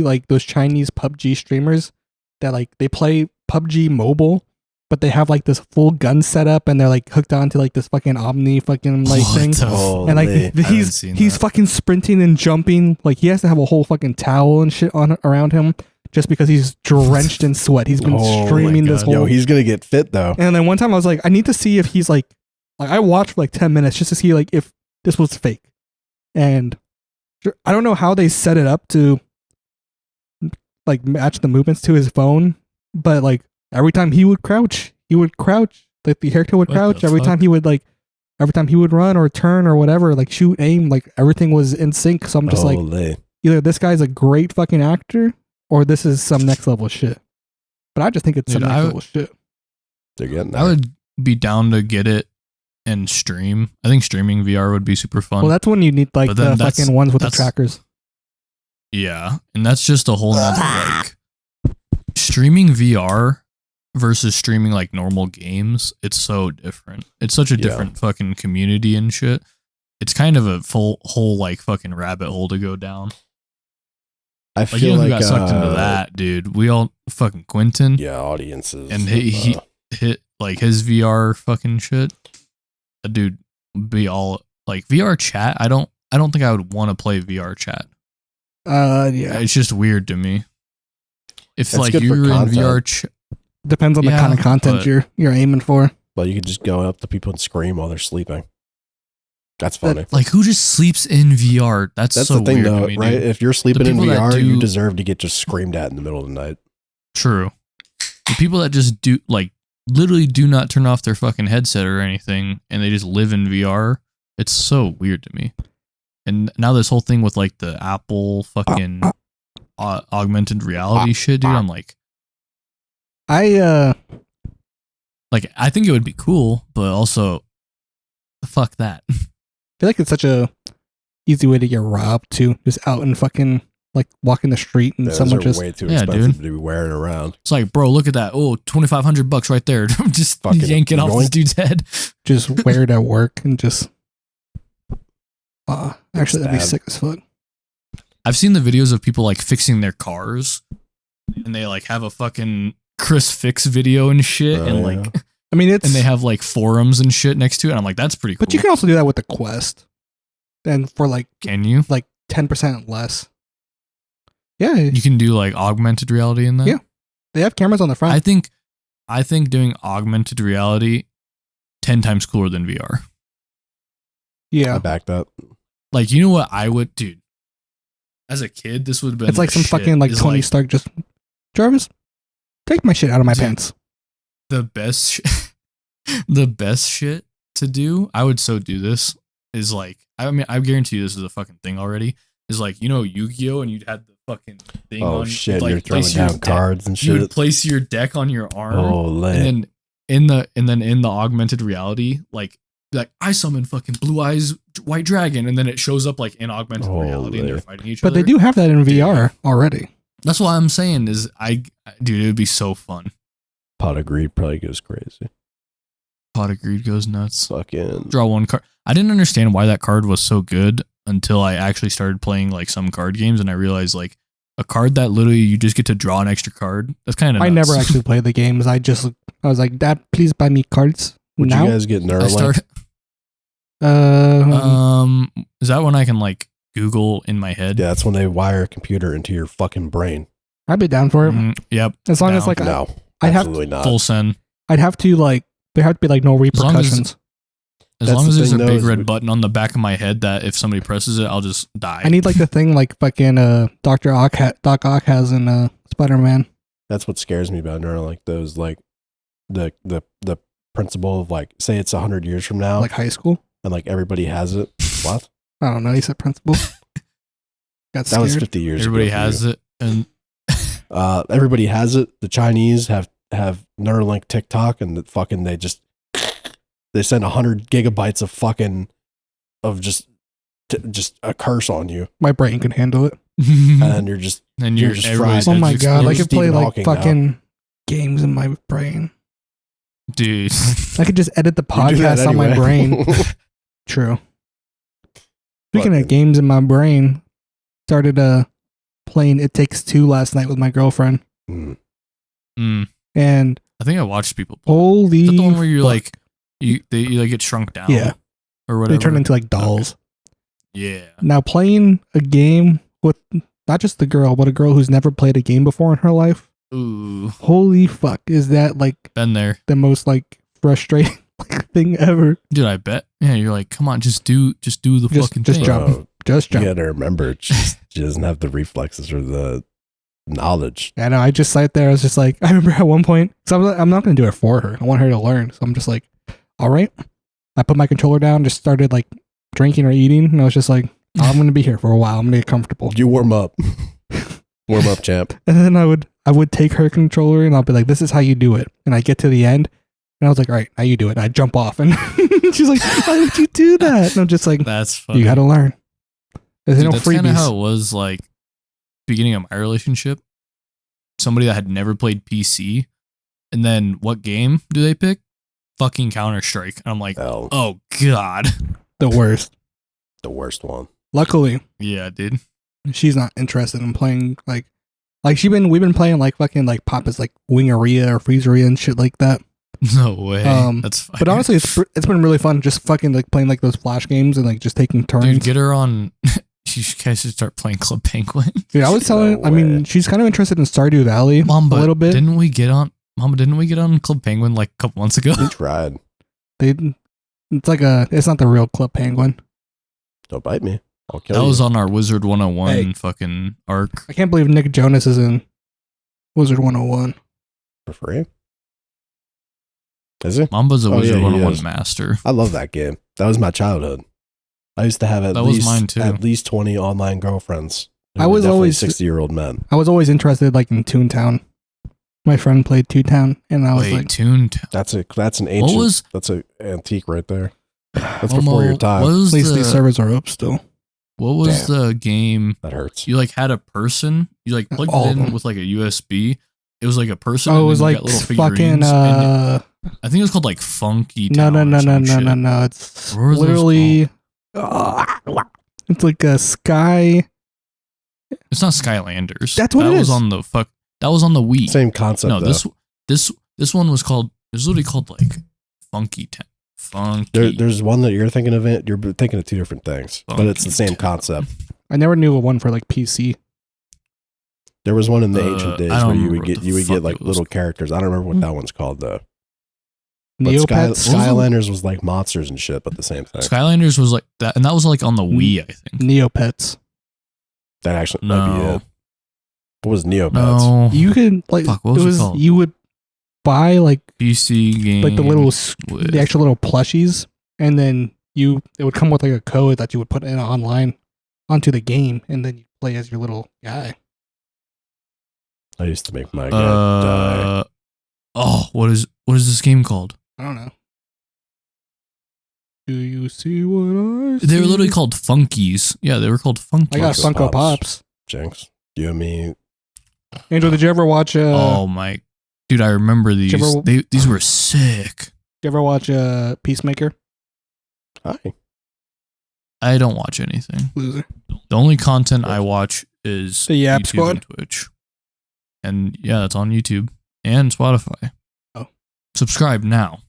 PUBG, like those Chinese PUBG streamers that like they play PUBG mobile, but they have like this full gun setup and they're like hooked onto like this fucking Omni fucking like What thing. the Holy. And like haven't he's seen he's that. fucking sprinting and jumping. Like he has to have a whole fucking towel and shit on around him just because he's drenched in sweat. He's been Oh my streaming this God. whole. Yo, he's gonna get fit though. And then one time I was like, I need to see if he's like I watched for like 10 minutes just to see like if this was fake. And I don't know how they set it up to like match the movements to his phone, but like every time he would crouch, like the character would What crouch. the Every fuck? time he would run or turn or whatever, like shoot, aim, like everything was in sync. So I'm just like, Holy. either this guy's a great fucking actor or this is some next level shit. But I just think it's Dude, some next I would- level shit. They're getting there. I would be down to get it and stream. I think streaming VR would be super fun. Well, that's when you need like But the then fucking ones with the that's- trackers. Yeah, and that's just a whole nother like streaming VR versus streaming like normal games. It's so different. It's such a different fucking community and shit. It's kind of a whole like fucking rabbit hole to go down. I Like, feel you know who like got sucked into that, dude? We all fucking Quentin. Yeah, audiences. And he hit like his VR fucking shit. That dude be all like VR chat. I don't think I would want to play VR chat. Yeah. It's just weird to me. If That's like good for you're in content. VR chat, Depends on the Yeah, kind of content but- you're aiming for. But you could just go up to people and scream while they're sleeping. That's funny. like who just sleeps in VR? That's That's so the thing, weird though, to me, right? dude. If you're sleeping in people that VR, you do- deserve to get just screamed at in the middle of the night. True. The people that just do like literally do not turn off their fucking headset or anything and they just live in VR. It's so weird to me. And now this whole thing with like the Apple fucking augmented reality shit, dude. I'm like I think it would be cool, but also fuck that. feel like it's such a easy way to get robbed too. Just out and fucking like walking the street and Those someone are just way too Yeah, expensive dude. to be wearing around. It's like, bro, look at that. Oh, $2,500 right there. Just Fucking yank it off this yoink. dude's head. just wear it at work and just actually that'd be Stab. sick as fuck. I've seen the videos of people like fixing their cars and they like have a fucking Chris Fix video and shit Oh, and yeah. like I mean it's and they have like forums and shit next to it. And I'm like, that's pretty cool. but you can also do that with the Quest. And for like Can you? 10% less. Yeah. You can do like augmented reality in that? Yeah. They have cameras on the front. I think doing augmented reality 10 times cooler than VR. I yeah. backed up. Like, you know what I would, dude? As a kid, this would have been It's like the some shit, fucking like is, Tony Stark just Jarvis, take my shit out of my Dude. pants. the best the best shit to do. I would so do this is like, I mean, I guarantee you this is a fucking thing already. Is like, you know, Yu-Gi-Oh, and you'd have the fucking thing Oh on. shit, you'd, like, you're throwing place your down deck- cards and You would shit. place your deck on your arm. Oh, lit. And then in the augmented reality, like I summon fucking Blue Eyes White Dragon, and then it shows up like in augmented reality, and they're Holy. fighting each But other. they do have that in VR already. That's why I'm saying is dude, it would be so fun. Pot of Greed probably goes crazy. Pot of Greed goes nuts. Fucking Draw one card. I didn't understand why that card was so good until I actually started playing like some card games, and I realized like a card that literally you just get to draw an extra card. That's kind of. I never actually played the games. I was like, Dad, please buy me cards would now. you guys get I Neuralink? started. Is that when I can like Google in my head? Yeah, that's when they wire a computer into your fucking brain. I'd be down for it. Yep. As long as down. like No, I'd have absolutely not. Full send. I'd have to like there have to be like no long as- repercussions. As That's long the as there's a thing, though, big is red we- button on the back of my head that if somebody presses it, I'll just die. I need like the thing like fucking Dr. Ock Doc Ock has in Spider-Man. That's what scares me about Neuralink. Those like the principle of like, say it's 100 years from now, Like high school. and like everybody has it. What? I don't know. He said principal. Got That scared. was 50 years Everybody ago. for has you. it, and Everybody has it. The Chinese have Neuralink TikTok, and they send 100 gigabytes of fucking of just a curse on you, My brain can handle it. and you're just and you're you're just everybody's fried. Oh my heads god! I explode. could play Stephen like Hawking now. fucking games in my brain. dude. I could just edit the You do that podcast on my anyway. brain. True. Speaking Fucking- of games in my brain, started playing It Takes Two last night with my girlfriend, Mm. Mm. and I think I watched people. Play. holy, Is that the one where you fuck. like you like get shrunk down? Yeah. or whatever. they turn into like dolls. Yeah. Now playing a game with not just the girl, but a girl who's never played a game before in her life. Ooh, Holy fuck! Is that like been there, the most like frustrating thing ever? dude. I bet. Yeah, you're like, come on, just do the Just- fucking just thing. jump. Bro, Just you jump. gotta remember, she doesn't have the reflexes or the knowledge. I know. I just sat there. I was just like, I remember at one point, so I'm not going to do it for her. I want her to learn. So I'm just like, all right. I put my controller down, just started like drinking or eating, and I was just like, I'm going to be here for a while. I'm going to get comfortable. You warm up. Warm up, champ. And then I would take her controller, and I'll be like, this is how you do it. And I get to the end, and And I was like, all right, now you do it. And I jump off, and she's like, why would you do that? And I'm just like, That's funny. you got to learn. There's Dude, no that's kind of freebies. how it was like beginning of my relationship. Somebody that had never played PC, and then what game do they pick? Fucking Counter-Strike. And I'm like, Hell, oh god. The worst. the worst one. Luckily, Yeah, dude. she's not interested in playing like we've been playing like fucking like Papa's like Wingeria or Freezeria and shit like that. No way. That's fine. But honestly, it's been really fun just fucking like playing like those flash games and like just taking turns. dude, get her on. You guys should start playing Club Penguin. Dude, I was telling. No I mean, way. she's kind of interested in Stardew Valley Mamba, a little bit. Didn't we get on Club Penguin like a couple months ago? We tried. It's not the real Club Penguin. Don't bite me. I'll kill That you. was on our Wizard 101 Hey. fucking arc. I can't believe Nick Jonas is in Wizard 101. For free. Is it? Mamba's a Oh, Wizard yeah, he 101 is. master. I love that game. That was my childhood. I used to have That was mine, too. at least 20 online girlfriends. They I were was definitely always- 60-year-old men. I was always interested like in Toontown. My friend played Toontown, and I was Wait, like, Toontown. That's an ancient. was- That's an antique right there. That's Momo, before your time. What was, at least the, these servers are up still. what was the game? That hurts. You like had a person. You like plugged All it of in them. with like a USB. It was like a person. Oh, it and was then you like got little fucking. figurines, and I think it was called like Funky No, Town. no, or no, no, some no, shit. no, no. It's What were those literally. It's like a sky. It's not Skylanders. That's what that it was is. on the fuck. That was on the Wii. Same concept. No, though. this one was called. It was literally called like Funky Town. Funky. There's one that you're thinking of. You're thinking of two different things, but it's the same Funky concept. I never knew of one for like PC. There was one in the I ancient days don't where you remember would what get the you would fuck get like it was little called. characters. I don't remember what that one's called though. But Neopets. Skylanders was like monsters and shit, but the same thing. Skylanders was like that, and that was like on the Wii, I think. Neopets. That actually might be No, it. What was Neopets? no. You could like Fuck, what was it called? you would buy like PC game. the little with- the actual little plushies, and then it would come with like a code that you would put in online onto the game, and then you play as your little guy. I used to make my guy die. Oh, what is this game called? I don't know. Do you see what I see? They were literally called Funkies. Yeah, they were called Funkies. I got Funko Funko Pops. Pops. Jinx. You and me. Angel, did you ever watch? Oh my, dude, I remember these. Did you ever- These were sick. Did you ever watch Peacemaker? Hi. I don't watch anything. Loser. The only content I watch is The Yap YouTube Squad? and Twitch. And yeah, it's on YouTube and Spotify. Oh. Subscribe now.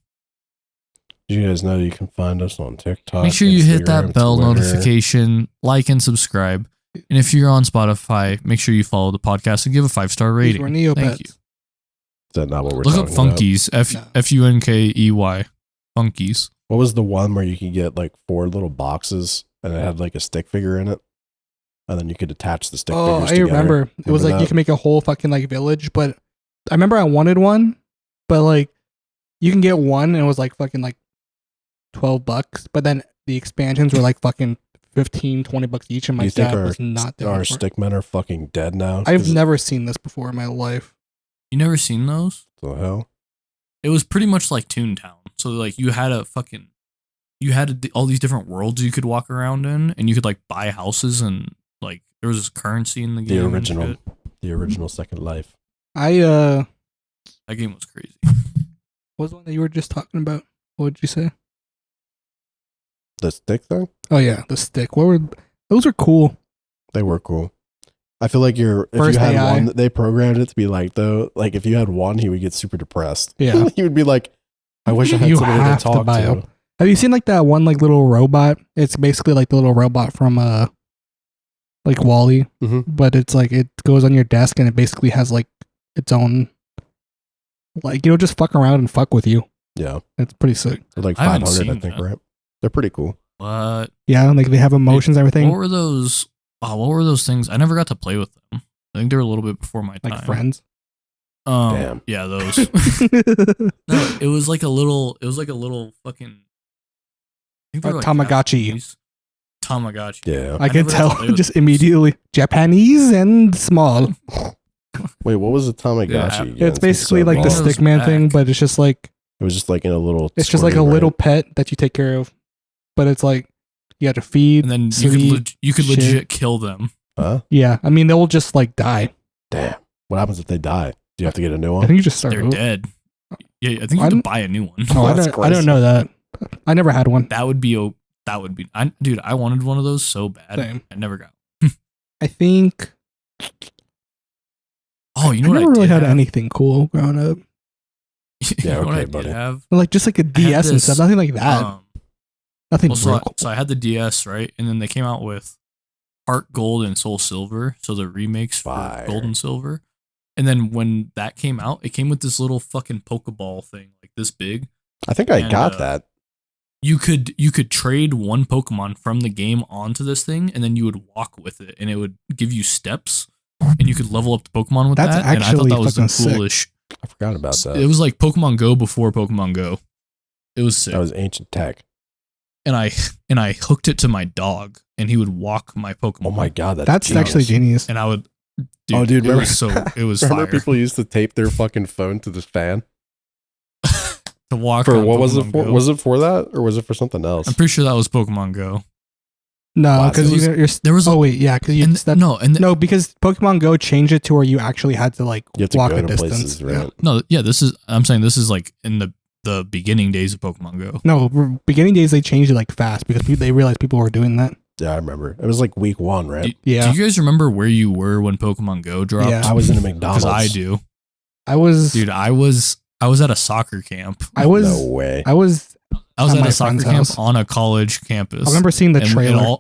You guys know you can find us on TikTok. Make sure you hit that Instagram, bell Twitter. notification, like and subscribe. And if you're on Spotify, make sure you follow the podcast and give a 5-star These rating. were Neopets. Is Thank you. that not what we're Look up talking about? Funkies. No. Funkey. Funkies. What was the one where you could get like 4 little boxes and it had like a stick figure in it? And then you could attach the stick Oh, figures I together. remember. It was Remember like you that? can make a whole fucking like village, but I remember I wanted one, but like you can get one and it was like fucking like $12, but then the expansions were like fucking $15-20 each, and Do my you think dad our, was not down our for it. stickmen are fucking dead now? I've 'Cause never seen this before in my life. You never seen those? the hell? It was pretty much like Toontown. So like you had all these different worlds you could walk around in, and you could like buy houses, and like there was this currency in the game. The and original. shit. The original Second Life. What That game was crazy. was the one that you were just talking about? What did you say? The stick thing? Oh yeah, the stick. Those are cool. They were cool. I feel like if First you had AI. one, they programmed it to be like though. Like if you had one, he would get super depressed. Yeah. He would be like, "I wish I had You somebody to have to talk buy to." 'em. Have you seen like that one like little robot? It's basically like the little robot from like Wall-E, Mhm. but it's like it goes on your desk and it basically has like its own like just fuck around and fuck with you. Yeah, It's pretty sick. they're like I haven't 500, I seen think, that. right? They're pretty cool. What? Yeah, like they have emotions and everything. What were those? Oh, what were those things? I never got to play with them. I think they were a little bit before my time. Like Friends. Damn. Yeah, those. No, it was like a little. It was like a little fucking. I think they A were like Tamagotchi. Japanese. Tamagotchi. Yeah. I can never got to tell play with just those. immediately. Japanese and small. Wait, what was the Tamagotchi? Yeah, again? It's basically like the long. Stickman thing, Back. but it's just like It was just like in a little. It's just like a squirmy, little right? pet that you take care of, but it's like you have to feed. And then sleep, you could shit. legit kill them. Huh? Yeah, I mean they'll just like die. Damn. What happens if they die? Do you have to get a new I one? think you just start. They're over. dead. Yeah, I think you I'm- could buy a new one. Oh, That's I don't know that. I never had one. That would be dude, I wanted one of those so bad. Same. I never got. I think Oh, you know I what never I really did had have? anything cool growing up. You know what okay, I did buddy. have? Like just like a DS and this, stuff. Nothing like that. Nothing Well, real cool. so I had the DS, right? And then they came out with Heart Gold and Soul Silver, so the remakes Fire. for Gold and Silver. And then when that came out, it came with this little fucking Pokeball thing, like this big. I think I And, got that. You could trade one Pokemon from the game onto this thing, and then you would walk with it, and it would give you steps, and you could level up the Pokemon with That's that. And I thought actually that was the fucking sick. coolest. I forgot about that. It was like Pokemon Go before Pokemon Go. It was sick. That was ancient tech. And I hooked it to my dog, and he would walk my Pokemon. Oh my god, That's actually genius. And I would. Dude, it remember- was it was Remember fire people used to tape their fucking phone to the fan? to walk. For on what was it Pokemon for? Go. Was it for that or was it for something else? I'm pretty sure that was Pokemon Go. No, Wow, because so you're. There was Oh wait, yeah, because you. and That, no, because Pokemon Go changed it to where you actually had to like You have to walk go a to distance. places, right? no, yeah. I'm saying this is like in the beginning days of Pokemon Go. No, beginning days they changed it like fast because they realized people were doing that. Yeah, I remember. It was like week 1, right? Yeah, Do you guys remember where you were when Pokemon Go dropped? Yeah. I was in a Because McDonald's. I do, I was. dude. I was at a soccer camp. I was. No way. I was. I was At at my a soccer friend's camp house. on a college campus. I remember seeing the and trailer.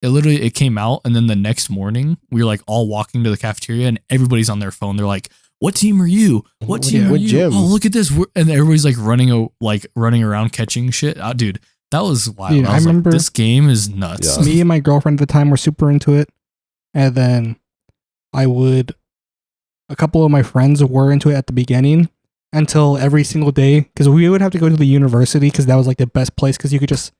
It literally it came out, and then the next morning we were like all walking to the cafeteria, and everybody's on their phone. They're like, "What team are you? What team are what you? gym?" Oh, look at this!" And everybody's like running around catching shit. Dude, that was wild. Dude, I was I remember- like, this game is nuts. Yeah. Me and my girlfriend at the time were super into it, and then a couple of my friends were into it at the beginning until every single day because we would have to go to the university because that was like the best place because you could just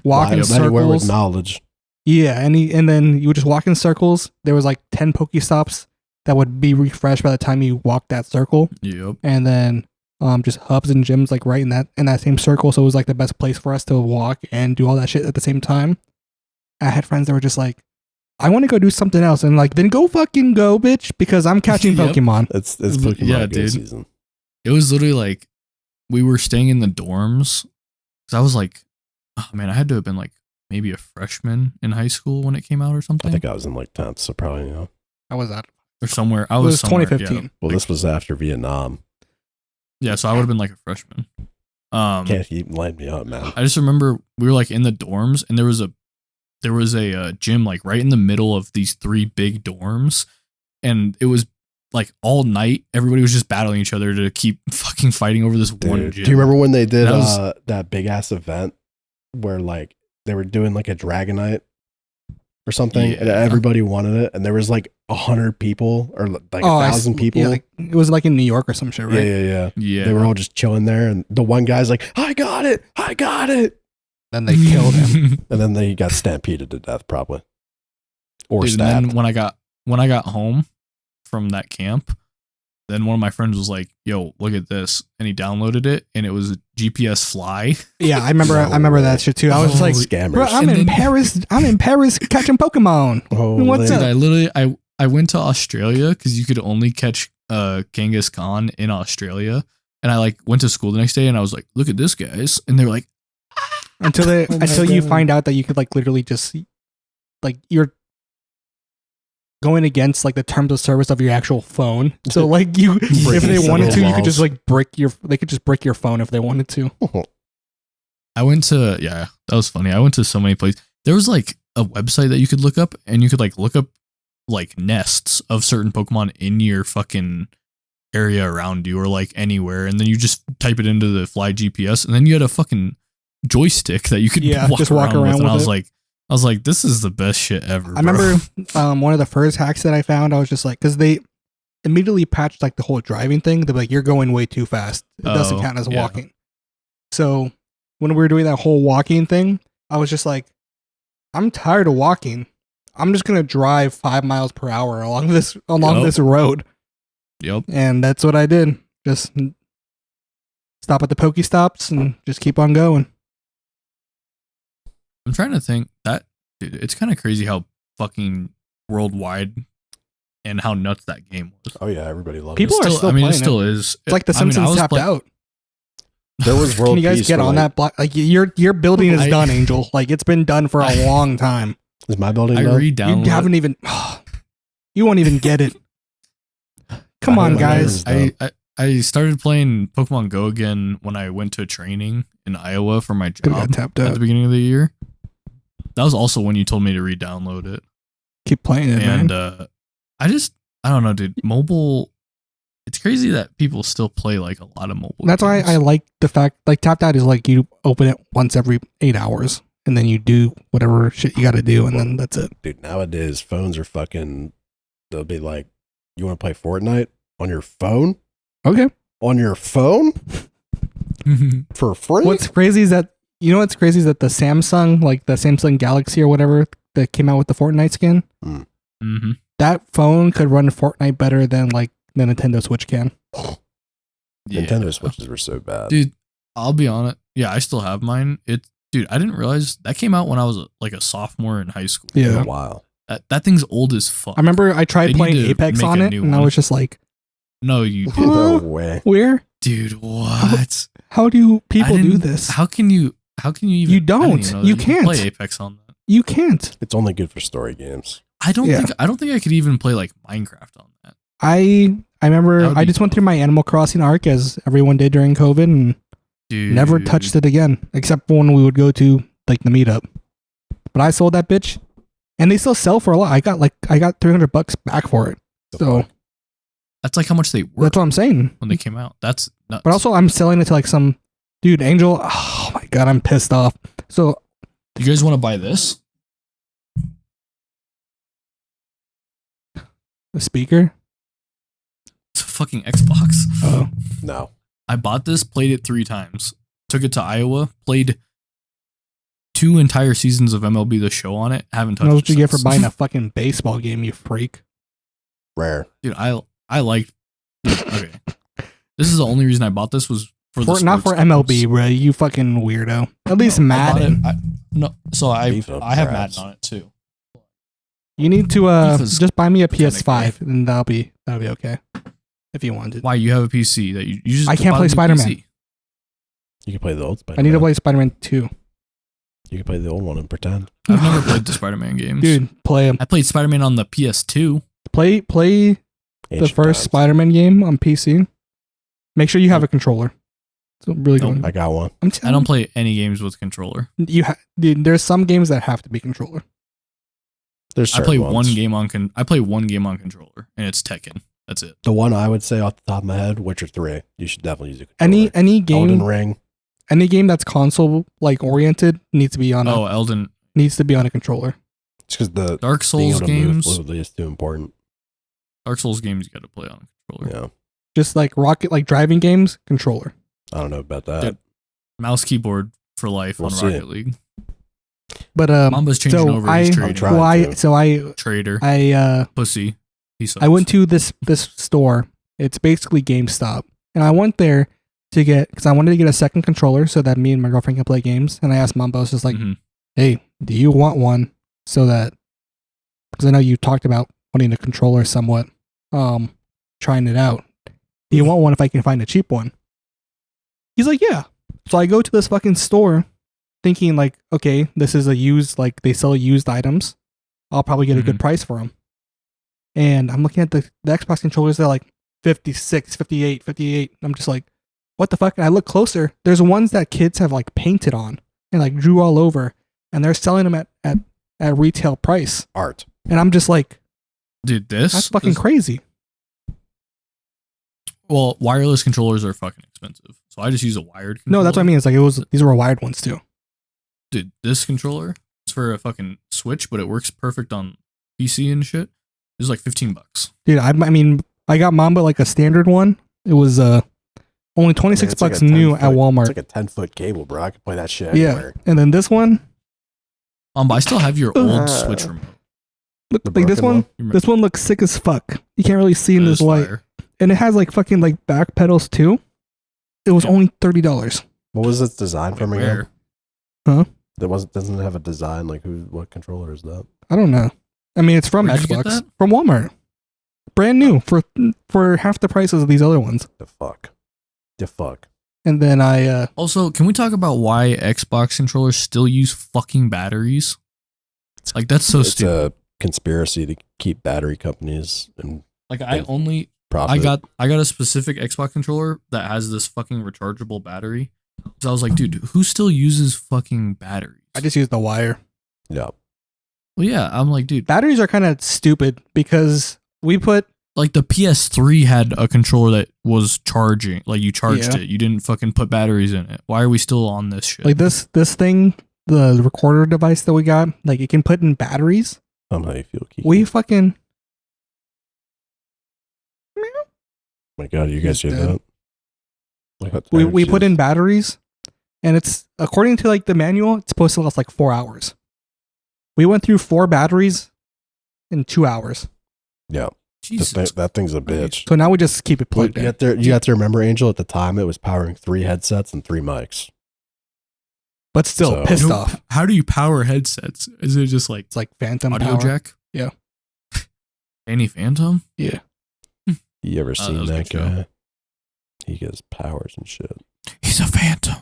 walk in Anywhere with circles. knowledge. Yeah, and then you would just walk in circles. There was like 10 Pokestops that would be refreshed by the time you walked that circle, Yep. and then just hubs and gyms like right in that same circle. So it was like the best place for us to walk and do all that shit at the same time. I had friends that were just like, I want to go do something else, and like, then go fucking go, bitch, because I'm catching Yep. Pokemon. It's Pokemon Yeah, Go dude. season. It was literally like we were staying in the dorms because I was like, oh man, I had to have been like maybe a freshman in high school when it came out or I something, think I was in like 10th, so probably, I was at. or somewhere. I It was was somewhere, 2015. Well, this was after Vietnam. Yeah, so I would have been like a freshman. Can't keep lighting me up, man. I just remember we were like in the dorms, and there was a gym like right in the middle of these 3 big dorms, and it was like all night everybody was just battling each other to keep fucking fighting over this one Dude, gym. do you remember when they did That was- that big ass event where like they were doing like a Dragonite or something, and Yeah. everybody wanted it, and there was like 100 people or like I s- 1,000 people. Yeah, like, it was like in New York or some shit, yeah, right? yeah. Yeah, They were all just chilling there, and the one guy's like, "I got it, I got it," Then they killed him. and then they got stampeded to death, probably, or Dude, and stabbed. then when I got home from that camp, then one of my friends was like, "Yo, look at this," and he downloaded it, and it was a GPS Fly. Yeah, I remember. I remember that shit too. I was Oh, like, Scammers. bro, I'm And in then- Paris. I'm in Paris catching Pokemon. Oh, what's they- up? Dude, I literally I went to Australia because you could only catch Genghis Khan in Australia, and I like went to school the next day, and I was like, "Look at this, guys," and they were like, Until Oh my until you God. find out that you could like literally just like you're going against like the terms of service of your actual phone. So like you, if Breaking they wanted to, several you could just laws. like they could just brick your phone if they wanted to. I went to that was funny. I went to so many places. There was like a website that you could look up, and you could like look up like nests of certain Pokemon in your fucking area around you or like anywhere, and then you just type it into the Fly GPS, and then you had a fucking joystick that you could Yeah, walk just walk around with, around and with it. I was like, this is the best shit ever. I bro. remember one of the first hacks that I found. I was just like, because they immediately patched like the whole driving thing. They're like, you're going way too fast. It doesn't Oh, count as yeah. walking. So when we were doing that whole walking thing, I was just like, I'm tired of walking. I'm just gonna drive 5 miles per hour along this Yup. road, Yep. and that's what I did. Just stop at the Pokestops and just keep on going. I'm trying to think that, dude, it's kind of crazy how fucking worldwide and how nuts that game was. Oh yeah, everybody loves People it. are still I mean, it playing still is. It's like the Simpsons tapped out. There was world Can you guys peace get for, on like, that block? Like your building is done, Angel. Like it's been done for a long time. Is my building I done? re-downloaded. You haven't even. You won't even get it. Come on, guys. I started playing Pokemon Go again when I went to training in Iowa for my Could've got job tapped at out. the beginning of the year. That was also when you told me to re-download it. Keep playing it, And man. I don't know, dude. Mobile, it's crazy that people still play like a lot of mobile. That's why games. I like the fact like tapped out is like you open it once every 8 hours and then you do whatever shit you got to do and then that's it. Dude, nowadays phones are fucking. They'll be like, "You want to play Fortnite on your phone? Okay. On your phone for free?" What's crazy is that the Samsung, like the Samsung Galaxy or whatever that came out with the Fortnite skin, Mm-hmm. that phone could run Fortnite better than like the Nintendo Switch can. Nintendo Switches were so bad. Dude, I'll be honest. Yeah, I still have mine. Dude, I didn't realize that came out when I was like a sophomore in high school. Yeah. Wow. That thing's old as fuck. I remember I tried They need playing to Apex make on a it new and I one. was just like, No, you didn't. No way. where? Dude, what? How do people I do didn't- this? How can you even You I didn't don't. even know that You can can't. play Apex on that. You can't. It's only good for story games. I don't Yeah. think I could even play like Minecraft on that. I remember That would I be just went through my Animal Crossing arc as everyone did during COVID and Dude. never touched it again, except when we would go to like the meetup. But I sold that bitch, and they still sell for a lot. I got $300 back for it. So That's like how much they were that's what I'm saying. when they came out. That's nuts. But also, I'm selling it to like some dude, Angel. Oh my god, I'm pissed off. So you guys want to buy this? the speaker. It's a fucking Xbox. Oh, No. I bought this, played it 3 times, took it to Iowa, played 2 entire seasons of MLB The Show on it. Haven't touched that's it what you get for since. buying a fucking baseball game, you freak. Rare. Dude, I liked. Okay, this is the only reason I bought this was for the Not for sports MLB, games. bro. You fucking weirdo. At least No, I bought Madden. it- No, so I FIFA, have perhaps. Madden on it too. You need to FIFA's just buy me a kinda PS5 and that'll be okay. If you wanted. Why you have a PC that you just I can't bought play a new Spider-Man. PC? You can play the old Spider-Man. I need to play Spider-Man 2. You can play the old one and pretend. I've never played the Spider-Man games. Dude, play them. I played Spider-Man on the PS2. Play the Ancient first times. Spider-Man game on PC. Make sure you have a controller. It's a really good Nope. one. I got one. I'm I telling don't play any games with controller. you. Dude, there's some games that have to be controller. There's I certain play ones. one game on I play one game on controller, and it's Tekken. That's it. The one I would say off the top of my head, Witcher 3. You should definitely use a controller. Any Elden game, Ring. any game that's console like oriented needs to be on Oh, Elden a controller. It's because the Dark being Souls able to move games. fluidly is too important. Dark Souls games you got to play on a controller. Yeah. Just like like driving games, controller. I don't know about that. Dude, Mouse keyboard for life We'll on see. Rocket League. But Mamba's changing so over. I He's I'm trading. trying. to. Trader. Pussy. He sucks. I went to this store. It's basically GameStop, and I went there to get because I wanted to get a second controller so that me and my girlfriend can play games. And I asked Mamba, I was just like, Mhm. "Hey, do you want one?" So that because I know you talked about wanting a controller somewhat, trying it out. Do you want one if I can find a cheap one? He's like, "Yeah." So I go to this fucking store, thinking like, "Okay, this is a used like they sell used items. I'll probably get a good price for them." And I'm looking at the Xbox controllers, they're like 56, 58, 58. I'm just like, what the fuck? And I look closer. There's ones that kids have like painted on and like drew all over, and they're selling them at retail price. Art. And I'm just like, Dude, this that's fucking is- crazy. Well, wireless controllers are fucking expensive, so I just use a wired controller. No, that's what I mean. It's like these were wired ones too. Dude, this controller is for a fucking Switch, but it works perfect on PC and shit. It's like $15. Dude, I mean, I got Mamba like a standard one. It was only 26 it's like bucks a new 10 at foot- Walmart. It's like a 10-foot cable, bro. I could play that shit Yeah. anywhere. And then this one, But I still have your old Switch remote. look The like this broken one. You This one looks sick as fuck. You can't really see in That this is light. fire. And it has like fucking like back pedals too. It was only $30. What was its design from again? Huh? Doesn't it have a design? Like what controller is that? I don't know. I mean, it's from Where'd you get Xbox, that? from Walmart, brand new for half the prices of these other ones. The fuck. And then I Also, can we talk about why Xbox controllers still use fucking batteries? Like that's so It's stupid. a conspiracy to keep battery companies and Like profit. I got a specific Xbox controller that has this fucking rechargeable battery. So I was like, dude, who still uses fucking batteries? I just used the wire. Yeah. Well, yeah, I'm like, dude, Batteries are kind of stupid because we put like the PS3 had a controller that was charging, like you charged Yeah. it. You didn't fucking put batteries in it. Why are we still on this shit? like this thing, the recorder device that we got, like it can put in batteries. I don't know how you feel, Kiki. We fucking Oh my god, you guys He's hear dead. that? Like, what we energy put is- in batteries, and it's according to like the manual, it's supposed to last like 4 hours. We went through 4 batteries in 2 hours. Yeah. Jesus. That thing's a bitch. So now we just keep it plugged in. You have to remember, Angel, at the time it was powering 3 headsets and 3 mics. But still So- pissed No, off. How do you power headsets? Is it just like It's like phantom audio power. jack? Yeah. Any Phantom? Yeah. You ever that seen was a that good show. guy? He gets powers and shit. He's a Phantom.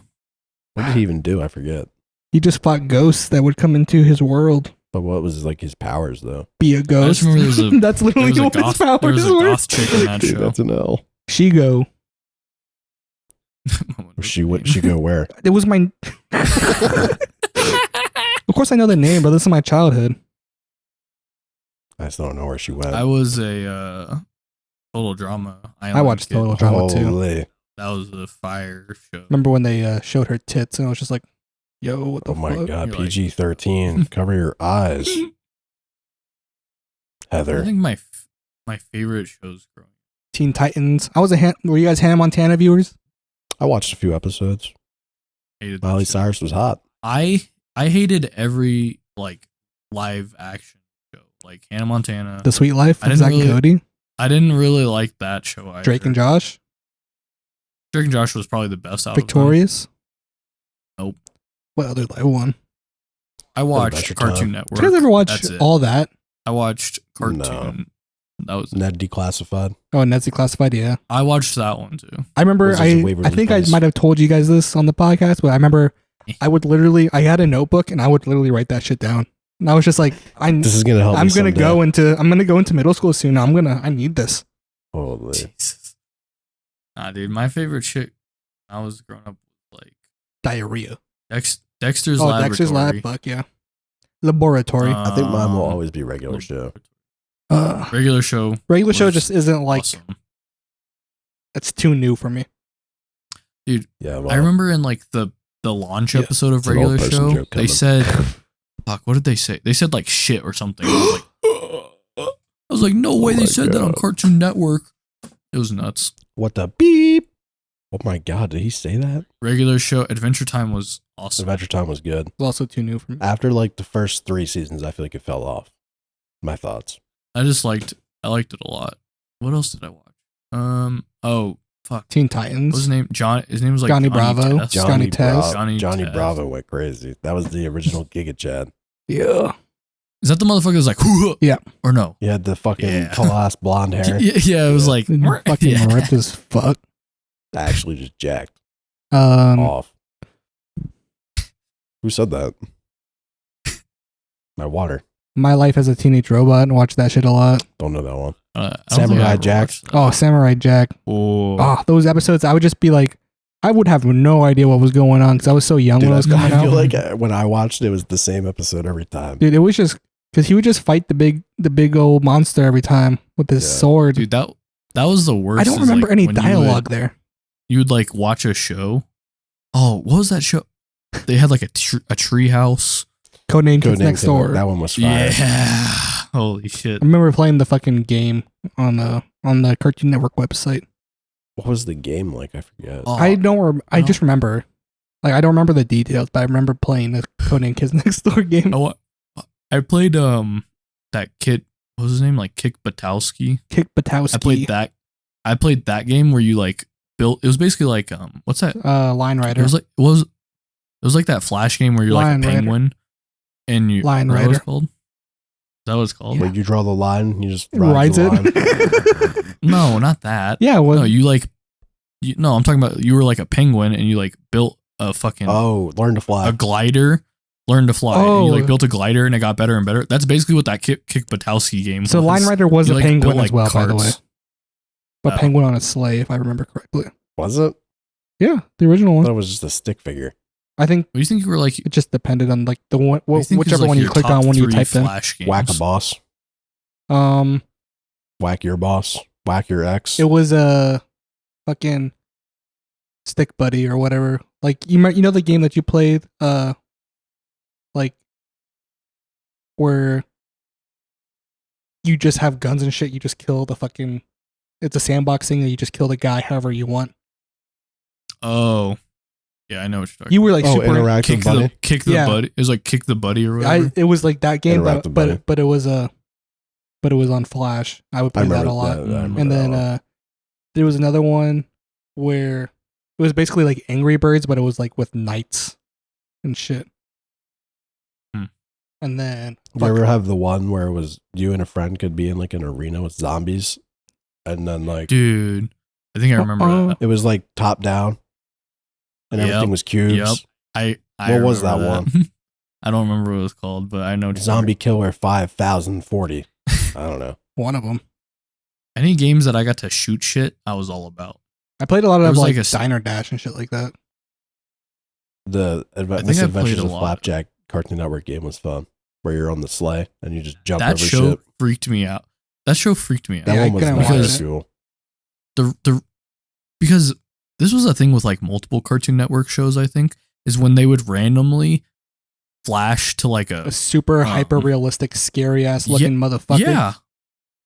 What did he even do? I forget. He just fought ghosts that would come into his world. But what was like his powers though? Be a ghost. remember there was a- That's There literally was a what his goth, powers there was a were. goth chick in that Dude, show. that's an L. Shigo. She go where? It was my. Of course, I know the name, but this is my childhood. I still don't know where she went. I was a Total Drama. I watched kid. Total Drama too. Holy. That was a fire show. Remember when they showed her tits, and I was just like, "Yo, what the Oh my fuck?" god, You're like- PG-13. Cover your eyes. I Heather. think my favorite shows growing up. Teen Titans. I was were you guys Hannah Montana viewers? I watched a few episodes. Hated that Miley shit. Cyrus was hot. I hated every like live action show, like Hannah Montana. The Sweet Life I of didn't Zack and really- Cody, I didn't really like that show either. Drake and Josh, Drake and Josh was probably the best out of them. Victorious. Nope. What other live one? I watched Adventure Cartoon Time. Network. Did you guys ever watch That's it. all that? I watched Cartoon. No. That was. Ned Declassified. Oh, Ned's Declassified. Yeah, I watched that one too. I remember. Was this I Waverly think I Place? might have told you guys this on the podcast, but I remember I would literally. I had a notebook and I would literally write that shit down. And I was just like, This is gonna help. I'm me gonna someday. I'm gonna go into middle school soon. I need this. Holy. Jesus. Nah, dude, my favorite shit. When I was growing up like Diarrhea. Dexter's Oh, Laboratory. Dexter's Lab. Fuck yeah. Laboratory. I think mine will Um, always be regular show. Regular show. Regular show was just isn't like awesome. it's too new for me. Yeah, well, I remember in like the launch Yeah. episode of It's an old regular person show, joke they coming. said, "Fuck, what did they say?" They said like shit or something. I was like, "No way!" Oh They my said that on God. Cartoon Network. It was nuts. what the beep? Oh my god, did he say that? Regular show, Adventure Time was awesome. Adventure Time was good. It's also too new for me. After like the first 3 seasons, I feel like it fell off. My thoughts. I liked it a lot. What else did I watch? Oh fuck, Teen what was Titans. his name? His name was like Johnny Bravo. Test. Johnny Test. Johnny Test. Bravo went crazy. That was the original Giga Chad. Yeah. Is that the motherfucker that was like, Yeah. or no? He had the fucking Yeah. tall ass blonde hair. Yeah, it was like Fucking yeah. ripped as fuck. Actually just jacked Um, off. Who said that? My water. My Life as a Teenage Robot, and watch that shit a lot. Don't know that one. I don't think Samurai I ever Jack. watched that. Oh, Samurai Jack. Oh. Oh, those episodes, I would just be like, I would have no idea what was going on because I was so young Dude, when it was I coming feel out. like when I watched it, it was the same episode every time. Dude, it was just because he would just fight the big old monster every time with his Yeah. sword. Dude, that was the worst. I don't is, remember like, any when dialogue there. You would like watch a show. Oh, what was that show? They had like a tree house. Codename Kids Codename Next Kid, Door. That one was fire. Yeah. Holy shit. I remember playing the fucking game on the Cartoon Network website. What was the game like? I forget. Oh, I don't. I no. just remember, like, I don't remember the details, but I remember playing the Codename Kids Next Door game. Oh, I played that kid. What was his name? Like Kick Batowski. Kick Batowski. I played that game where you like built. It was basically like what's that? Line It Rider. was like it was like that Flash game where you're Lion like a Rider. penguin, and you Lion what was Rider. it called? Is that what it's called? Where you draw the line, you just It ride rides the it. line. No, not that. Yeah, well, No, no, I'm talking about you were like a penguin and you like built a fucking Oh, learn to fly. a glider, learn to fly. And you Oh. like built a glider and it got better and better. That's basically what that Kick Batowski game so was. Line Rider was You, a like, penguin built, as well, by the way. carts. A Oh. penguin on a sleigh, if I remember correctly. Was it? Yeah, the original I one. thought it was just a stick figure. I think What do you think you were like? it just depended on like the one, what do you think is, whichever like, one you your clicked top on when you 3 typed in. Flash games? Whack a boss. Whack your boss. Whack your ex. It was a fucking Stick Buddy or whatever. Like you know the game that you played, like where you just have guns and shit. You just kill the fucking. It's a sandbox thing that you just kill the guy however you want. Oh, yeah, I know what you're talking. You were like super. interactive bunny. Kick the Yeah. buddy. It was like Kick the Buddy or whatever. It was like that game, Interactive Bunny. but it was on Flash. I would I play that remember a lot. that. I remember And that then one. there was another one where it was basically like Angry Birds, but it was like with knights and shit. Hmm. And then you ever have the one where it was you and a friend could be in like an arena with zombies, and then like Dude, I think I remember that. it was like top down, and Yep. everything was cubes. Yep. I What was remember that one? I don't remember what it was called, but I know what you're Zombie Killer 5040. I don't know. one of them. Any games that I got to shoot shit, I was all about. I played a lot There of was, like like, a Diner Dash and shit like that. The think Misadventures I played a of lot. Flapjack Cartoon Network game was fun, where you're on the sleigh and you just jump That over show shit. freaked me out. That show freaked me out. That Yeah, I one was couldn't not watch as it. cool. Because this was a thing with like multiple Cartoon Network shows, I think, is when they would randomly flash to like A super hyper realistic, scary ass looking motherfucker.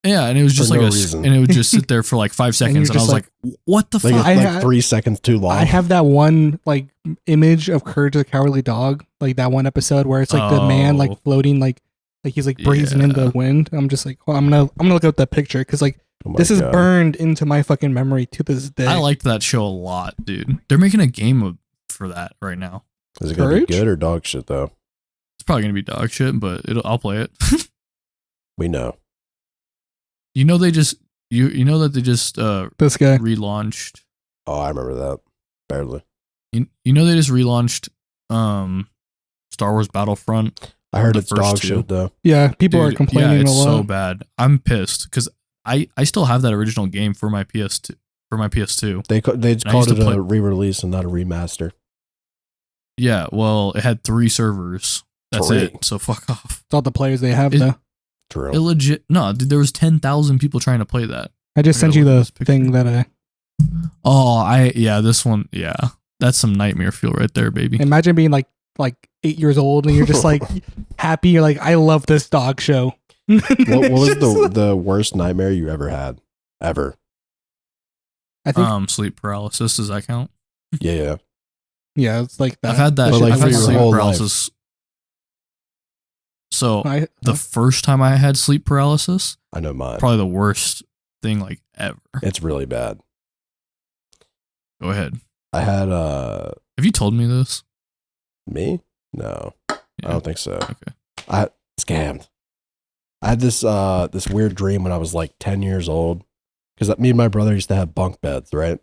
Yeah, and it was just For like no a, reason. and it would just sit there for like 5 seconds, and I just was like, "What the Like, fuck?" I like ha- 3 seconds too long. I have that one like image of Courage the Cowardly Dog, like that one episode where it's like the man like Oh. floating like he's like breezing in the Yeah. wind. I'm just like, well, I'm gonna look up that picture because like Oh my this is God. burned into my fucking memory to this day. I liked that show a lot, dude. They're making a game for that right now. Is it gonna be Courage? good or dog shit though? It's probably gonna be dog shit, but I'll play it. We know. You know they just you know that they just This guy. relaunched. Oh, I remember that. Barely. You know they just relaunched Star Wars Battlefront. I heard The it's first dog 2. shit though. Yeah, people are Dude, complaining yeah, it's a lot. so bad. I'm pissed because I still have that original game for my PS2. For my PS2. They I called used it to a play- re-release and not a remaster. Yeah, well, it had 3 servers. That's 3. it. So fuck off. It's all the players they have It- though. True. Illegit. No, dude, there was 10,000 people trying to play that. I just I sent gotta you look at the this picture. thing that I Oh, this one, yeah. That's some nightmare feel right there, baby. imagine being like 8 years old and you're just like happy. You're like, I love this dog show. What was the worst nightmare you ever had? Ever? I think Sleep paralysis, does that count? Yeah. yeah, it's like that. I've had that. But, like, I've for had your sleep whole life. paralysis. So I, the first time I had sleep paralysis, I know mine. probably the worst thing like ever. It's really bad. Go ahead. I had Have you told me this? me? No. I Yeah. don't think so. Okay. I scammed. I had this weird dream when I was like 10 years old because me and my brother used to have bunk beds, right?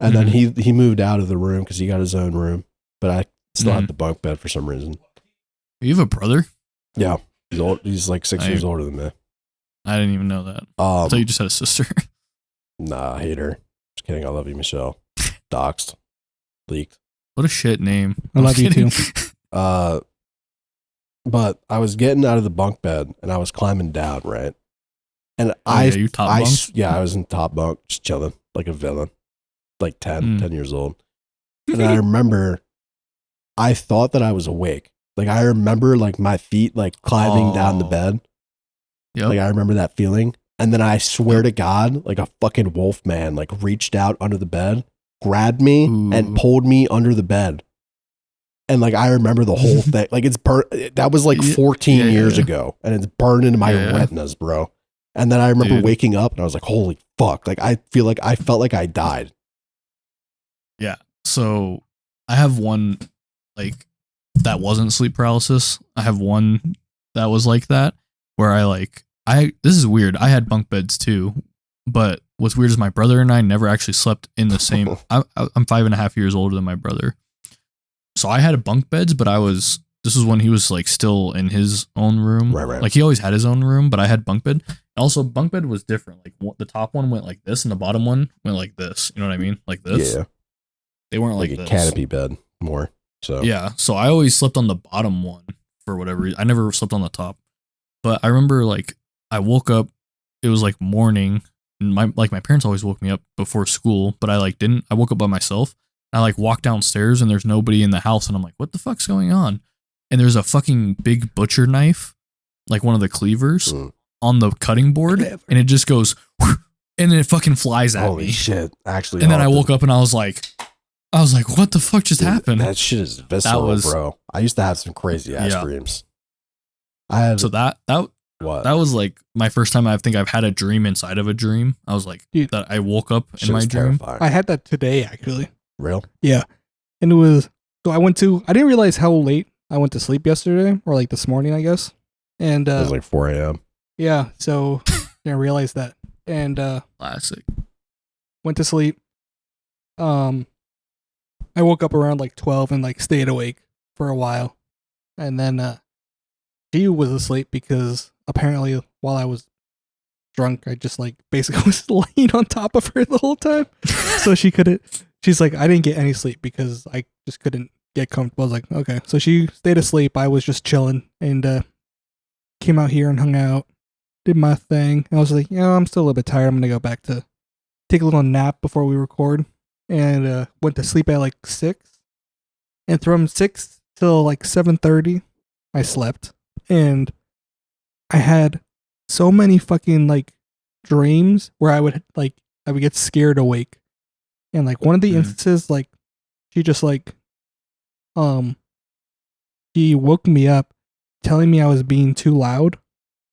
And then he moved out of the room because he got his own room, but I still had the bunk bed for some reason. You have a brother? Yeah, he's old. He's like 6 I- years older than me. I didn't even know that. I thought you just had a sister. Nah, I hate her. Just kidding. I love you, Michelle. Doxed, leaked. What a shit name. I love you kidding. too. But I was getting out of the bunk bed and I was climbing down, right? And yeah, you top bunk? I was in top bunk, just chilling like a villain, like 10 Mm. years old. And I remember, I thought that I was awake. Like I remember, like my feet like climbing down the Oh. bed. Yep. Like I remember that feeling. And then I swear to God, like a fucking wolf man, like reached out under the bed, grabbed me, and Ooh. pulled me under the bed. And like I remember the whole thing. Like it's burnt. That was like Yeah, 14 yeah, years yeah. ago, and it's burned into my Yeah. retinas, bro. And then I remember Dude. waking up, and I was like, "Holy fuck!" Like I felt like I died. Yeah. So I have one like that wasn't sleep paralysis. I have one that was like that where this is weird. I had bunk beds too, but what's weird is my brother and I never actually slept in the same. I'm 5.5 years older than my brother, so I had bunk beds, but this was when he was like still in his own room. Right. Like he always had his own room, but I had bunk bed. Also, bunk bed was different. Like the top one went like this, and the bottom one went like this. You know what I mean? Like this. Yeah. They weren't like a this. canopy bed more. So yeah. So I always slept on the bottom one for whatever reason. I never slept on the top. But I remember like I woke up. It was like morning, and my parents always woke me up before school, but I like didn't. I woke up by myself. I like walked downstairs, and there's nobody in the house, and I'm like, what the fuck's going on? And there's a fucking big butcher knife, like one of the cleavers, on the cutting board, and it just goes, and then it fucking flies at Holy me. shit! Actually, and then I woke up and I was like, what the fuck just happened? That shit is visceral, bro. I used to have some crazy ass dreams. I had that was like my first time I think I've had a dream inside of a dream. I was like, dude, that I woke up in my dream. Terrifying. I had that today actually. Real? Yeah, and it was so I didn't realize how late I went to sleep yesterday, or like this morning, I guess. And it was like 4 a.m. Yeah, so didn't realize that. And classic. Went to sleep. I woke up around like 12 and like stayed awake for a while. And then she was asleep because apparently while I was drunk, I just like basically was laying on top of her the whole time. So she's like, I didn't get any sleep because I just couldn't get comfortable. I was like, okay. So she stayed asleep. I was just chilling and came out here and hung out, did my thing. I was like, I'm still a little bit tired. I'm gonna go back to take a little nap before we record. And went to sleep at like 6. And from 6 till like 7:30, I slept. And I had so many fucking like dreams where I would get scared awake. And like one of the instances, like she just like she woke me up telling me I was being too loud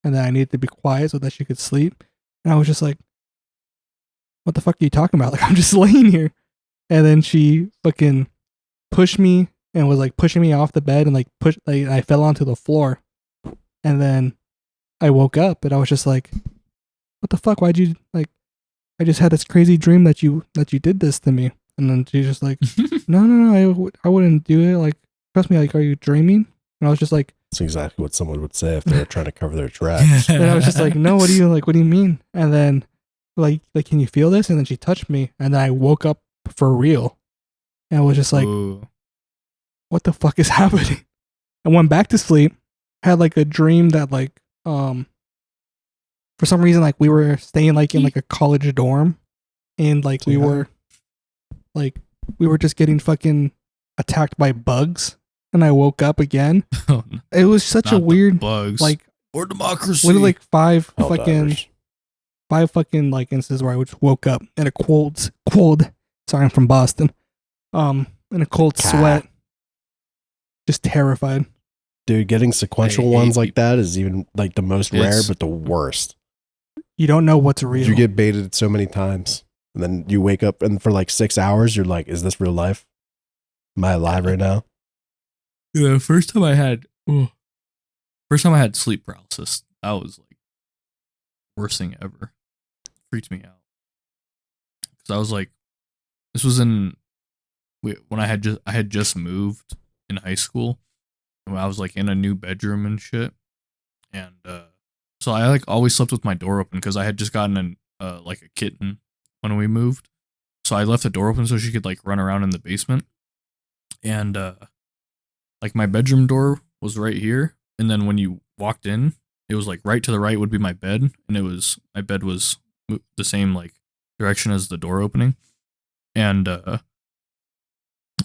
and that I needed to be quiet so that she could sleep. And I was just like, what the fuck are you talking about? Like, I'm just laying here. And then she fucking pushed me and was like pushing me off the bed and like I fell onto the floor. And then I woke up and I was just like, what the fuck? Why'd you like, I just had this crazy dream that you did this to me. And then she's just like, no, I wouldn't do it. Like, trust me, like, are you dreaming? And I was just like, that's exactly what someone would say if they were trying to cover their tracks. And I was just like, no, what do you mean? And then like, can you feel this? And then she touched me and then I woke up for real. And I was just like, ooh, what the fuck is happening? I went back to sleep, had like a dream that like, for some reason, like we were staying like in like a college dorm and like we were just getting fucking attacked by bugs. And I woke up again. It was such a weird bugs, like, or democracy. Literally like five Helldiverse. fucking like instances where I just woke up in a cold. Sorry, I'm from Boston. In a cold sweat, just terrified. Dude, getting sequential ones like that is even like the most rare, but the worst. You don't know what's real. You get baited so many times, and then you wake up, and for like 6 hours, you're like, "Is this real life? Am I alive right now?" Yeah, first time I had sleep paralysis, that was like worst thing ever. Freaked me out because I was like, this was when I had just moved in high school, and I was like in a new bedroom and shit, and so I like always slept with my door open because I had just gotten like a kitten when we moved, so I left the door open so she could like run around in the basement, and like my bedroom door was right here, and then when you walked in, it was like right to the right would be my bed, and my bed was the same like direction as the door opening, and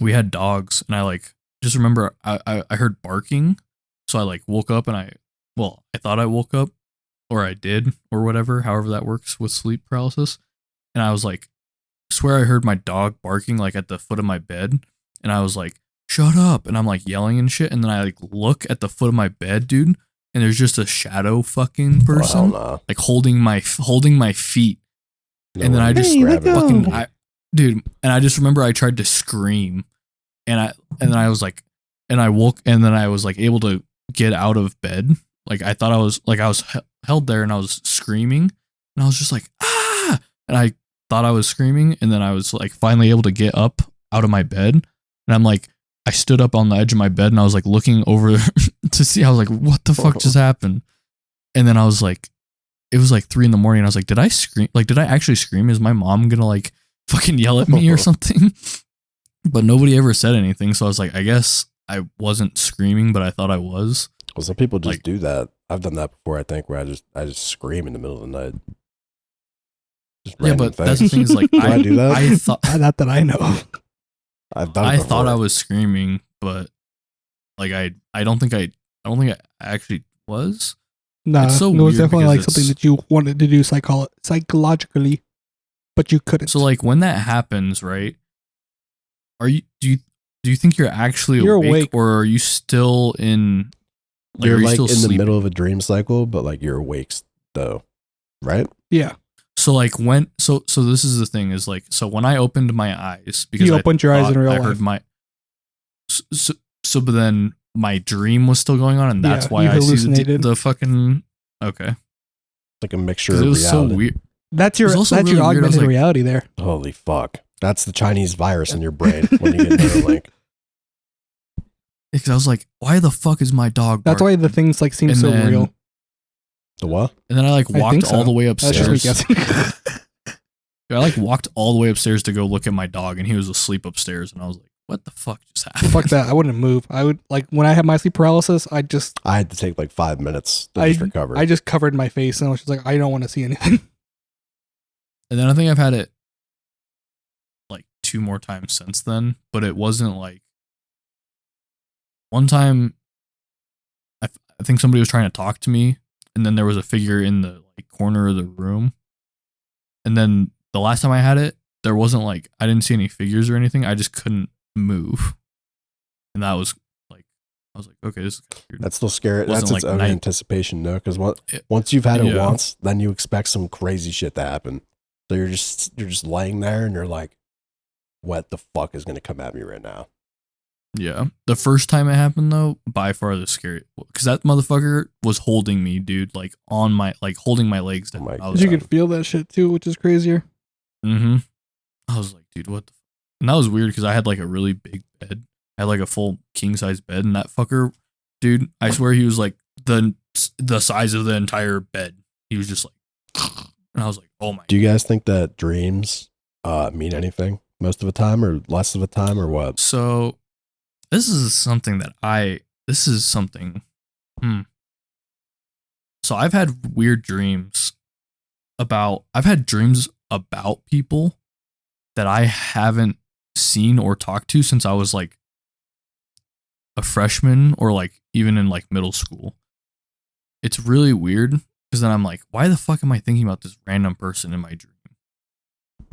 we had dogs, and I like just remember I heard barking, so I like woke up and I thought I woke up, or I did, or whatever, however that works with sleep paralysis, and I was like, swear I heard my dog barking like at the foot of my bed, and I was like, shut up, and I'm like yelling and shit, and then I like look at the foot of my bed, dude, and there's just a shadow fucking person like holding my feet, and then I just dude, and I just remember I tried to scream, and then I was like, and I woke, and then I was like able to get out of bed. Like I thought I was held there, and I was screaming, and I was just like ah, and I thought I was screaming, and then I was like finally able to get up out of my bed, and I'm like, I stood up on the edge of my bed, and I was like looking over to see. I was like, what the fuck just happened? And then I was like, it was like 3 a.m. and I was like, did I scream? Like, did I actually scream? Is my mom gonna like fucking yell at me or something? But nobody ever said anything. So I was like, I guess I wasn't screaming, but I thought I was. Well, some people just Like- do that. I've done that before, I think, where I just scream in the middle of the night. Just Yeah, random but that's the things. thing is like, Do I do that? I thought, Not that I know of. I've done it I thought I before. was screaming, but like, I don't think I actually was. Nah, It's so it was weird definitely like because something it's- that you wanted to do psychologically, but you couldn't. So like when that happens, right? Do you think you're actually You're awake, awake. or are you still in? Like, You're are you like still in the sleeping? middle of a dream cycle, but like you're awake though, right? Yeah, So like when so this is the thing is like so when I opened my eyes because you I opened your eyes thought in real I life. heard my so but then my dream was still going on, and that's Yeah, why you I see hallucinated. the fucking okay It's like a mixture because of it was reality. so weird. That's It your was also that's really your weird. I was augmented like- reality there. Holy fuck. That's the Chinese virus in your brain when you get Neuralink. Because I was like, why the fuck is my dog? That's why barking? the things like seem And so then- real. The what? And then I like I walked think so. all the way That's just me upstairs. guessing. I like walked all the way upstairs to go look at my dog, and he was asleep upstairs, and I was like, what the fuck just happened? Fuck that. I wouldn't move. I would like when I had my sleep paralysis. I I had to take like 5 minutes to just recover. I just covered my face and I was just like, I don't want to see anything. And then I think I've had it like 2 more times since then, but it wasn't like one time. I think somebody was trying to talk to me, and then there was a figure in the like corner of the room. And then the last time I had it, there wasn't like I didn't see any figures or anything. I just couldn't move, and that was like I was like, okay, this is kind of weird. That's still scary. Wasn't That's its like own night- anticipation, though, because It- once you've had it yeah. once, then you expect some crazy shit to happen. So you're just laying there and you're like, what the fuck is gonna come at me right now? Yeah. The first time it happened though, by far the scary because that motherfucker was holding me, dude, like on my like holding my legs down. Oh my I was You like, could feel that shit too, which is crazier. mm-hmm. I was like, dude, what the and that was weird because I had like a really big bed. I had like a full king size bed, and that fucker, dude, I swear he was like the size of the entire bed. He was just like and I was like, oh my Do you guys think that dreams mean anything most of the time, or less of the time, or what? So this is something that So I've had weird dreams I've had dreams about people that I haven't seen or talked to since I was like a freshman or like even in like middle school. It's really weird because then I'm like, why the fuck am I thinking about this random person in my dream?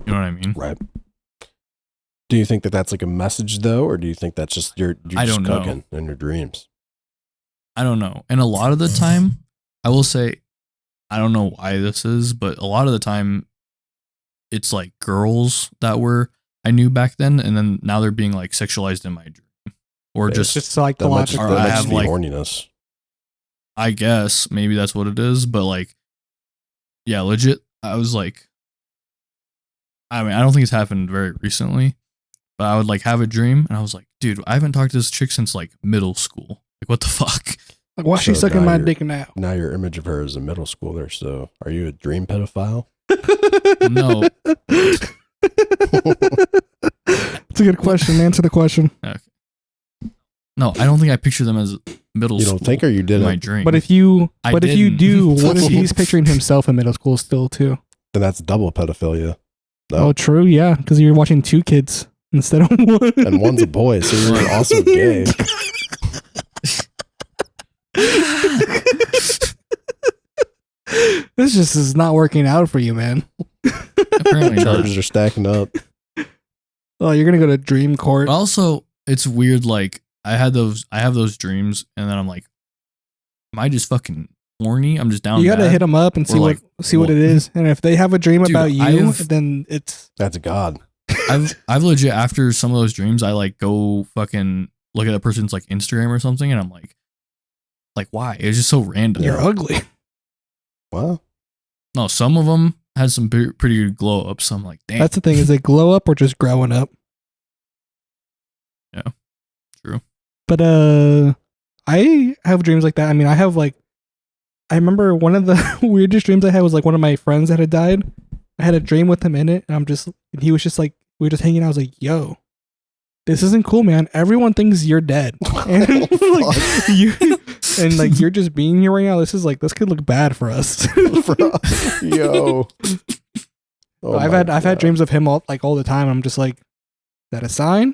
You know what I mean? Right. Do you think that that's like a message though, or do you think that's just you're I just don't know. cooking in your dreams? I don't know. And a lot of the time, I will say, I don't know why this is, but a lot of the time, it's like girls that I knew back then, and then now they're being like sexualized in my dream, or Yeah, just Just That might just, psychological. Or that I might have, just be like- horniness. I guess maybe that's what it is, but like, yeah, legit. I was like, I mean, I don't think it's happened very recently, but I would like have a dream, and I was like, dude, I haven't talked to this chick since like middle school. Like, what the fuck? Like, why is she So sucking now my you're- dick now? Now your image of her is a middle schooler. So are you a dream pedophile? No. It's a good question. Answer the question. No, I don't think I picture them as middle You school. don't think, or you in my didn't? dream. But if you I but if you didn't. do, what if he's picturing himself in middle school still too? Then that's double pedophilia. No. Oh, true. Yeah, because you're watching 2 kids instead of one. And one's a boy, so you're also gay. This just is not working out for you, man. apparently not. Charges are stacking up. Oh, you're gonna go to dream court. But also, it's weird. Like I have those dreams, and then I'm like, am I just fucking horny? I'm just down. You gotta bad? hit them up and Or see like, what it is. And if they have a dream Dude, about you, I've- then it's That's God. I've legit after some of those dreams, I like go fucking look at that person's like Instagram or something, and I'm like why? It's just so random. You're ugly. Well, No, some of them had some pretty good glow ups. So I'm like, damn. That's the thing. Is it glow up or just growing up? Yeah, true. But I have dreams like that. I mean, I remember one of the weirdest dreams I had was like one of my friends that had died. I had a dream with him in it, and he was just like, we were just hanging out. I was like, yo, this isn't cool, man. Everyone thinks you're dead. And you're just being here right now. This could look bad for us. Yo. Oh I've had dreams of him all the time. I'm just like, is that a sign?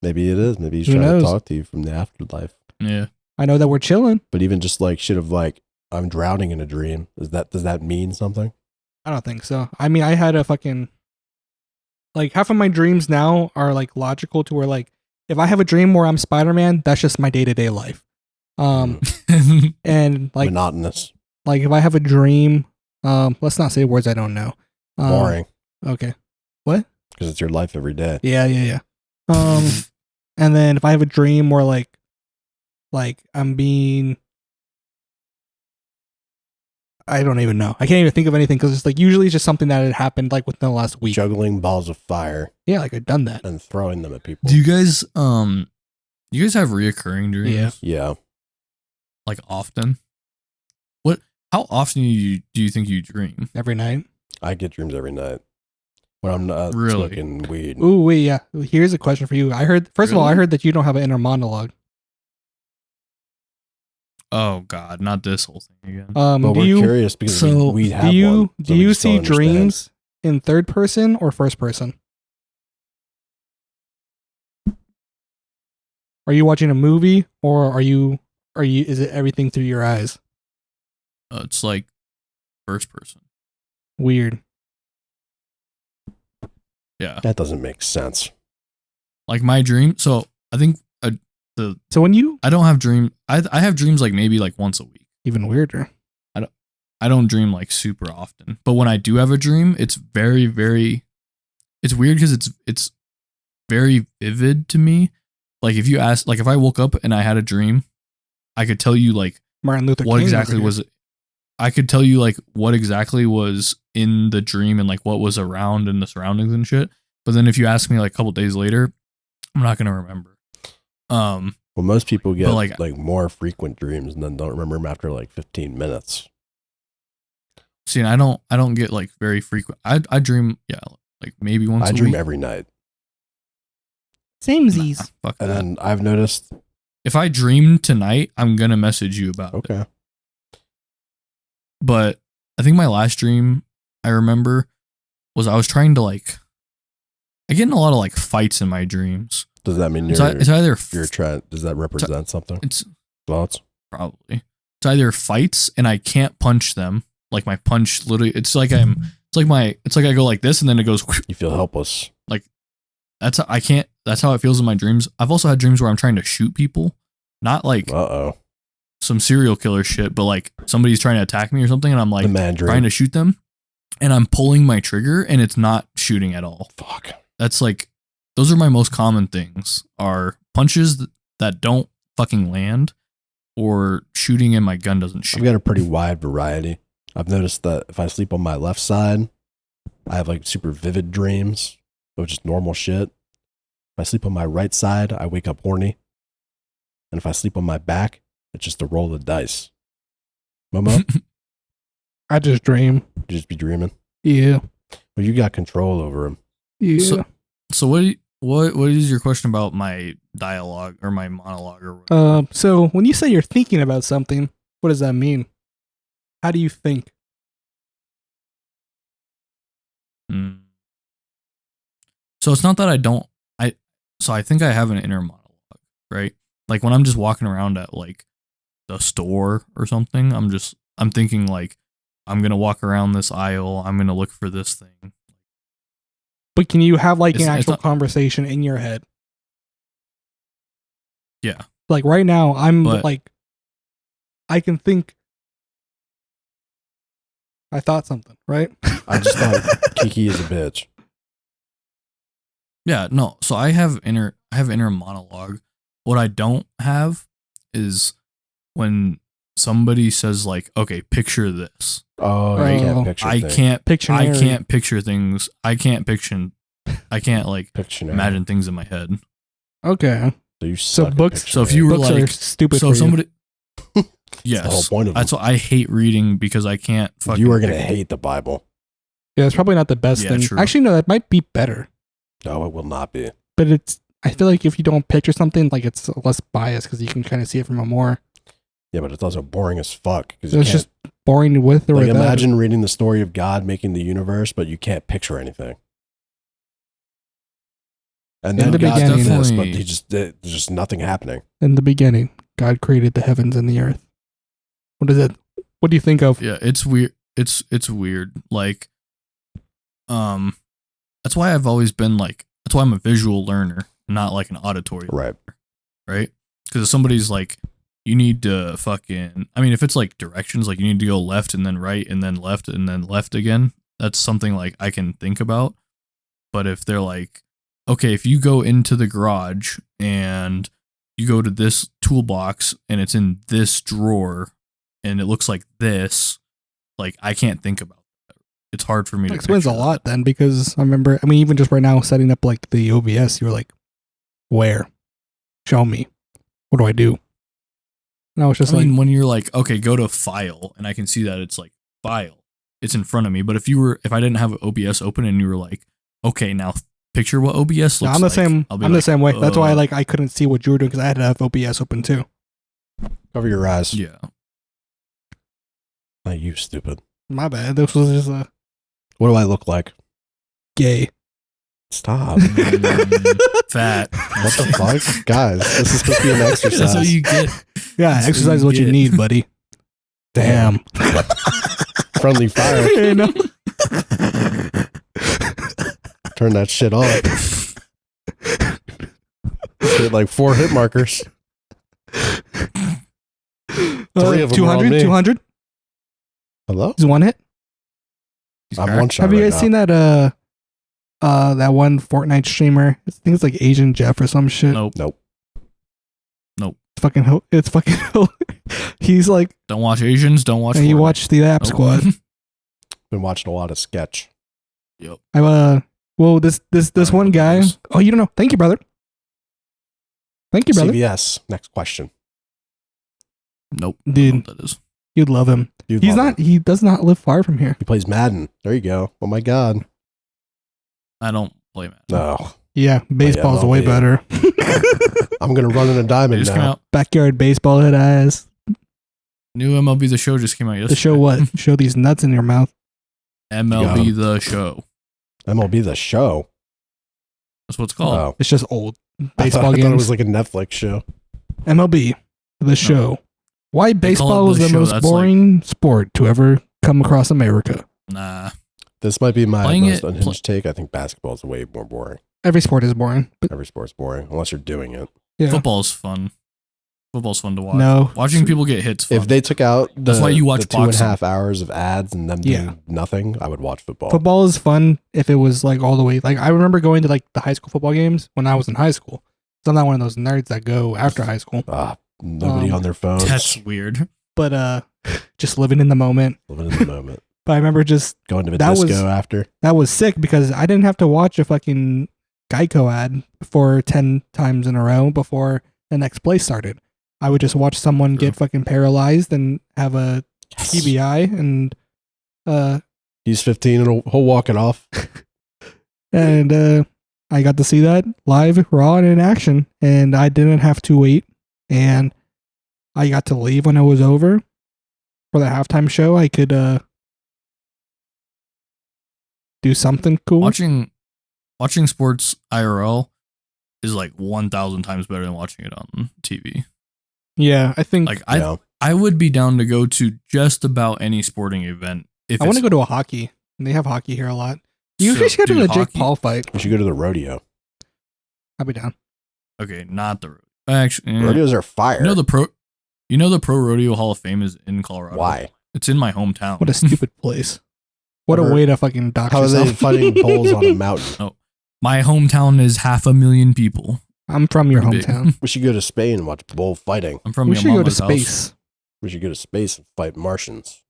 Maybe it is. Maybe he's Who trying knows? to talk to you from the afterlife. Yeah. I know that we're chilling. But even just like shit of like, I'm drowning in a dream. Does that mean something? I don't think so. I mean, I had a fucking like half of my dreams now are like logical to where like if I have a dream where I'm Spider-Man, that's just my day-to-day life. And like monotonous. Like if I have a dream, let's not say words I don't know. Boring. Okay. What? Because it's your life every day. Yeah. And then if I have a dream where like I'm being, I don't even know. I can't even think of anything because it's like usually it's just something that had happened like within the last week. Juggling balls of fire. Yeah, like I've done that. And throwing them at people. Do you guys have reoccurring dreams? Yeah. Yeah. Like often? How often do you think you dream? Every night. I get dreams every night. When I'm not Really? smoking weed. Ooh, wait, yeah. Here's a question for you. First of all, I Really? heard that you don't have an inner monologue. Oh God, not this whole thing again. But we're curious because we have one. Do you see dreams in third person or first person? Are you watching a movie or is it everything through your eyes? It's like first person. Weird. Yeah. That doesn't make sense. Like my dream. So I think So when you I don't have dream. I have dreams like maybe like once a week. even weirder. I don't dream like super often. But when I do have a dream, it's very, very. It's weird because it's very vivid to me. Like if you ask, like if I woke up and I had a dream, I could tell you like Martin Luther what King exactly over here. was. I could tell you like what exactly was in the dream and like what was around in the surroundings and shit. But then if you ask me like a couple days later, I'm not gonna remember. Well, most people get like more frequent dreams and then don't remember them after like 15 minutes. See, I don't get like very frequent. I dream, yeah, like maybe once. I a dream week. every night. Samesies. Nah, fuck And that. then I've noticed. If I dream tonight, I'm gonna message you about it. Okay. But I think my last dream I remember was I was trying to like. I get in a lot of like fights in my dreams. Does that mean It's either you're trying? Does that represent something? it's Thoughts? probably it's either fights and I can't punch them. Like my punch literally, it's like I go like this and then it goes. You feel helpless. That's how it feels in my dreams. I've also had dreams where I'm trying to shoot people, not like some serial killer shit, but like somebody's trying to attack me or something, and I'm like The man dream. trying to shoot them, and I'm pulling my trigger and it's not shooting at all. Fuck. That's like those are my most common things: are punches that don't fucking land, or shooting and my gun doesn't shoot. I've got a pretty wide variety. I've noticed that if I sleep on my left side, I have like super vivid dreams of just normal shit. If I sleep on my right side, I wake up horny. And if I sleep on my back, it's just a roll of the dice. Momo, I just dream. you just be dreaming. Yeah. Well, you got control over them. Yeah. So what is your question about my dialogue or my monologue or whatever? So when you say you're thinking about something, what does that mean? How do you think? So it's not that I don't. I think I have an inner monologue, right? Like when I'm just walking around at like the store or something, I'm thinking like I'm gonna walk around this aisle. I'm gonna look for this thing. But can you have like It's an actual not- conversation in your head? Yeah. Like right now, I'm But- like, I can think. I thought something, right? I just thought Kiki is a bitch. Yeah, no. So I have inner monologue. What I don't have is when somebody says like, "Okay, picture this." Oh, Right. you can't picture I things. can't Pictionary. picture things. I can't like Pictionary. imagine things in my head. Okay. So you So suck at books- So if Pictionary. you were Books are like, stupid so for if somebody, That's yes, the whole point of them. that's what I hate reading because I can't. Fucking You are gonna pick- hate the Bible. you. Yeah, it's probably not the best Yeah, thing. true. Actually, no, that might be better. No, it will not be. But it's. I feel like if you don't picture something, like it's less biased because you can kind of see it from a more. Yeah, but it's also boring as fuck. Because It's just boring with or like without. imagine reading the story of God making the universe, but you can't picture anything. And In then the God did beginning- this, but Definitely- there's just nothing happening. In the beginning, God created the heavens and the earth. What is it? What do you think of? Yeah, it's weird. It's weird. Like, that's why I've always been like. That's why I'm a visual learner, not like an auditory. Right. Right? Because if somebody's like, you need to fucking. I mean, if it's like directions, like you need to go left and then right and then left again. That's something like I can think about. But if they're like, okay, if you go into the garage and you go to this toolbox and it's in this drawer and it looks like this, like I can't think about that. It's hard for me That to explains a picture lot then, because I remember. I mean, even just right now, setting up like the OBS, you were like, "Where? Show me. What do I do?" And I was just I like, mean, when you're like, okay, go to file, and I can see that it's like file, it's in front of me. But if I didn't have OBS open and you were like, okay, now picture what OBS looks No, like. I'm the same. I'll be I'm the like, same way. That's why I couldn't see what you were doing because I had to have OBS open too. Cover your eyes. Yeah. Not you, stupid. My bad. This was just a What do I look like? gay. Stop. Fat. What the fuck? Guys, this is supposed to be an exercise. That's what you get. Yeah, That's exercise is what what you you need, get. buddy. Damn. Friendly fire. You know? Turn that shit off. Hit like 4 hit markers. 3 of them were on 200? me. 200? Hello? Is one hit? He's I'm cracked. one shot. Have you right guys now. seen that one Fortnite streamer? I think it's like Asian Jeff or some shit. Nope. Nope. It's fucking he's like, Don't watch Asians. Don't watch. and you Fortnite. watch the App Nope. Squad. Been watching a lot of sketch. Yep. Well, this one guy. Nice. Oh, you don't know. Thank you, brother. Thank you, brother. CVS. Next question. Nope. Dude. I don't know what that is. You'd love him. You'd He's love not. him. He does not live far from here. He plays Madden. There you go. Oh my god. I don't play Madden. No. Yeah, baseball's MLB. way better. I'm gonna run in a They diamond just came now. out. Backyard baseball head ass. New MLB The Show just came out yesterday. To show what? Show these nuts in your mouth. MLB The Show. MLB The Show. That's what it's called. Oh. It's just old I baseball thought it games. was like a Netflix show. MLB, the show. Why baseball it is The the Show, most that's like- boring sport to ever come across America. Nah. This might be my Playing most it- unhinged take. I think basketball is way more boring. Every sport is boring, but Every sport's boring unless you're doing it. yeah. Football's fun. Football's fun to watch. No. Watching people get hits fun. If they took out the, That's why you watch the 2.5 boxing. hours of ads and them Yeah. doing nothing, I would watch football. Football is fun if it was like all the way. Like I remember going to like the high school football games when I was in high school. So I'm not one of those nerds that go after high school, Nobody on their phones. That's weird. but just living in the moment. Living in the moment. But I remember just Going to the That was- disco after. that was sick because I didn't have to watch a fucking Geico ad for 10 times in a row before the next play started. I would just watch someone True. get fucking paralyzed and have a TBI and He's 15 and he'll walk it off. I got to see that live, raw, and in action, and I didn't have to wait. And I got to leave when it was over for the halftime show. I could do something cool. Watching sports IRL is like 1,000 times better than watching it on TV. Yeah, I think Like Yeah. I would be down to go to just about any sporting event. If I want to it's- go to a hockey. They have hockey here a lot. You So, should go to dude, the Jake hockey- Paul fight. We should go to the rodeo. I'll be down. Okay, not the actually. Rodeos are fire. You know the Pro Rodeo Hall of Fame is in Colorado. Why? It's in my hometown. What a stupid place. What a Ever- way to fucking dox How are they yourself. fighting bulls on a mountain? My hometown is 500,000 people. I'm from your Pretty big. hometown. We should go to Spain and watch bullfighting. I'm from We your should go to mama's house. space. We should go to space and fight Martians.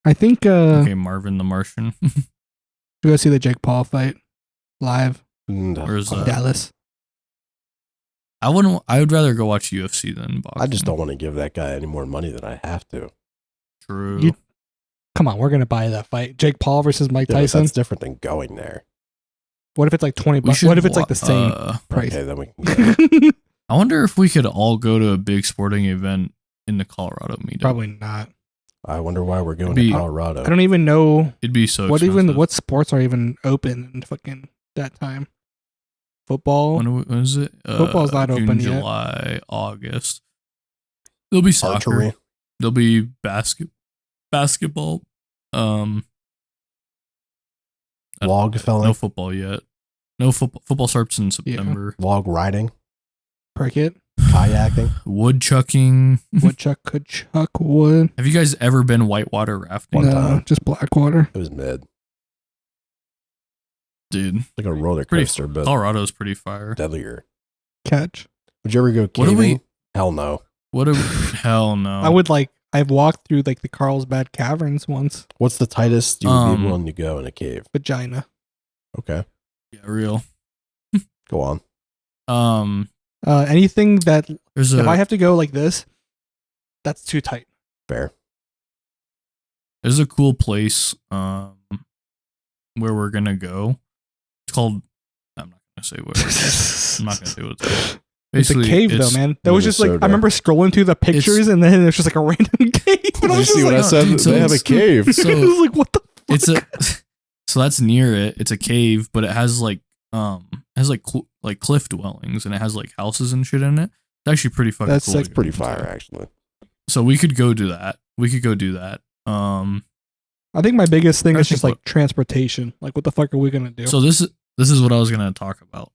I think Okay, Marvin the Martian. we go see the Jake Paul fight live Where's in that? Dallas. I would rather go watch UFC than boxing. I just don't want to give that guy any more money than I have to. True. Come on, we're gonna buy that fight. Jake Paul versus Mike Yeah, but Tyson. that's different than going there. What if it's like 20 We bucks? should What if it's like the same price? Okay, then we can go. I wonder if we could all go to a big sporting event in the Colorado meetup. Probably not. I wonder why we're going It'd be- to Colorado. I don't even know It'd be so what expensive. what sports are even open in fucking that time. Football. When is it? Football's not June, open yet. July, August. There'll be soccer. Archery. There'll be basketball. Log felling. No football yet. No football. Football starts in September. Log riding. Cricket. Kayaking. Woodchucking. Woodchuck could chuck wood. Have you guys ever been whitewater rafting? One No, time. just Blackwater. It was mid. Dude, Like a roller Pretty- coaster, but Colorado's pretty fire. deadlier. Catch. Would you ever go What do caving? we- Hell no. What a hell no. I would like. I've walked through like the Carlsbad Caverns once. What's the tightest you would be Um, willing to go in a cave? Vagina. Okay, Yeah, real. go on. Anything that There's if I a have to go like this, that's too tight. Fair. there's a cool place where we're gonna go. It's called. I'm not gonna say what. I'm not gonna say what it's called. It's a cave though, it's- man. That was just like I Minnesota. remember scrolling through the pictures and then there's just like a random cave. And I was just like, said? dude, so They have a it's- cave. so- I was like, what the fuck? It's a. So that's near it. It's a cave, but it has like cliff dwellings and it has like houses and shit in it. It's actually pretty fucking That's cool. like to go Pretty into. fire, actually. So we could go do that. I think my biggest thing I is think just like transportation. Like, what the fuck are we gonna do? So this is what I was gonna talk about.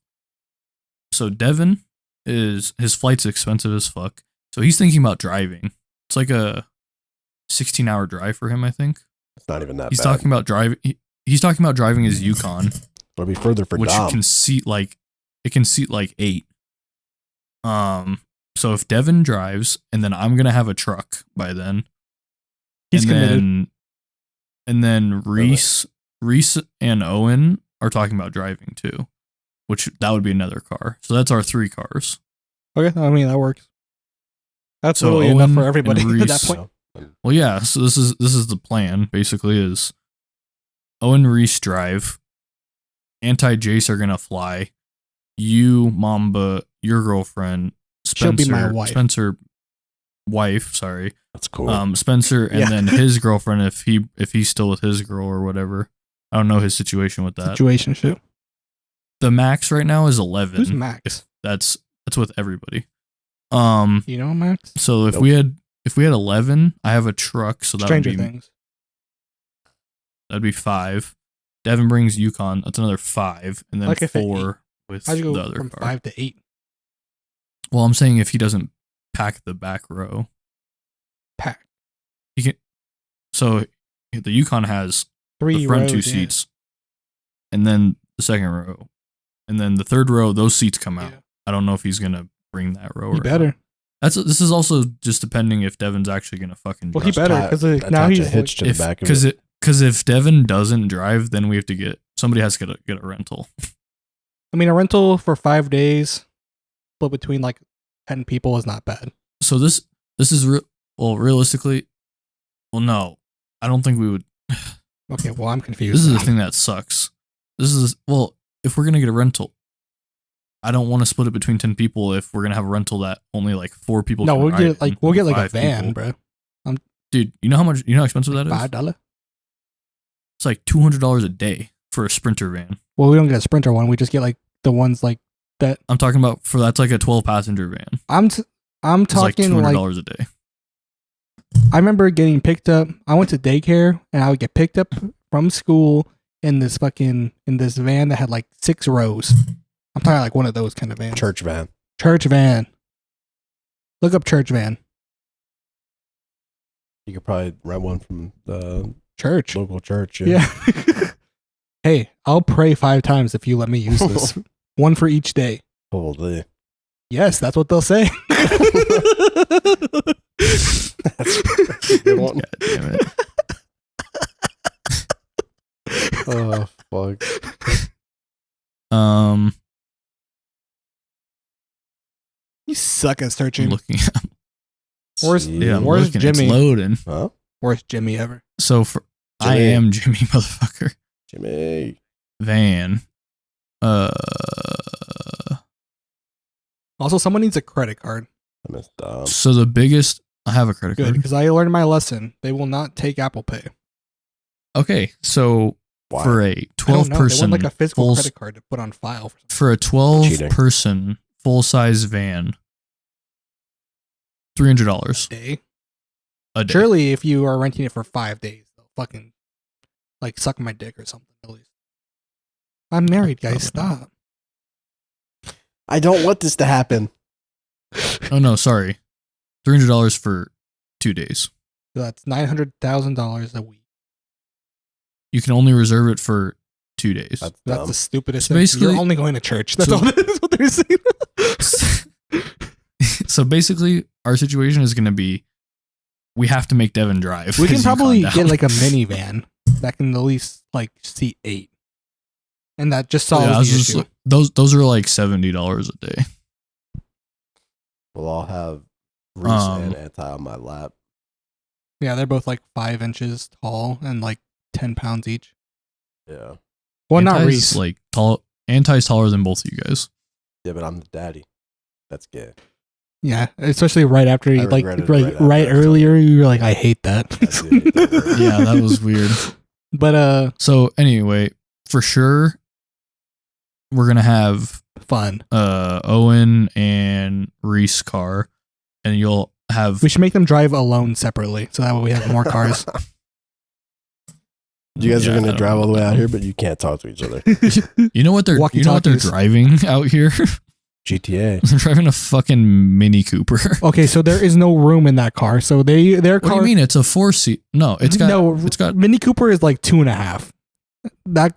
So Devin his flight's expensive as fuck. So he's thinking about driving. It's like a 16-hour drive for him, I think. It's not even that He's bad. talking about driving. He's talking about driving his Yukon, It'll be further for which Dom. can seat like 8. So if Devin drives, and then I'm gonna have a truck by then, He's and committed. then Reese and Owen are talking about driving too, which that would be another car. So that's our 3 cars. Okay, I mean that works. That's So really enough Owen for everybody and at that Reese- point. Well, yeah. So this is the plan. Basically, is Owen Reese drive. Anti-Jace are gonna fly. You, Mamba, your girlfriend, She'll Spencer, be my wife. wife. Sorry, That's cool. Spencer, and Yeah. then his girlfriend if he's still with his girl or whatever. I don't know his situation with that. Situation shit. The max right now is 11. Who's Max? That's with everybody. You know Max? So if Nope. we had 11, I have a truck, so that Stranger would be Things. that'd be 5. Devin brings Yukon, that's another 5, and then Like if it 4 with How'd you the go other from car. 5 to 8? Well, I'm saying if he doesn't pack the back row, Pack. he can. So the Yukon has 3 the front rows, 2 yeah. seats, and then the second row, and then the third row. Those seats come out. Yeah. I don't know if he's gonna bring that row. He or better. Not. This is also just depending if Devin's actually gonna fucking. Well, he drive. better because now Attach he's a like, hitch to the back of it. Because if Devin doesn't drive, then we have to get somebody has to get a rental. I mean, a rental for 5 days, split between like 10 people is not bad. So this is realistically, well, no, I don't think we would. Okay, well, I'm confused. This is the now. thing that sucks. If we're gonna get a rental, I don't want to split it between 10 people. If we're gonna have a rental that only like 4 people. No, can we'll ride get like in, we'll get like a 5 van, people. bro. Dude, you know how expensive that is? $5. It's like $200 a day for a Sprinter van. Well, we don't get a Sprinter one. We just get like the ones like that. I'm talking about that's like a 12 passenger van. I'm It's like talking like $200 a day. I remember getting picked up. I went to daycare and I would get picked up from school in this van that had like 6 rows. I'm talking like one of those kind of vans. Church van. Church van. Look up church van. You could probably rent one from the Church. local church. Yeah. hey, I'll pray 5 times if you let me use this. One for each day. Holy. Yes, that's what they'll say. That's a good one. God damn it. Oh, fuck. You suck at I'm searching. looking at. Where's- Yeah, I'm Where's looking. Jimmy? It's loading. Huh? Worst Jimmy ever. So I Jimmy. am Jimmy, motherfucker. Jimmy. Van. Also, someone needs a credit card. I miss Dom. So the biggest. I have a credit Good, card. because I learned my lesson. They will not take Apple Pay. Okay, so Why? for a I don't 12 know. They person want like a physical full credit card to put on file. For for a 12 Cheating. person full size van, $300 day. a day. Surely, if you are renting it for 5 days, they'll fucking like suck my dick or something. At least. I'm married, guys. Probably Stop. I don't want this to happen. Oh no, sorry, $300 for 2 days. So that's $900,000 a week. You can only reserve it for 2 days. That's That's dumb. the stupidest So thing. basically- You're only going to church. That's so- all. That's what they're saying. So basically, our situation is going to be we have to make Devin drive. We can as you probably calm get down. like a minivan that can at least like seat 8, and that just solves Yeah, I was the just issue. like- those are like $70 a day. Well, I'll have Reese and Anti on my lap. Yeah, they're both like 5 inches tall and like 10 pounds each. Yeah. Well, not Anti's, Reese. like tall. Anti's taller than both of you guys. Yeah, but I'm the daddy. That's gay. Yeah, especially right after you I like regretted right, right after right I saw earlier, you were like, I hate that. I do hate that. Yeah, that was weird. But So anyway, for sure, we're gonna have fun. Owen and Reese car, and you'll have We should make them drive alone separately, so that way we have more cars. You guys Yeah, are I going to don't drive all the way know. out here, but you can't talk to each other. You know what they're Walkie-talkies. driving out here? GTA. They're driving a fucking Mini Cooper. Okay, so there is no room in that car. So their What do car. you mean? It's a 4-seat. No, it's got Mini Cooper is like 2.5.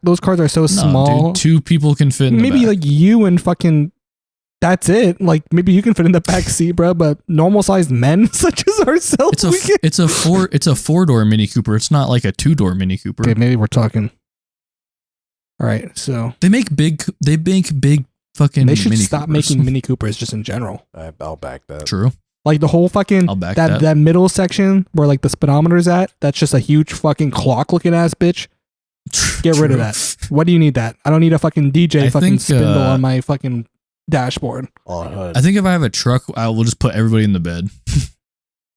Those cars are so no, small. dude, 2 people can fit in the Maybe back. like you and fucking. That's it. Like maybe you can fit in the back seat, bro. But normal sized men such as ourselves, we can. It's a 4-door Mini Cooper. It's not like a 2-door Mini Cooper. Okay, maybe we're talking. All right, so They make big fucking they should Mini stop Coopers. making Mini Coopers just in general. I'll back that. True. Like the whole fucking I'll back that. that middle section where like the speedometer's at. That's just a huge fucking clock looking ass bitch. Get rid of True. that. What do you need that? I don't need a fucking DJ I fucking think, spindle on my fucking dashboard. On hood. I think if I have a truck, I will just put everybody in the bed.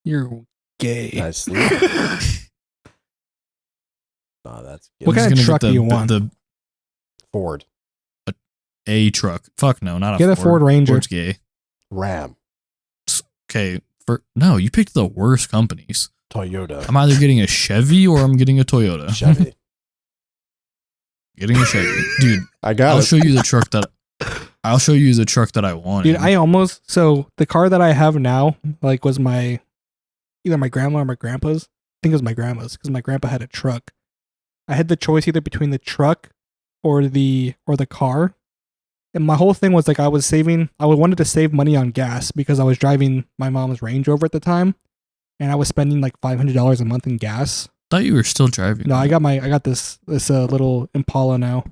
You're gay. Nicely. Nah, that's gay. What I'm just kind of gonna truck get do you want? The Ford. A truck. Fuck no, not a Get a Ford. Ford Ranger. Ford's gay. Ram. Okay. No, you picked the worst companies. Toyota. I'm either getting a Chevy or I'm getting a Toyota. Chevy. Getting a Chevy, dude. I got I'll it. show you the truck that. I'll show you the truck that I want. Dude, so the car that I have now, like, was either my grandma or my grandpa's. I think it was my grandma's because my grandpa had a truck. I had the choice either between the truck or the car. And my whole thing was like I wanted to save money on gas because I was driving my mom's Range Rover at the time, and I was spending like $500 a month in gas. thought you were still driving. No, I got this little Impala now.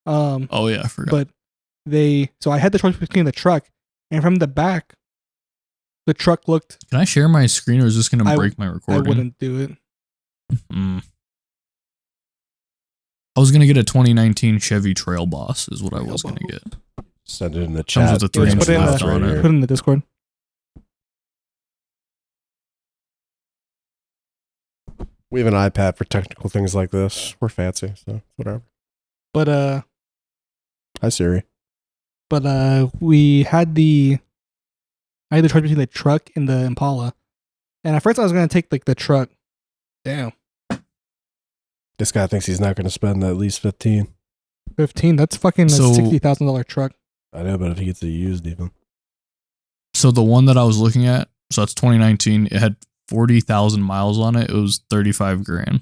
Oh yeah, I forgot. But so I had the choice between the truck, and from the back, the truck looked. Can I share my screen or is this going to break my I recording? wouldn't do it. I was going to get a 2019 Chevy Trail Boss is what I was going to get. Send it in the Comes chat. with a Yeah, 3-inch put it in lift the- on it. Put it in the Discord. We have an iPad for technical things like this. We're fancy, so whatever. But Hi Siri. we had I had the choice between the truck and the Impala, and at first I was gonna take like the truck. Damn, This guy thinks he's not going to spend at least 15. 15. That's fucking So- $60,000 truck. I know, but if he gets it used, even. So the one that I was looking at, so that's 2019. It had 40,000 miles on it. It was 35 grand.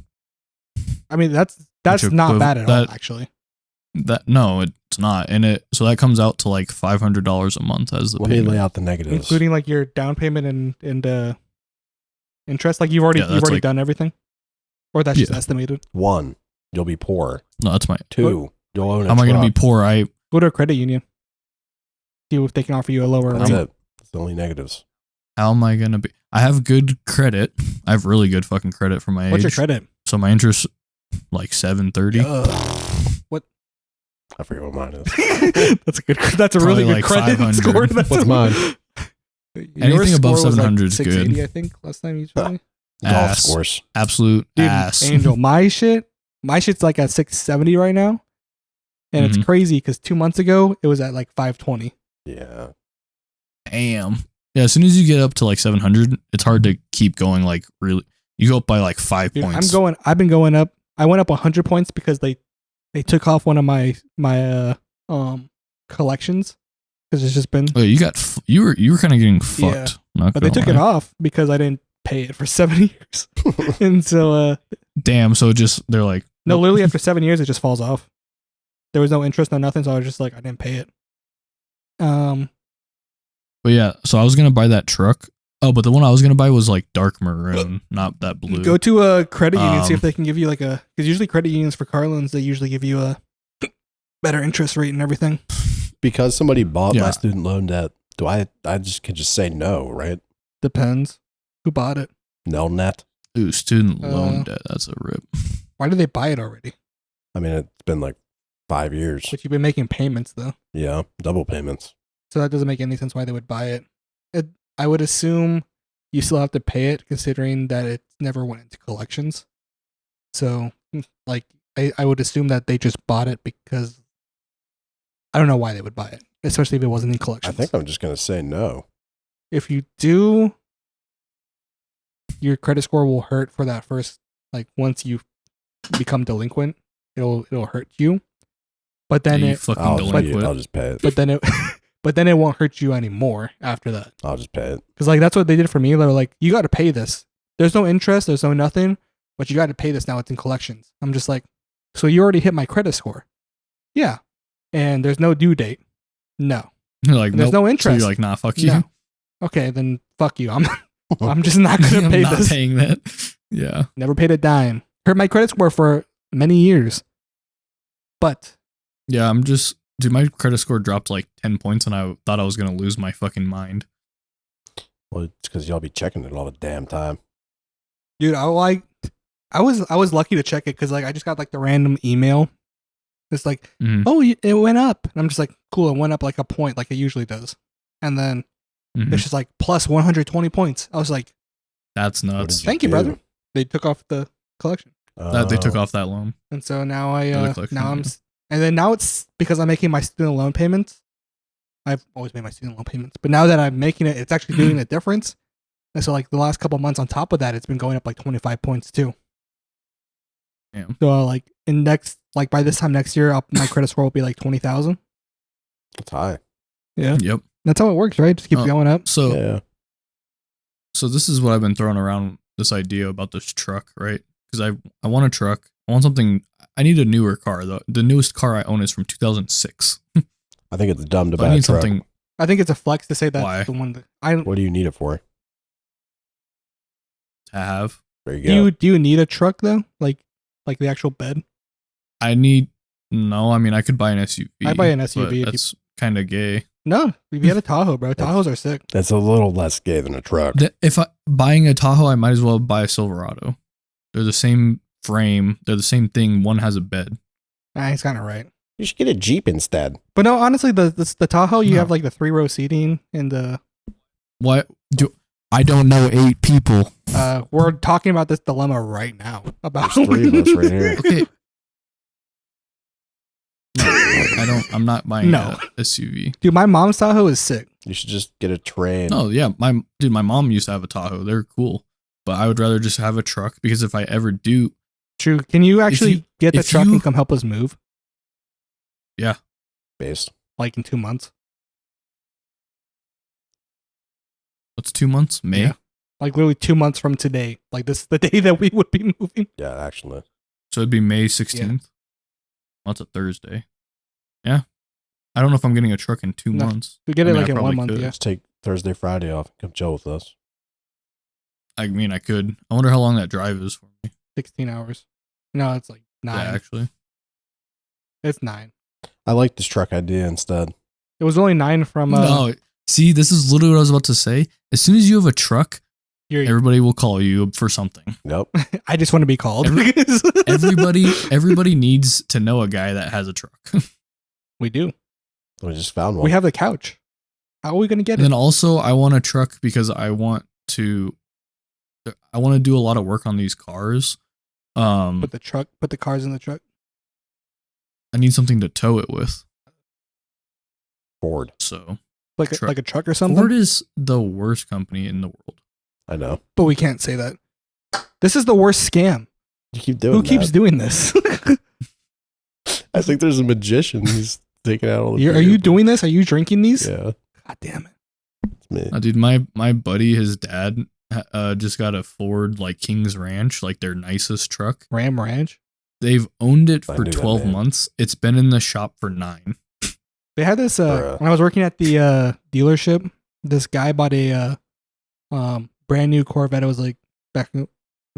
I mean, that's That's which not bad at all, that- actually. That no, it's not, and so that comes out to like $500 a month as the Let me payment. lay out the negatives. Including like your down payment and interest. Like you've already Yeah, that's like- done everything, or that's just Yeah. estimated. 1, you'll be poor. No, that's my. 2, you'll own a How am I going to be truck. poor? Go to a credit union. See if they can offer you a lower That's rate. it. That's the only negatives. How am I going to be? I have good credit. I have really good fucking credit for my What's age. your credit? So my interest like 730. What? I forget what mine is. That's a good. That's a Probably really like good credit 500. score. That's What's mine? Anything above 700 is 680, good. I think last time you told me. Golf Ass. scores. Absolute Dude, ass. Angel, my shit's like at 670 right now, and Mhm. it's crazy because 2 months ago it was at like 520. Yeah. Damn. Yeah, as soon as you get up to like 700, it's hard to keep going. Like really, you go up by like 5 Dude, points. I've been going up. I went up 100 points because they took off one of my collections because it's just been. Oh, you were kind of getting Yeah, fucked. Not But they gonna took it lie. off because I didn't pay it for 7 years, and so Damn. So they're like, no, literally after 7 years it just falls off. There was no interest, no nothing, so I was just like I didn't pay it. But yeah, so I was gonna buy that truck. Oh, but the one I was gonna buy was like dark maroon, not that blue. Go to a credit union, see if Um, they can give you like because usually credit unions for car loans they usually give you a better interest rate and everything. Because somebody bought Yeah. my student loan debt, I just can just say no, right? Depends who bought it. Nelnet. Ooh, student loan Uh, debt. That's a rip. Why did they buy it already? I mean, it's been like 5 years. But you've been making payments though, Yeah, double payments. so that doesn't make any sense why they would buy it. I would assume you still have to pay it, considering that it never went into collections. So, like, I would assume that they just bought it because I don't know why they would buy it, especially if it wasn't in I collections. think I'm just gonna say no. If you do, your credit score will hurt for that first, like, once you become delinquent, it'll hurt you. But then Yeah, you it, fucking I'll delinquent. just pay it. but then it, but then it won't hurt you anymore after that. I'll just pay it. Because like that's what they did for me. They were like, you got to pay this. There's no interest. There's no nothing. But you got to pay this now. It's in collections. I'm just like, so you already hit my credit score. Yeah. And there's no due date. No. You're like, And there's nope. no So interest. you're like, nah, fuck you. No. Okay, then fuck you. I'm just not gonna I'm pay not this. paying that. Yeah. Never paid a dime. Hurt my credit score for many years. But Yeah, dude, my credit score dropped like 10 points and I thought I was going to lose my fucking mind. Well, it's because y'all be checking it all the damn time. dude, I was lucky to check it because like I just got like the random email. It's like, Mhm. oh, it went up. And I'm just like, cool, it went up like a point like it usually does. And then Mhm. it's just like plus 120 points. I was like, That's What nuts. did thank you, do? brother. They took off the collection. That they took Oh. off that loan. And so now Another collection, now it's because I'm making my student loan payments. I've always made my student loan payments, but now that I'm making it, it's actually doing a difference. And so like the last couple months on top of that, it's been going up like 25 points too. Damn. So by this time next year, my credit score will be like 20,000. It's high. Yeah. Yep. That's how it works, right? Just keep Oh. going up. So Yeah. so this is what I've been throwing around, this idea about this truck, right? Because I want a truck. I want something. I need a newer car. The newest car I own is from 2006. I think it's dumb to So buy I a need truck. something. I think it's a flex to say that's Why? the one that I What do you need it for? To have. There you go. do you need a truck though? Like the actual bed? I need. No, I mean I could buy an SUV. I'd buy an but SUV if you- that's kind of gay. No, if you had a Tahoe, bro. Tahoes are sick. That's a little less gay than a truck. If I buying a Tahoe, I might as well buy a Silverado. They're the same frame. They're the same thing. One has a bed. He's kind of right. You should get a Jeep instead. But no, honestly, the Tahoe, you No. have like the 3-row seating, and What do I don't know 8 people. we're talking about this dilemma right now. About There's 3 of us right here. Okay. No, I don't. I'm not buying No. a SUV. Dude, my mom's Tahoe is sick. You should just get a train. No, yeah, my mom used to have a Tahoe. They're cool, but I would rather just have a truck because if I ever do, True. Can you actually get the if truck you- and come help us move? Based. Like in 2 months? what's 2 months? May. Yeah. Like literally 2 months from today. Like this is the day that we would be moving. Yeah, actually. So it'd be May 16th. Well, that's a Thursday. Yeah. I don't know if I'm getting a truck in 2 No. months. We get I it mean, like I in 1 probably month. could. Yeah. Let's take Thursday, Friday off. Come chill with us. I mean, I could. I wonder how long that drive is for me. 16 hours. No, it's like 9. Yeah, actually. It's 9. I like this truck idea instead. It was only 9 from. No, see, this is literally what I was about to say. As soon as you have a truck, You're, everybody will call you for something. Nope. I just want to be called. Everybody needs to know a guy that has a truck. We do. We just found one. We have the couch. How are we going to get And it? then also, I want a truck because I want to do a lot of work on these cars. Put the cars in the truck. I need something to tow it with. Ford. So Like Truck. like a truck or something. Ford is the worst company in the world. I know. But we can't say that. This is the worst scam. You keep doing Who keeps that. doing this? I think there's a magician. He's taking out all the Are you doing this? Are you drinking these? Yeah. God damn it. It's me. Dude, my buddy, his dad, just got a Ford like King's Ranch, like their nicest truck. Ram Ranch. They've owned it I for knew that 12 name. months. It's been in the shop for 9. They had this Bruh. when I was working at the dealership. This guy bought a brand new Corvette. It was like back when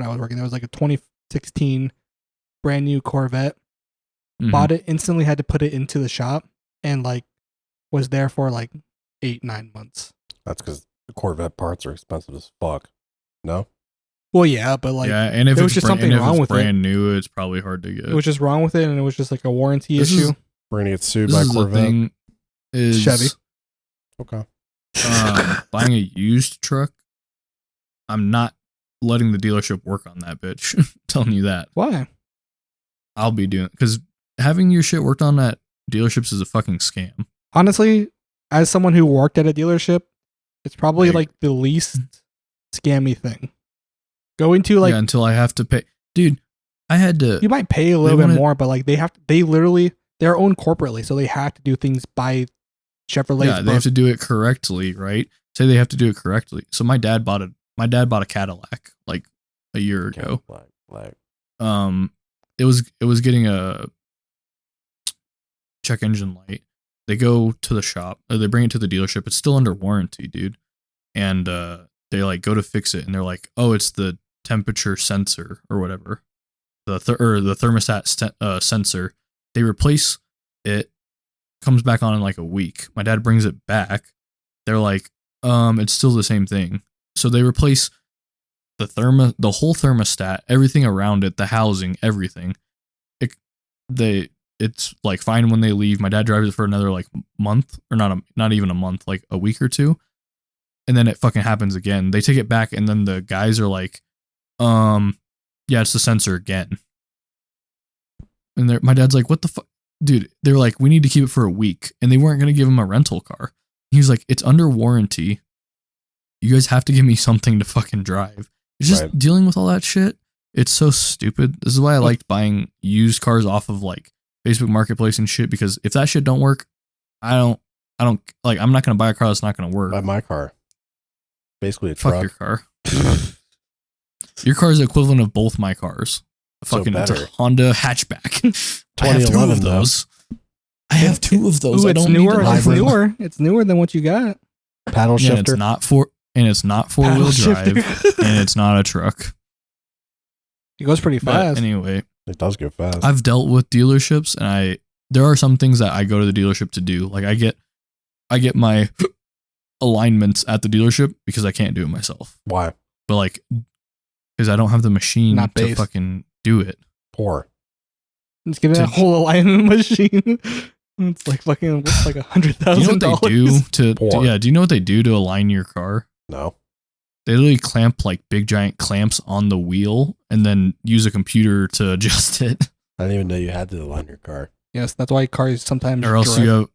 I was working. There was like a 2016 brand new Corvette. Mhm. Bought it instantly. Had to put it into the shop and like was there for like 8-9 months. That's because the Corvette parts are expensive as fuck. No? Well, yeah, but like yeah, and if there was it's just brand, something and if wrong it's with it. brand new, it's probably hard to get. it was just wrong with it, and it was just like a warranty This issue. is- We're going to get sued This by is the Corvette. thing is Chevy. Okay. buying a used truck. I'm not letting the dealership work on that bitch. I'm telling you that. Why? I'll be doing because having your shit worked on at dealerships is a fucking scam. Honestly, as someone who worked at a dealership, it's probably Like- like the least scammy thing. Going to like yeah, until I have to pay. Dude, I had to. you might pay a little They bit wanna- more, but like they're owned corporately, so they have to do things by Chevrolet's Yeah, they have to do it correctly, right? Say they have to do it correctly. So my dad bought a Cadillac like a year ago. Black. It was getting a check engine light. They go to the shop, or they bring it to the dealership. It's still under warranty, dude. And they like go to fix it, and they're like, "Oh, it's the temperature sensor or whatever, the thermostat sensor." They replace it. Comes back on in like a week. My dad brings it back. They're like, it's still the same thing. So they replace the whole thermostat, everything around it, the housing, everything. It's like fine when they leave. My dad drives it for another like month, or not even a month, like a week or two, and then it fucking happens again. They take it back, and then the guys are like, yeah, it's the sensor again. And my dad's like, what the fuck? Dude, they're like, we need to keep it for a week. And they weren't going to give him a rental car. He was like, it's under warranty. You guys have to give me something to fucking drive. It's just Right. dealing with all that shit. It's so stupid. This is why I liked buying used cars off of like Facebook Marketplace and shit, because if that shit don't work, I don't like, I'm not going to buy a car that's not going to work. Buy my car. Basically a Fuck truck. your car. Your car is the equivalent of both my cars. So Fucking it's a better. Honda hatchback. I have 2 2011 of those. I have 2 of those. Ooh, I it's don't newer. need to It's hybrid. newer. It's newer than what you got. Paddle Yeah, shifter. it's not four wheel Paddle drive, shifter. and it's not a truck. It goes pretty But fast. anyway, It does go fast. I've dealt with dealerships, and there are some things that I go to the dealership to do. Like I get my alignments at the dealership because I can't do it myself. Why? But like, because I don't have the machine Not to base. fucking do it. Poor. Let's get a to- whole alignment machine. It's like fucking it's like Do you know what $100,000. they do to Poor. yeah? Do you know what they do to align your car? No. They literally clamp like big giant clamps on the wheel and then use a computer to adjust it. I didn't even know you had to align your car. Yes, that's why cars sometimes Or else drive. you have,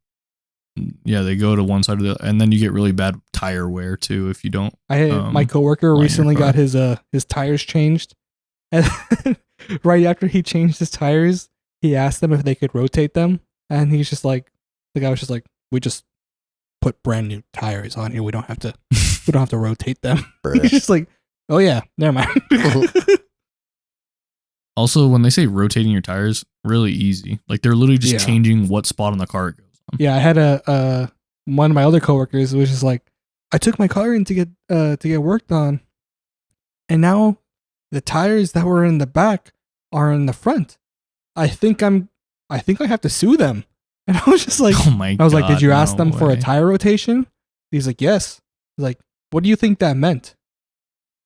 yeah, they go to one side of the, and then you get really bad tire wear too if you don't. My coworker line your recently car. got his tires changed, and right after he changed his tires, he asked them if they could rotate them, and he's just like, the guy was just like, we just put brand new tires on here. We don't have to rotate them. He's Bruh. just like, oh yeah, never mind. Also, when they say rotating your tires, really easy. Like they're literally just changing what spot on the car it goes on. Yeah, I had a one of my other coworkers was just like, I took my car in to get worked on, and now the tires that were in the back are in the front. I think I have to sue them. And I was just like, oh my God, I was like, did you ask them for a way. tire rotation? He's like, yes. He's like, what do you think that meant?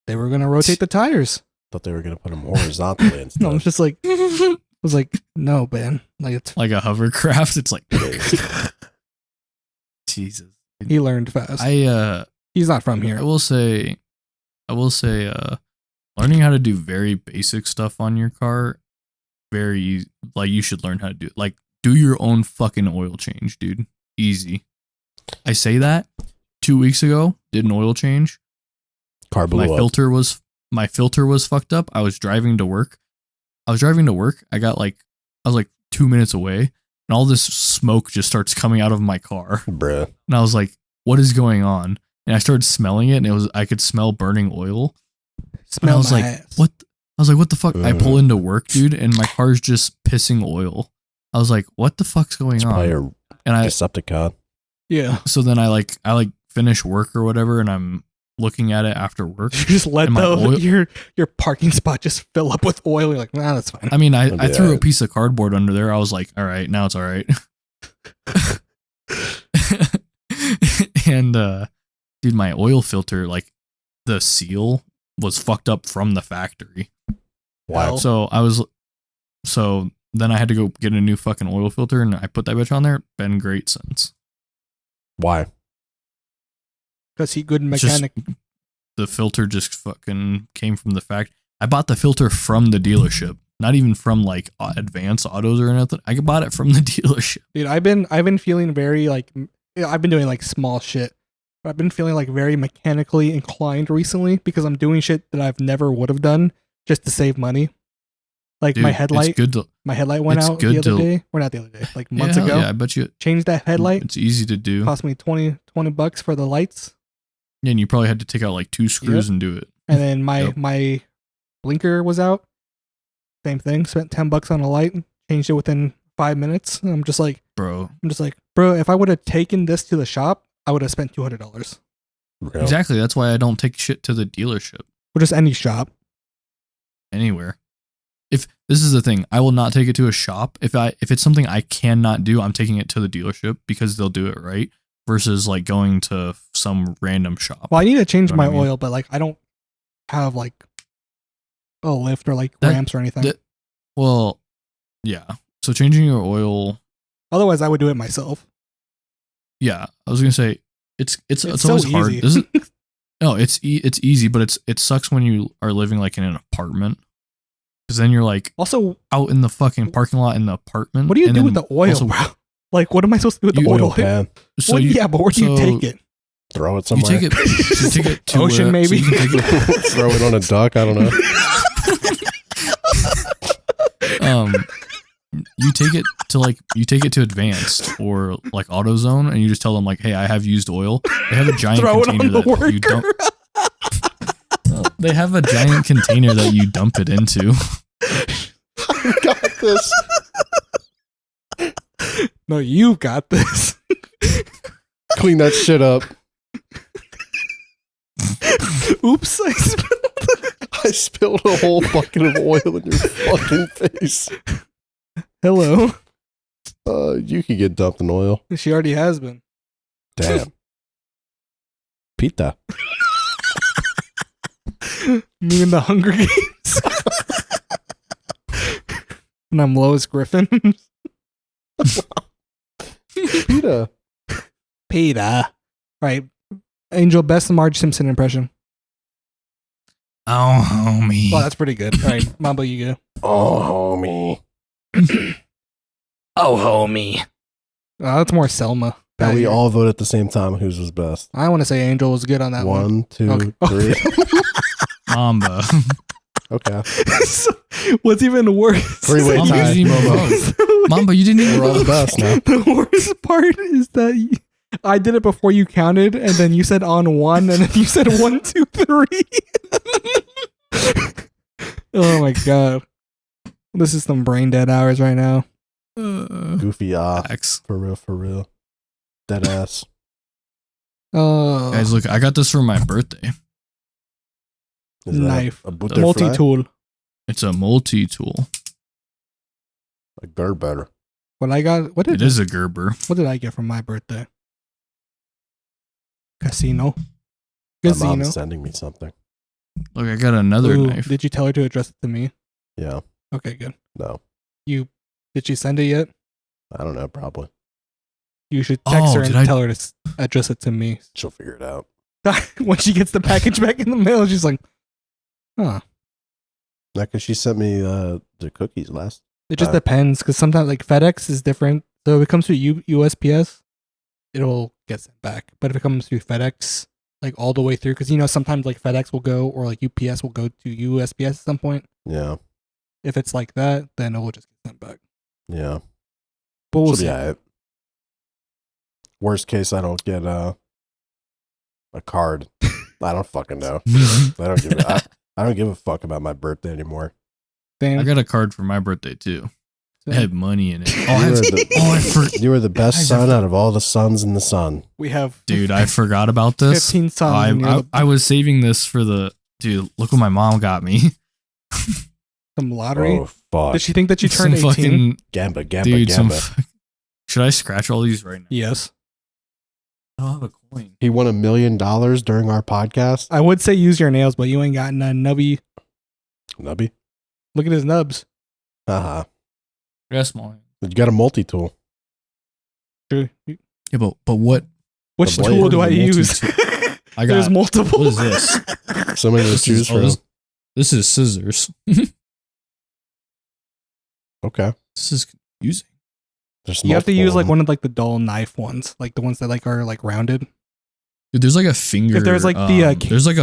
They were gonna rotate the tires. Thought they were gonna put them horizontally instead. No, I was just like, I was like, no, man. Like it's like a hovercraft. It's like Jesus. he learned fast. He's not from here. I will say, learning how to do very basic stuff on your car, very easy. Like you should learn how to do it. Like do your own fucking oil change, dude. Easy. I say that 2 weeks ago, did an oil change. Car blew up. My filter was fucked up. I was driving to work. I was like 2 minutes away, and all this smoke just starts coming out of my car. Bruh. And I was like, what is going on? And I started smelling it, and I could smell burning oil. And I was like, ass. what? I was like, what the fuck? I pull into work, dude, and my car's just pissing oil. I was like, what the fuck's going on? And Decepticon. Yeah. So then I finish work or whatever, and I'm looking at it after work. You just let your parking spot just fill up with oil. You're like, nah, that's fine. I mean, I threw a piece of cardboard under there. I was like, all right, now it's all right. And dude, my oil filter, like the seal was fucked up from the factory. Wow. So then I had to go get a new fucking oil filter, and I put that bitch on there. Been great since. Why? Because he good mechanic. The filter just fucking came from the factory. I bought the filter from the dealership, not even from like Advanced Autos or anything. I bought it from the dealership. Dude, I've been feeling very like, I've been doing like small shit. But I've been feeling like very mechanically inclined recently because I'm doing shit that I've never would have done just to save money. Like Dude, my headlight went out the other day. Or not the other day, like months ago. Yeah, I bet you changed that headlight. It's easy to do. Cost me $20 for the lights. Yeah, and you probably had to take out like 2 screws and do it. And then my blinker was out. Same thing. Spent $10 on a light. Changed it within 5 minutes. And I'm just like, bro, if I would have taken this to the shop, I would have spent $200. Exactly. That's why I don't take shit to the dealership. Or just any shop. Anywhere. If this is the thing, I will not take it to a shop. If it's something I cannot do, I'm taking it to the dealership because they'll do it right. Versus like going to some random shop. Well, I need to change my oil, but like I don't have like a lift or like ramps or anything. Well, yeah. So changing your oil. Otherwise, I would do it myself. Yeah, I was gonna say it's so always hard. easy. No, it's easy, but it sucks when you are living like in an apartment. Because then you're like also out in the fucking parking lot in the apartment. What do you do with the oil, also, bro? Like, what am I supposed to do with the oil? Pan. So but where do you take it? Throw it somewhere. You take it to ocean, maybe. So throw it on a duck. I don't know. You take it to Advanced or like AutoZone, and you just tell them like, hey, I have used oil. They have a giant container that you dump. They have a giant container that you dump it into. I got this. No, you got this. Clean that shit up. Oops, I spilled a whole bucket of oil in your fucking face. Hello. You could get dumped in oil. She already has been. Damn. Pita. Me in the Hunger Games. And I'm Lois Griffin. Pita. Pita. Right. Angel, best Marge Simpson impression. Oh, homie. Well, that's pretty good. All right, Mamba, you go. Oh, homie. Oh, homie. That's more Selma. Now we all vote at the same time. Whose was best? I want to say Angel was good on that one. 1, 2, 3. Mamba. Okay. So, what's even worse? 3-way Mamba, tie. you didn't even vote. Mamba, you didn't even We're all the vote. best now. The worst part is that I did it before you counted, and then you said on 1, and then you said 1, 2, 3. Oh my god. This is some brain dead hours right now. Goofy off. Facts. For real. Dead ass. Guys, look, I got this for my birthday. Is that Knife. A butterfly? Multi-tool. It's a multi-tool. A Gerber. What I got? It is a Gerber. What did I get for my birthday? Casino. My Casino. mom's sending me something. Look, I got another Ooh, knife. did you tell her to address it to me? Yeah. Okay, good. No. Did she send it yet? I don't know. Probably. You should text Oh, her and did I- tell her to address it to me. She'll figure it out. When she gets the package back in the mail, she's like, huh. Not because she sent me the cookies last. It just depends, because sometimes like FedEx is different. So if it comes through USPS, it'll get sent back. But if it comes through FedEx, like all the way through, because sometimes like FedEx will go or like UPS will go to USPS at some point. Yeah. If it's like that, then it will just get sent back. Yeah. But we'll She'll see. be alright. Worst case, I don't get a card. I don't fucking know. I don't give a fuck about my birthday anymore. Same. I got a card for my birthday too. It Same. had money in it. You were the best son out of all the sons in the sun. We have Dude, I forgot about this. 15 sons. and you're I was saving this for dude, look what my mom got me. some lottery. Oh fuck! Did she think that you turned Some 18? fucking Gamba. dude. Should I scratch all these right now? Yes. I don't have a coin. He won $1 million during our podcast. I would say use your nails, but you ain't got none. Nubby. Nubby. Look at his nubs. Uh-huh. Yeah, small. You got a multi-tool. True. Yeah, but what? Which The blade. tool do I The use? I There's got. multiple. What is this? So many to This choose is, from. this is scissors. Okay. This is confusing. There's You have to multiple use like of one of like the dull knife ones, like the ones that like are like rounded. Dude, there's like a finger. If there's like the, there's like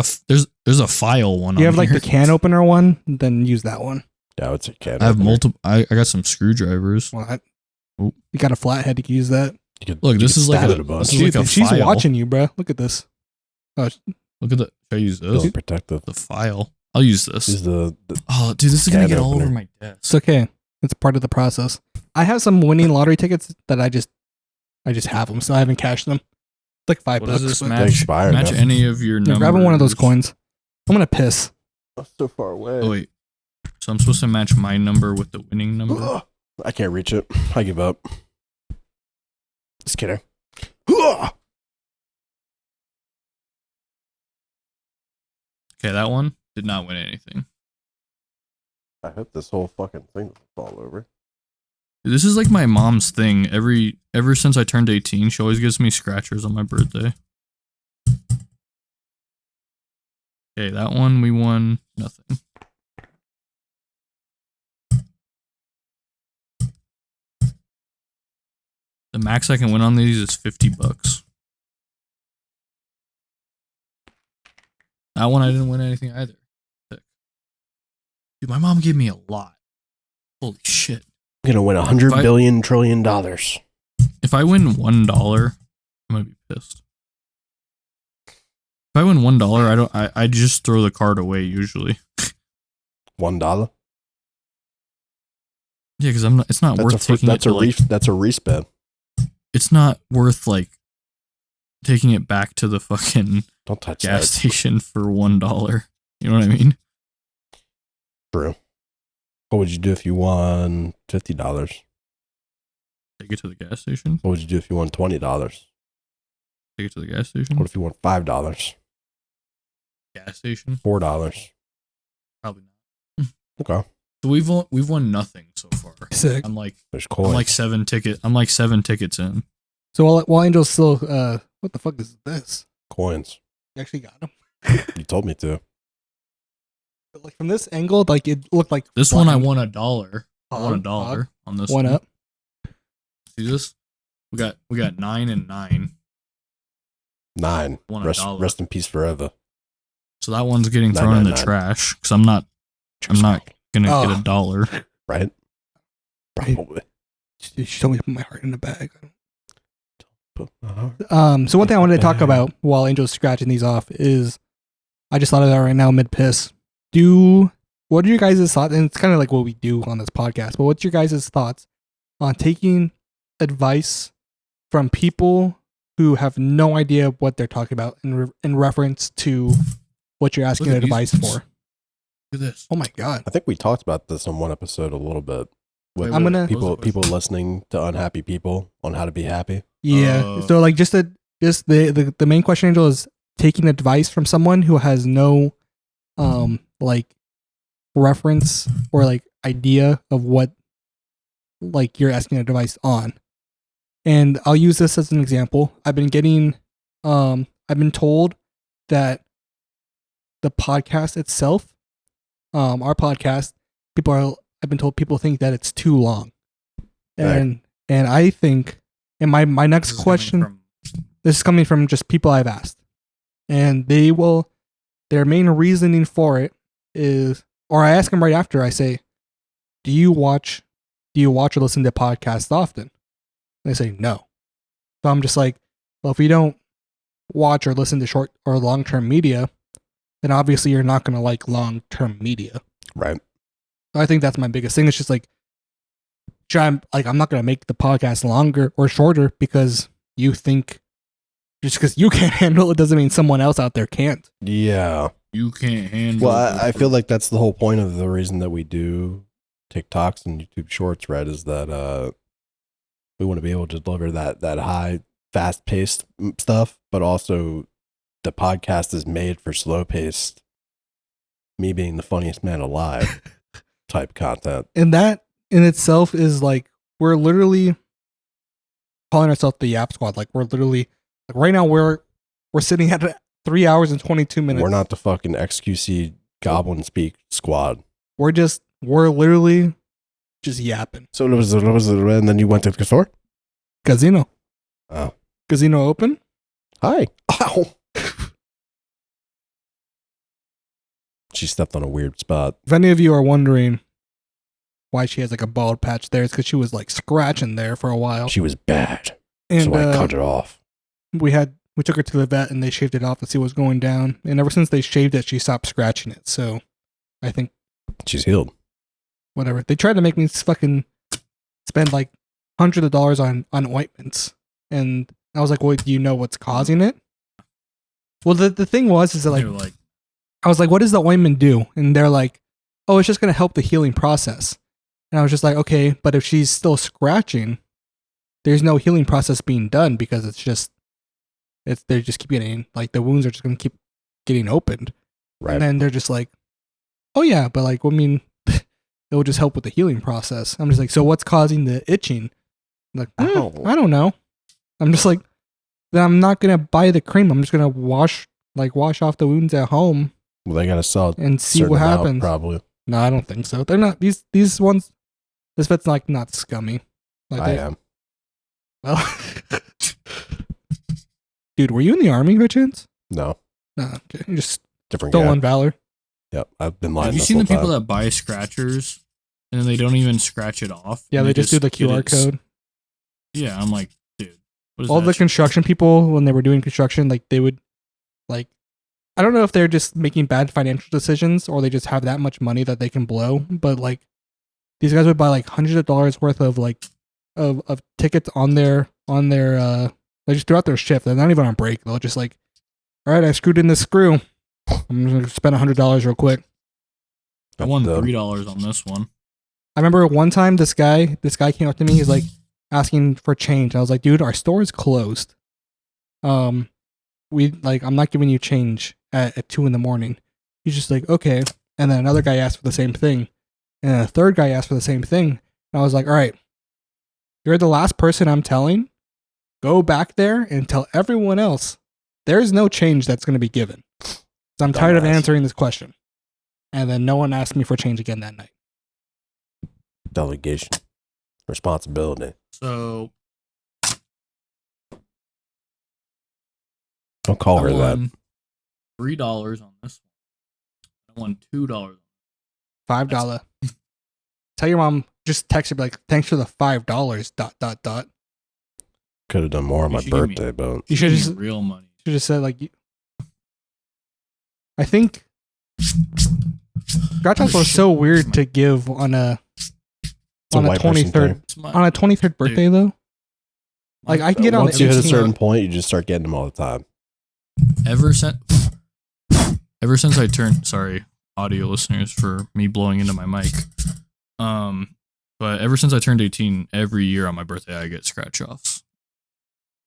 there's a file one. You on have like here. the can opener one, then use that one. them. Yeah, I would say can. I have opener. multiple. I got some screwdrivers. Well, Oh. you got a flathead, you can use that. You could, Look, you this could is like stab a- it bunch. this is like Dude, a she's file. watching you, bro. Look at this. Oh, Look at the. Should I use this? Don't protect the. The file. I'll use this. Use the Oh, dude, this is gonna can get all opener. over my desk. it's okay. It's part of the process. I have some winning lottery tickets that I just have them, so I haven't cashed them. It's like $5. What does this but- They match? expired Match now. any of your Yeah, numbers? grabbing one of those coins. I'm gonna piss. That's so far away. Oh wait. So I'm supposed to match my number with the winning number. Ugh. I can't reach it. I give up. Just kidding. Ugh. Okay, that one did not win anything. I hope this whole fucking thing doesn't fall over. Dude, this is like my mom's thing. Ever since I turned 18, she always gives me scratchers on my birthday. Okay, that one we won nothing. The max I can win on these is $50. That one I didn't win anything either. Sick. Dude, my mom gave me a lot. Holy shit. I'm gonna win $100 If I- billion trillion dollars. If I win $1, I'm gonna be pissed. If I win $1, I just throw the card away usually. $1. Yeah, because it's not worth taking That's it a to, like, that's a respin. it's not worth like taking it back to the fucking Don't touch gas that. station for $1. You know what I mean? True. What would you do if you won $50? Take it to the gas station. What would you do if you won $20? Take it to the gas station. What if you won $5? Gas station? $4? Probably not. Okay. So we've won nothing so far. Sick. I'm like There's coins. I'm like 7 tickets in. So while Angel's still, what the fuck is this? coins. You actually got them. You told me to. But like from this angle, like it looked like This one I blind. won $1. I won Hog, $1 on this One one. up. See this? We got 9 and 9. 9. Won Rest, $1. rest in peace forever. So that one's getting Nine, thrown in nine, the nine. trash because I'm not gonna Oh. get $1. Right? Right. Probably. She told me to put my heart in the bag. Uh-huh. So one thing I wanted to talk about while Angel's scratching these off is, I just thought of that right now mid piss. Do what are your guys' thoughts? And it's kind of like what we do on this podcast, but what's your guys' thoughts on taking advice from people who have no idea what they're talking about in reference to what you're asking advice for? Look at this. Oh my God. I think we talked about this on one episode a little bit. With I'm gonna- people listening to unhappy people on how to be happy. Yeah. So like just the main question, Angel, is taking advice from someone who has no like reference or like idea of what like you're asking advice on. And I'll use this as an example. I've been told that the podcast itself, our podcast, I've been told people think that it's too long. And I think, and my next question, this is coming from just people I've asked. And their main reasoning for it is, or I ask them right after, I say, do you watch or listen to podcasts often? They say no. So I'm just like, well, if you don't watch or listen to short or long-term media, then obviously you're not going to like long-term media. Right. So I think that's my biggest thing. It's just like, I'm not going to make the podcast longer or shorter because you think, just because you can't handle it doesn't mean someone else out there can't. Yeah. You can't handle. Well, I feel like that's the whole point of the reason that we do TikToks and YouTube Shorts, right? Is that we want to be able to deliver that high, fast-paced stuff, but also the podcast is made for slow-paced, me being the funniest man alive type content. And that in itself is like, we're literally calling ourselves the Yap Squad. Like we're literally, like right now we're sitting at 3 hours and 22 minutes. We're not the fucking XQC Goblin Speak squad. We're literally just yapping. So it was, and then you went to the store? Casino. Oh. Casino open? Hi. Ow. She stepped on a weird spot. If any of you are wondering why she has like a bald patch there, it's because she was like scratching there for a while. She was bad. And so I cut it off. We took her to the vet and they shaved it off to see what's going down. And ever since they shaved it, she stopped scratching it. So I think She's healed. whatever. They tried to make me fucking spend like hundreds of dollars on ointments. And I was like, well, do you know what's causing it? Well, the thing was, is that like, I was like, what does the ointment do? And they're like, oh, it's just going to help the healing process. And I was just like, okay, but if she's still scratching, there's no healing process being done because they just keep getting, like the wounds are just going to keep getting opened. Right. And then they're just like, oh yeah, but like, I mean, it will just help with the healing process. I'm just like, so what's causing the itching? I'm like, I don't know. I'm just like, then I'm not going to buy the cream. I'm just going to wash off the wounds at home. Well, they got to sell and see certain what amount, happens. probably. No, I don't think so. They're not these ones. This vet's like not scummy. Like I am. Well, dude, were you in the army by chance? No. No, okay. You just Different stolen guy. valor. Yep. I've been lying. Have you this seen the whole people time. that buy scratchers and then they don't even scratch it off? Yeah, and they just do the get QR it code. Yeah, I'm like, dude. What is All that the shit? construction people, when they were doing construction, like they would, like, I don't know if they're just making bad financial decisions or they just have that much money that they can blow, but like these guys would buy like hundreds of dollars worth of like of tickets on their they just throughout their shift. They're not even on break. They'll just like, all right, I screwed in this screw. I'm gonna spend $100 real quick. I won $3 on this one. I remember one time this guy came up to me. He's like asking for change. I was like, dude, our store is closed. I'm not giving you change at 2 a.m. He's just like, okay. And then another guy asked for the same thing. And then a third guy asked for the same thing. And I was like, all right, you're the last person I'm telling. Go back there and tell everyone else there's no change that's going to be given. So I'm tired of answering this question. And then no one asked me for change again that night. Delegation. Responsibility. So Don't call I her that. won $3 on this one. I won $2. $5. Tell your mom, just text her, be like, thanks for the $5. ... Could have done more on You my should give me- birthday, but You should Give me just real money. said like, I think scratch offs are so weird to give on a a white person 23rd It's my- on a 23rd birthday though. Like I can get on Once you hit a 18th. certain point, you just start getting them all the time. ever since I turned, sorry, audio listeners, for me blowing into my mic. But ever since I turned 18, every year on my birthday I get scratch offs,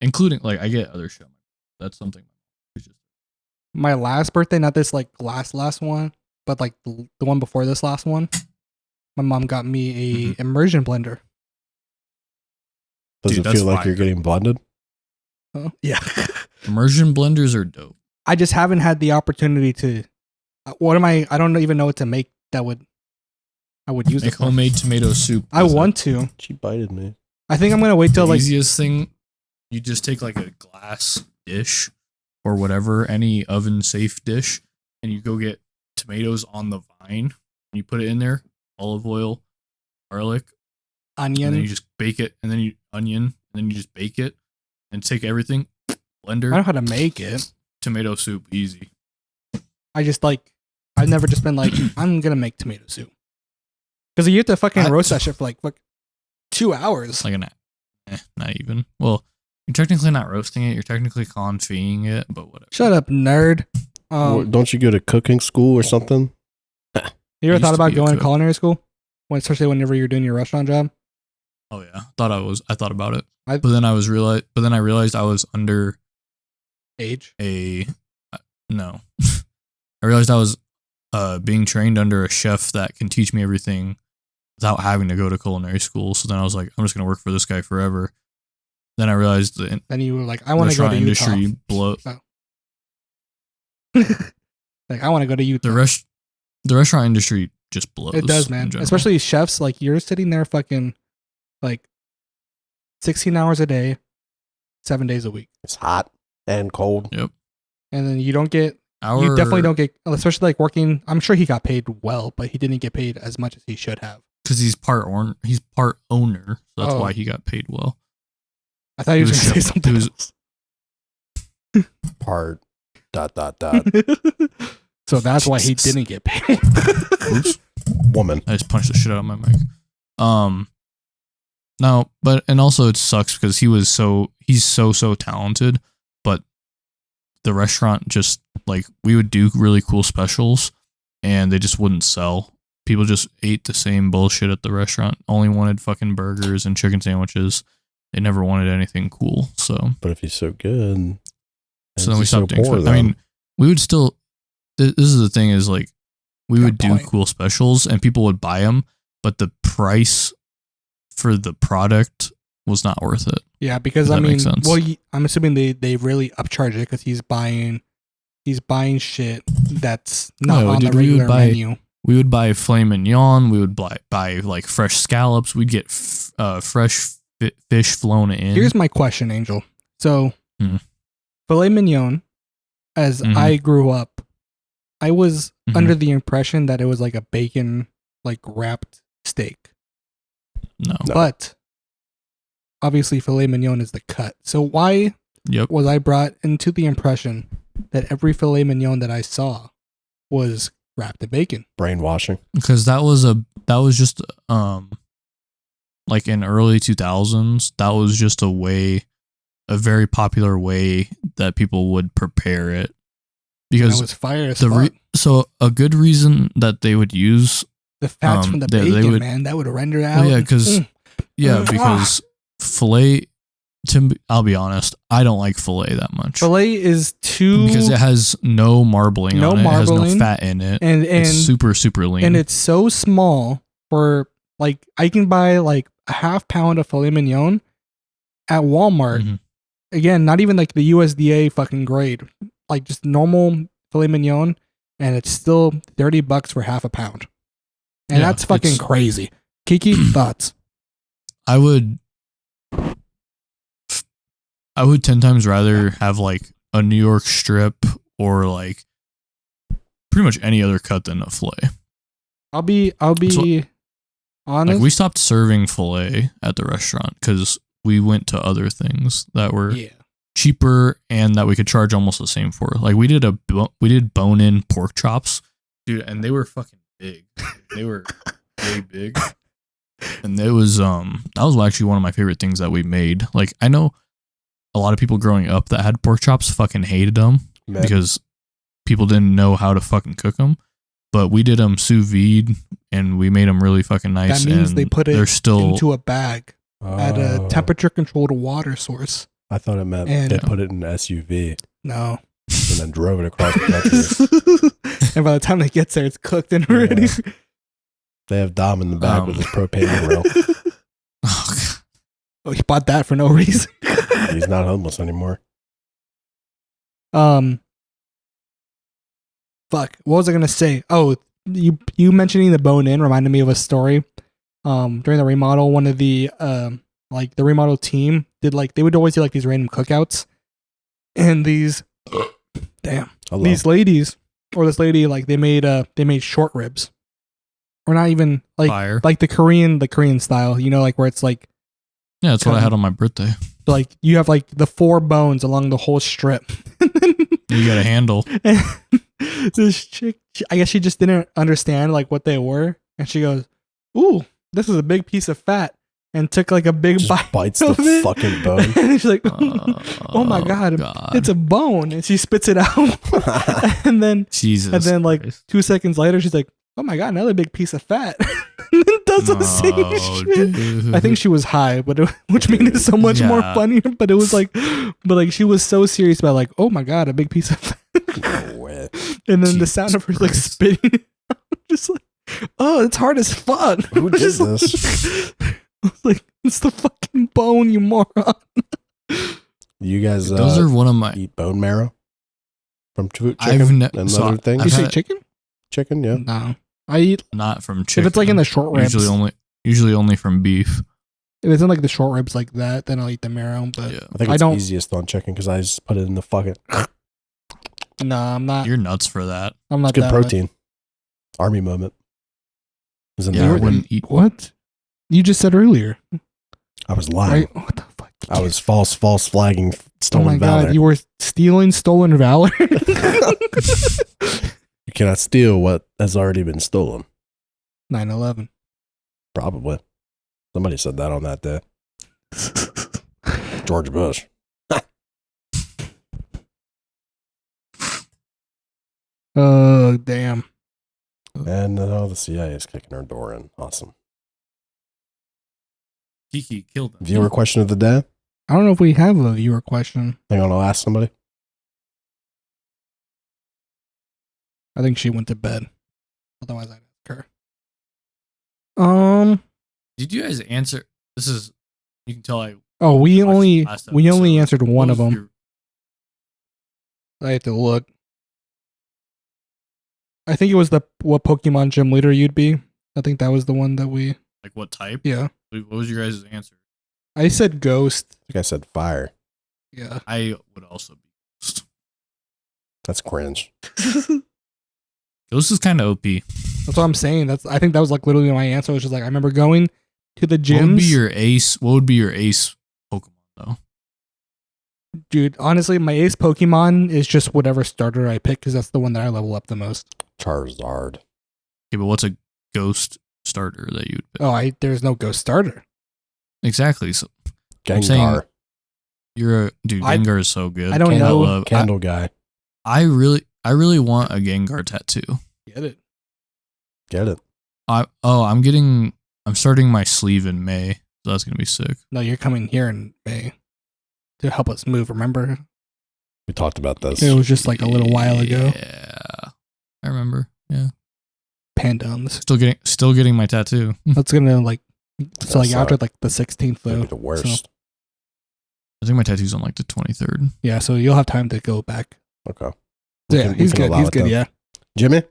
including like I get other shit. That's something. My last birthday, not this like last one, but like the one before this last one. My mom got me a immersion blender. Does Dude, it that's feel like fire. you're getting blended? Yeah. Immersion blenders are dope. I just haven't had the opportunity to. What am I? I don't even know what to make that would. I would use Make it for. homemade tomato soup. I with it. want to. She bited me. I think I'm gonna wait till The like. easiest thing, you just take like a glass dish or whatever, any oven safe dish, and you go get tomatoes on the vine, and you put it in there, olive oil, garlic, and then you Onion. just bake it, and then you onion, and then you just bake it, and take everything, I blender, know how to make it. tomato soup, easy. I just like. I've never just been like, I'm gonna make tomato soup. Because you have to fucking roast that shit for like 2 hours. Like not even. Well, you're technically not roasting it. You're technically confying it, but whatever. Shut up, nerd. Don't you go to cooking school or something? You ever used thought to about be a going to cook. culinary school? Especially whenever you're doing your restaurant job. Oh yeah, I thought about it, I- but then I realized I was under Age. no. I realized I was being trained under a chef that can teach me everything without having to go to culinary school. So then I was like, I'm just gonna work for this guy forever. Then I realized the Then you were like, I want to go restaurant to Utah. industry blow Like, I want to go to Utah. the restaurant industry just blows. It does, in man. general. Especially chefs. Like, you're sitting there fucking like 16 hours a day, 7 days a week. It's hot and cold. Yep. And then you don't get, Our, you definitely don't get, especially like working. I'm sure he got paid well, but he didn't get paid as much as he should have. because he's part owner, so that's Oh. why he got paid well. I thought he was He going to was say chef- something he was- else. Part. ... So that's why he Jesus. didn't get paid. Oops. Woman. I just punched the shit out of my mic. No, but and also it sucks because he's so talented, but the restaurant just like we would do really cool specials and they just wouldn't sell. People just ate the same bullshit at the restaurant. Only wanted fucking burgers and chicken sandwiches. They never wanted anything cool. So But if he's so good. so then we he's so stopped doing poor, specials. I mean, we would still. This is the thing is like we Got would a do point. cool specials and people would buy them, but the price for the product was not worth it. Yeah, because Does I that mean, make sense? well, I'm assuming they really upcharge it because he's buying shit that's not No, on dude, the we would regular buy- menu. We would buy filet mignon. We would buy like fresh scallops. We'd get fresh fish flown in. Here's my question, Angel. So, Mhm. filet mignon, as Mhm. I grew up, I was Mhm. under the impression that it was like a bacon like wrapped steak, No. No. but obviously filet mignon is the cut. So why Yep. was I brought into the impression that every filet mignon that I saw was wrapped in bacon? Brainwashing. Because that was just like in early 2000s. That was just a very popular way that people would prepare it. And Because it was fire as the fuck. so a good reason that they would use The fats from the they bacon, would- man, that would render out. yeah because Mm. because filet. I'll be honest, I don't like filet that much Filet is too because it has no marbling No on it. It has marbling. no fat in it. and It's super lean. and it's so small for like I can buy like a half pound of filet mignon at Walmart. Mhm. Again, not even like the USDA fucking grade, like just normal filet mignon, and it's still $30 for half a pound, and Yeah, that's fucking it's- crazy. Kiki, thoughts? I would 10 times rather have like a New York strip or like pretty much any other cut than a filet. I'll be Like honest. we stopped serving filet at the restaurant because we went to other things that were yeah, cheaper and that we could charge almost the same for. Like we did bone-in pork chops, dude, and they were fucking big. They were way big. And it was that was actually one of my favorite things that we made. Like, I know a lot of people growing up that had pork chops fucking hated them because people didn't know how to fucking cook them. But we did them sous vide and we made them really fucking nice. That means and they put it they're still into a bag at a temperature controlled water source. I thought it meant And- they put it in an SUV No. and then drove it across the country. And by the time it gets there, it's cooked and ready. They have Dom in the bag with his propane grill. Oh, God. Oh, he bought that for no reason. He's not homeless anymore. Fuck. What was I gonna say? Oh, you mentioning the bone in reminded me of a story. During the remodel, one of the like the remodel team did like they would always do like these random cookouts, and these Hello. these ladies or this lady like they made short ribs, or not even Fire. like the Korean style, you know, like where it's like Yeah, that's what I had on my birthday. like you have like the 4 bones along the whole strip. You got a handle. And this chick, I guess she just didn't understand like what they were, and she goes, "Ooh, this is a big piece of fat," and took like a big Just bite bites of the it. fucking bone. And she's like, "Oh my god, it's a bone," and she spits it out. and then Jesus. like Christ. 2 seconds later, she's like, "Oh my god, another big piece of fat." And then does the same shit. Dude. I think she was high, but which made it so much more Yeah. funnier. But it was like, she was so serious about like, "Oh my god, a big piece of fat." No way. And then the Jesus sound of her like Christ. spitting it out, just like, "Oh, it's hard as fuck." Who did Just this? I was like, "It's the fucking bone, you moron." You guys Those are one of my. eat bone marrow from chicken I've and so other things? You I've say had- chicken? Chicken, yeah. No, I eat not from chicken. if it's like in the short ribs. Usually only from beef. If it's in like the short ribs like that, then I'll eat the marrow. But Yeah. I think I it's don't- easiest on chicken because I just put it in the fucking no, I'm not. You're nuts for that. I'm not good that protein. Army moment. Is in Yeah, I there. wouldn't eat. What? You just said earlier, I was lying. right? What the fuck? I was false flagging Oh stolen my valor. god, you were stealing stolen valor. You cannot steal what has already been stolen. 9/11. Probably. Somebody said that on that day. George Bush. Oh damn. And the CIA is kicking our door in. Awesome. Kiki killed him. Viewer question of the day. I don't know if we have a viewer question. Hang on, I'll ask somebody. I think she went to bed. Otherwise, I'd ask her. Did you guys answer? This is. You can tell I. Oh, we watched only last we only episode. answered one What of was them. your- I had to look. I think it was what Pokemon gym leader you'd be. I think that was the one that we. Like what type? Yeah, What was your guys' answer? I said ghost. I think I said fire. Yeah. I would also be Ghost. That's cringe. Ghost is kind of OP. That's what I'm saying. I think that was like literally my answer. It was just like I remember going to the gyms. What would be your ace? What would be your ace Pokemon though? Dude, honestly, my ace Pokemon is just whatever starter I pick because that's the one that I level up the most. Charizard. Okay, but what's a ghost starter that you'd pick? Oh, there's no ghost starter. Exactly. So I'm Gengar. saying- you're a dude. I- Gengar is so good. I don't Candle, know. love- Candle guy. I really want a Gengar tattoo. Get it? Get it. I'm starting my sleeve in May, so that's gonna be sick. No, you're coming here in May to help us move. Remember? We talked about this. It was just like a little while ago. Yeah, I remember. Yeah, Pandoms. still getting my tattoo. That's gonna like so like That's, after like the 16th That'd though. be the worst. I think my tattoo's on like the 23rd. Yeah, so you'll have time to go back. Okay. Yeah, we he's can good. allow He's it good. then. Yeah, Jimmy?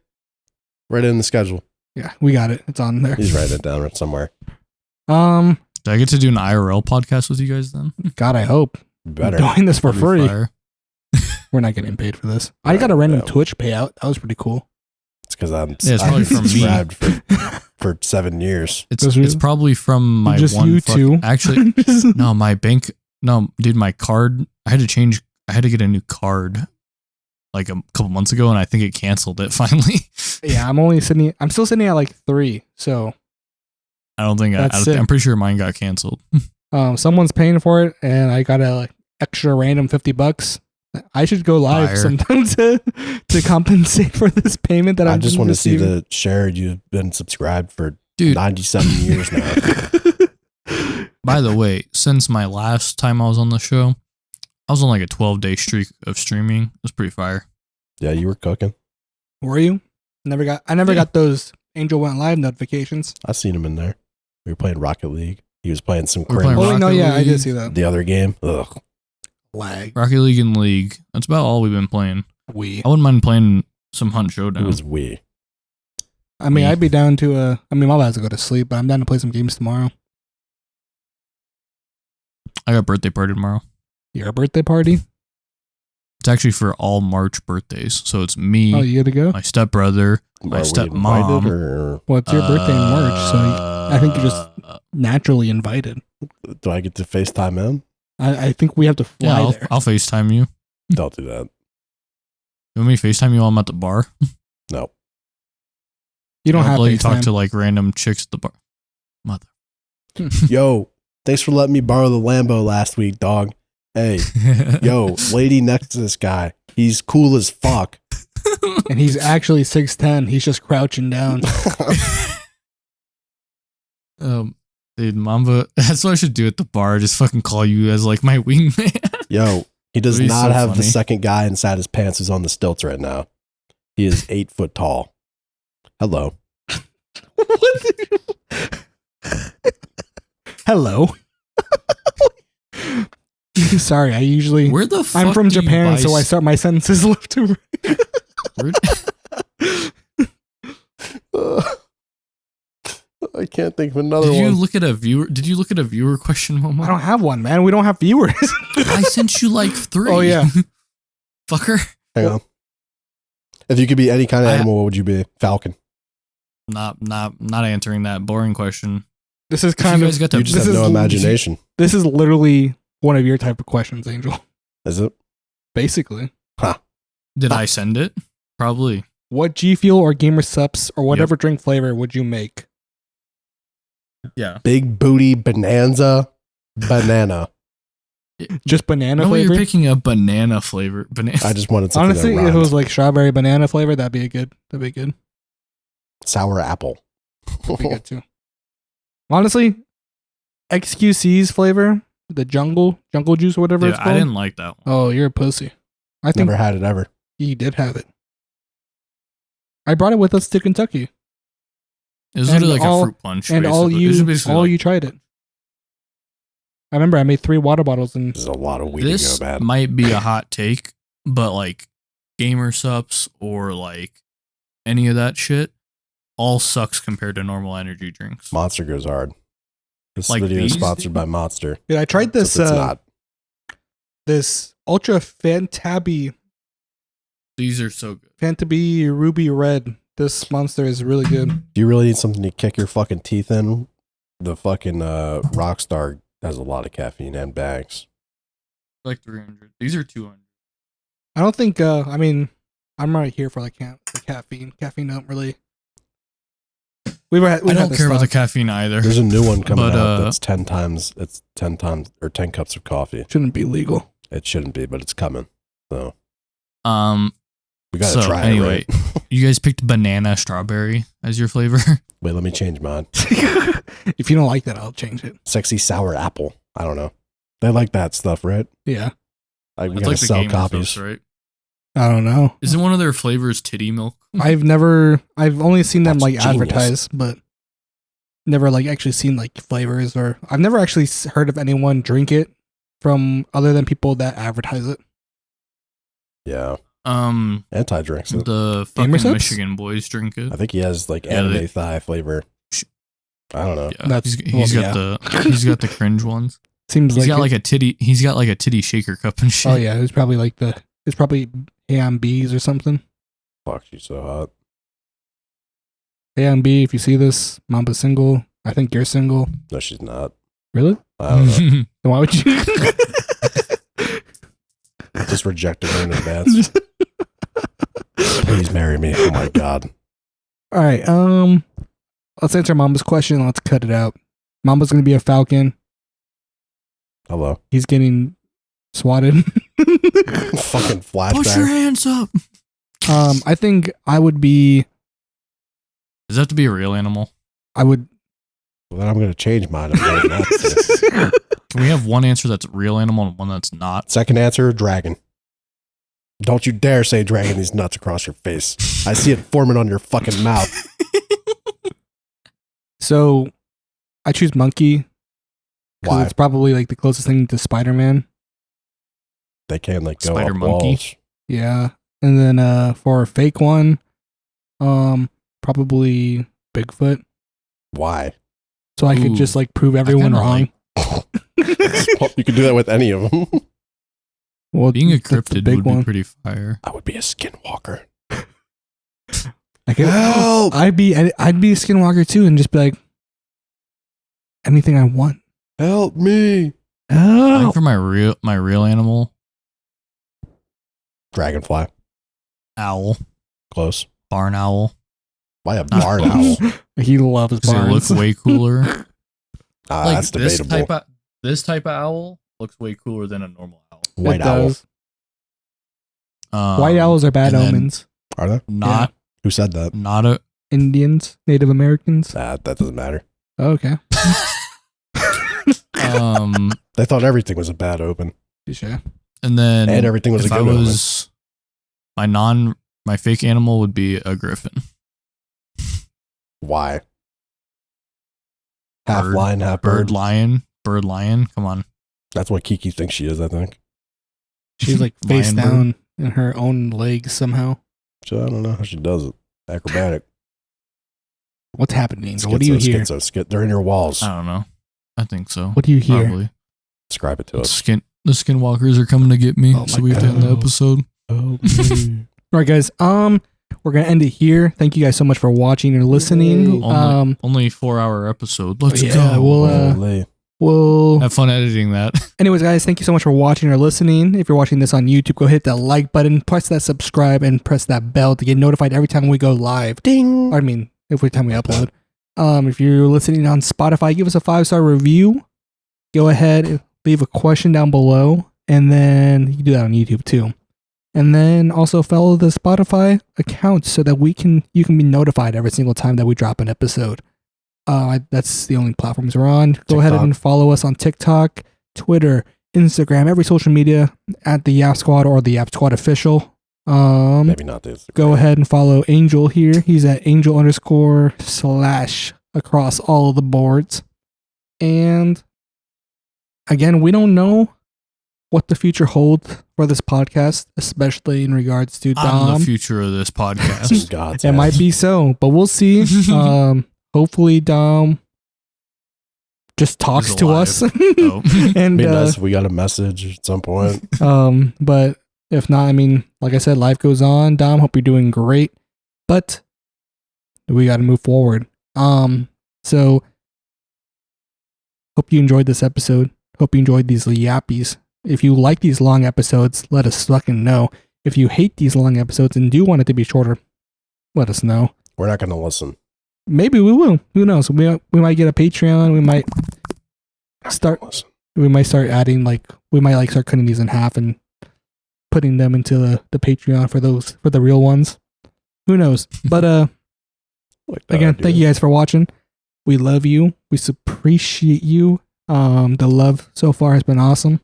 Write it in the schedule. yeah, we got it. It's on there. He's writing it down somewhere. Um, Do I get to do an IRL podcast with you guys then? God, I hope Better. doing this for That'd be free. fire. We're not getting paid for this. I got a random Twitch payout. That was pretty cool. It's because I'm Yeah, it's probably from me. subscribed for 7 years. It's Does it? it's probably from my Just one. you two. Actually, no, my bank. No, dude, my card. I had to get a new card like a couple months ago, and I think it canceled it finally. Yeah, I'm still sitting at like 3. So I don't think That's it. I'm pretty sure mine got canceled. someone's paying for it, and I got a like extra random $50. I should go live Fire. sometime to compensate for this payment that I I'm just want to see receiving. the share you've been subscribed for Dude. 97 years now. By the way, since my last time I was on the show, I was on like a 12-day streak of streaming. It was pretty fire. Yeah, you were cooking. Were you? I never got those Angel Went Live notifications. I seen him in there. We were playing Rocket League. He was playing some We were cringe. playing Oh no, Rocket yeah, I did League. see that. The other game, ugh. Lag. Rocket League and League. That's about all we've been playing. We. I wouldn't mind playing some Hunt It Showdown. was we. I mean, Me. I'd be down to Mamba has to go to sleep, but I'm down to play some games tomorrow. I got a birthday party tomorrow. Your birthday party? It's actually for all March birthdays. So it's me, Oh, you gotta go? my stepbrother, my Are we stepmom. invited, or Well, it's your birthday in March, so I think you're just naturally invited. do I get to FaceTime him? I think we have to fly yeah, there. I'll FaceTime you. Don't do that. You want me to FaceTime you while I'm at the bar? No. You don't I'll have let to you talk to like random chicks at the bar. Mother. Yo, thanks for letting me borrow the Lambo last week, dog. Hey, yo, lady next to this guy. He's cool as fuck. And he's actually 6'10". He's just crouching down. Dude, Mamba. That's what I should do at the bar. Just fucking call you as like my wingman. Yo, he does That'd be not so have the funny. second guy inside his pants who's on the stilts right now. He is 8 foot tall. Hello. What did you- Hello. Sorry, I usually. Where the fuck I'm from do you Japan, buy so I start my sentences left to right. where- I can't think of another Did you one. look at a viewer? Did you look at a viewer question, Momo? I don't have one, man. We don't have viewers. I sent you like 3. Oh, yeah. Fucker. Hang on. If you could be any kind of I- animal, what would you be? Falcon. Not answering that boring question. This is If you kind guys of. got to You just This have is no l- imagination. This is literally one of your type of questions, Angel. Is it? Basically, Did I send it? Probably. what G Fuel or Gamer Sups or whatever drink flavor would you make? Yeah. Big booty bonanza banana. Just banana No way flavor. you're picking a banana flavor. Banana. I just wanted something Honestly, that if it rhymed. was like strawberry banana flavor, that'd be good. That'd be good. Sour apple. That'd be good too. Honestly, XQC's flavor, the jungle juice or whatever Dude, it's called. I didn't like that one. Oh, you're a pussy. I think Never had it ever. he did have it. I brought it with us to Kentucky, It was and literally like all- a fruit punch. and all basically. It was basically like, you tried it. I remember I made 3 water bottles and This is a lot of weed this to go bad. might be a hot take, but like gamer sups or like any of that shit all sucks compared to normal energy drinks. Monster goes hard. This Like video is these? sponsored by Monster. dude, I tried this So it's not. this Ultra Fantabi These are so good. Fantabi Ruby Red. This monster is really good. Do you really need something to kick your fucking teeth in? The fucking Rockstar has a lot of caffeine and bags. Like 300. These are 200. I don't think. I mean, I'm right here for like the caffeine. Caffeine don't really. We've I don't care about the caffeine either. There's a new one coming But, out that's 10 times. It's 10 times or 10 cups of coffee. Shouldn't be legal. It shouldn't be, but it's coming. So we gotta So try anyway, it. Right? you guys picked banana strawberry as your flavor. Wait, let me change mine. If you don't like that, I'll change it. Sexy sour apple. I don't know. They like that stuff, right? Yeah. Like we It's gotta like the sell gamer copies. stuff, right? I don't know. Isn't one of their flavors titty milk? I've only seen them That's like genius. advertised, but never like actually seen like flavors, or I've never actually heard of anyone drink it from other than people that advertise it. Yeah. Um, Anti-drinks. the Gamer fucking Subs? Michigan boys drink it. I think he has like Yeah, anime they- thigh flavor. I don't know. Yeah, That's- he's got the cringe ones. Seems He's like got like a titty. He's got like a titty shaker cup and shit. oh yeah, it's probably A&B's or something. Fuck, she's so hot. A&B, if you see this, Mamba's single. I think you're single. No, she's not. Really? I don't know. Then why would you? Just rejected her in advance. Please marry me. Oh my god. All right. Let's answer Mamba's question. Let's cut it out. Mamba's gonna be a falcon. Hello. He's getting swatted. Fucking flashback. Push your hands up. I think I would be. Does that have to be a real animal? I would. Well, then I'm gonna change mine. I'm going nuts. Can we have one answer that's a real animal and one that's not? Second answer, dragon. Don't you dare say dragging these nuts across your face. I see it forming on your fucking mouth. So, I choose monkey. Because Why? it's probably like the closest thing to Spider-Man. They can like go Spider up monkey. walls. Yeah. And then for a fake one, probably Bigfoot. Why? So I could Ooh. just like prove everyone kinda wrong. Well, you can do that with any of them. Well, Being a that's the cryptid big would one. be pretty fire. I would be a skinwalker. I could, Help! I'd be a skinwalker too, and just be like anything I want. Help me! I Oh, think for my real animal, Dragonfly. owl, Close. barn owl. Why a barn owl? he loves 'Cause they barns. look way cooler. Ah, that's debatable. This type of owl looks way cooler than a normal owl. White It owl. does. White owls are bad and then- omens. Are they? Not Who said that? not a Indians, Native Americans. That doesn't matter. Okay. They thought everything was a bad open. Sure. and then And everything was a if good I omen. was my fake animal would be a griffin. Why? Half Bird- lion, half Bird bird. lion. Come on. That's what Kiki thinks she is, I think. She's like face Lion bird. down in her own legs somehow. So I don't know how she does it. Acrobatic. What's happening? What do you hear? Schizo. They're in your walls. I don't know. I think so. What do you hear? Probably. Describe it to The us. skinwalkers are coming to get me, Oh so my we have to end the God. episode. All right, guys. We're gonna end it here. Thank you guys so much for watching and listening. Only 4-hour episode. Let's yeah, go. we'll Holy. Have fun editing that. Anyways, guys, thank you so much for watching or listening. If you're watching this on YouTube, go hit that like button, press that subscribe, and press that bell to get notified every time we go live. Ding. I mean, every time we upload. If you're listening on Spotify, give us a 5-star review. Go ahead and leave a question down below, and then you can do that on YouTube too. And then also follow the Spotify account so that you can be notified every single time that we drop an episode. That's the only platforms we're on. Go ahead TikTok. and follow us on TikTok, Twitter, Instagram, every social media at the Yap Squad or the Yap Squad official. Maybe not this. Go ahead and follow Angel here. He's at Angel_/ across all of the boards. And again, we don't know what the future holds for this podcast, especially in regards to I'm Dom. the future of this podcast. God's It might be so, but we'll see. Hopefully Dom just talks He's to alive. us. Oh. And Be nice if we got a message at some point. but if not, I mean, like I said, life goes on. Dom, hope you're doing great, but we got to move forward. So hope you enjoyed this episode. Hope you enjoyed these yappies. If you like these long episodes, let us fucking know. If you hate these long episodes and do want it to be shorter, let us know. We're not going to listen. Maybe we will. Who knows? We might get a Patreon. We might Listen. start adding we might start cutting these in half and putting them into the Patreon for the real ones. Who knows? But Like that again, idea. thank you guys for watching. We love you. We appreciate you. The love so far has been awesome.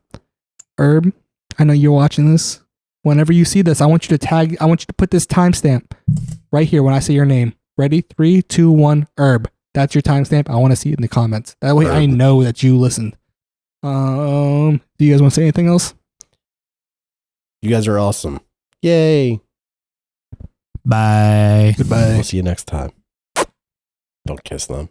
Herb, I know you're watching this. Whenever you see this, I want you to put this timestamp right here when I say your name. Ready? 3, 2, 1, Herb. That's your timestamp. I want to see it in the comments. That way I Herb. know that you listened. Do you guys want to say anything else? You guys are awesome. Yay. Bye. Goodbye. We'll see you next time. Don't kiss them.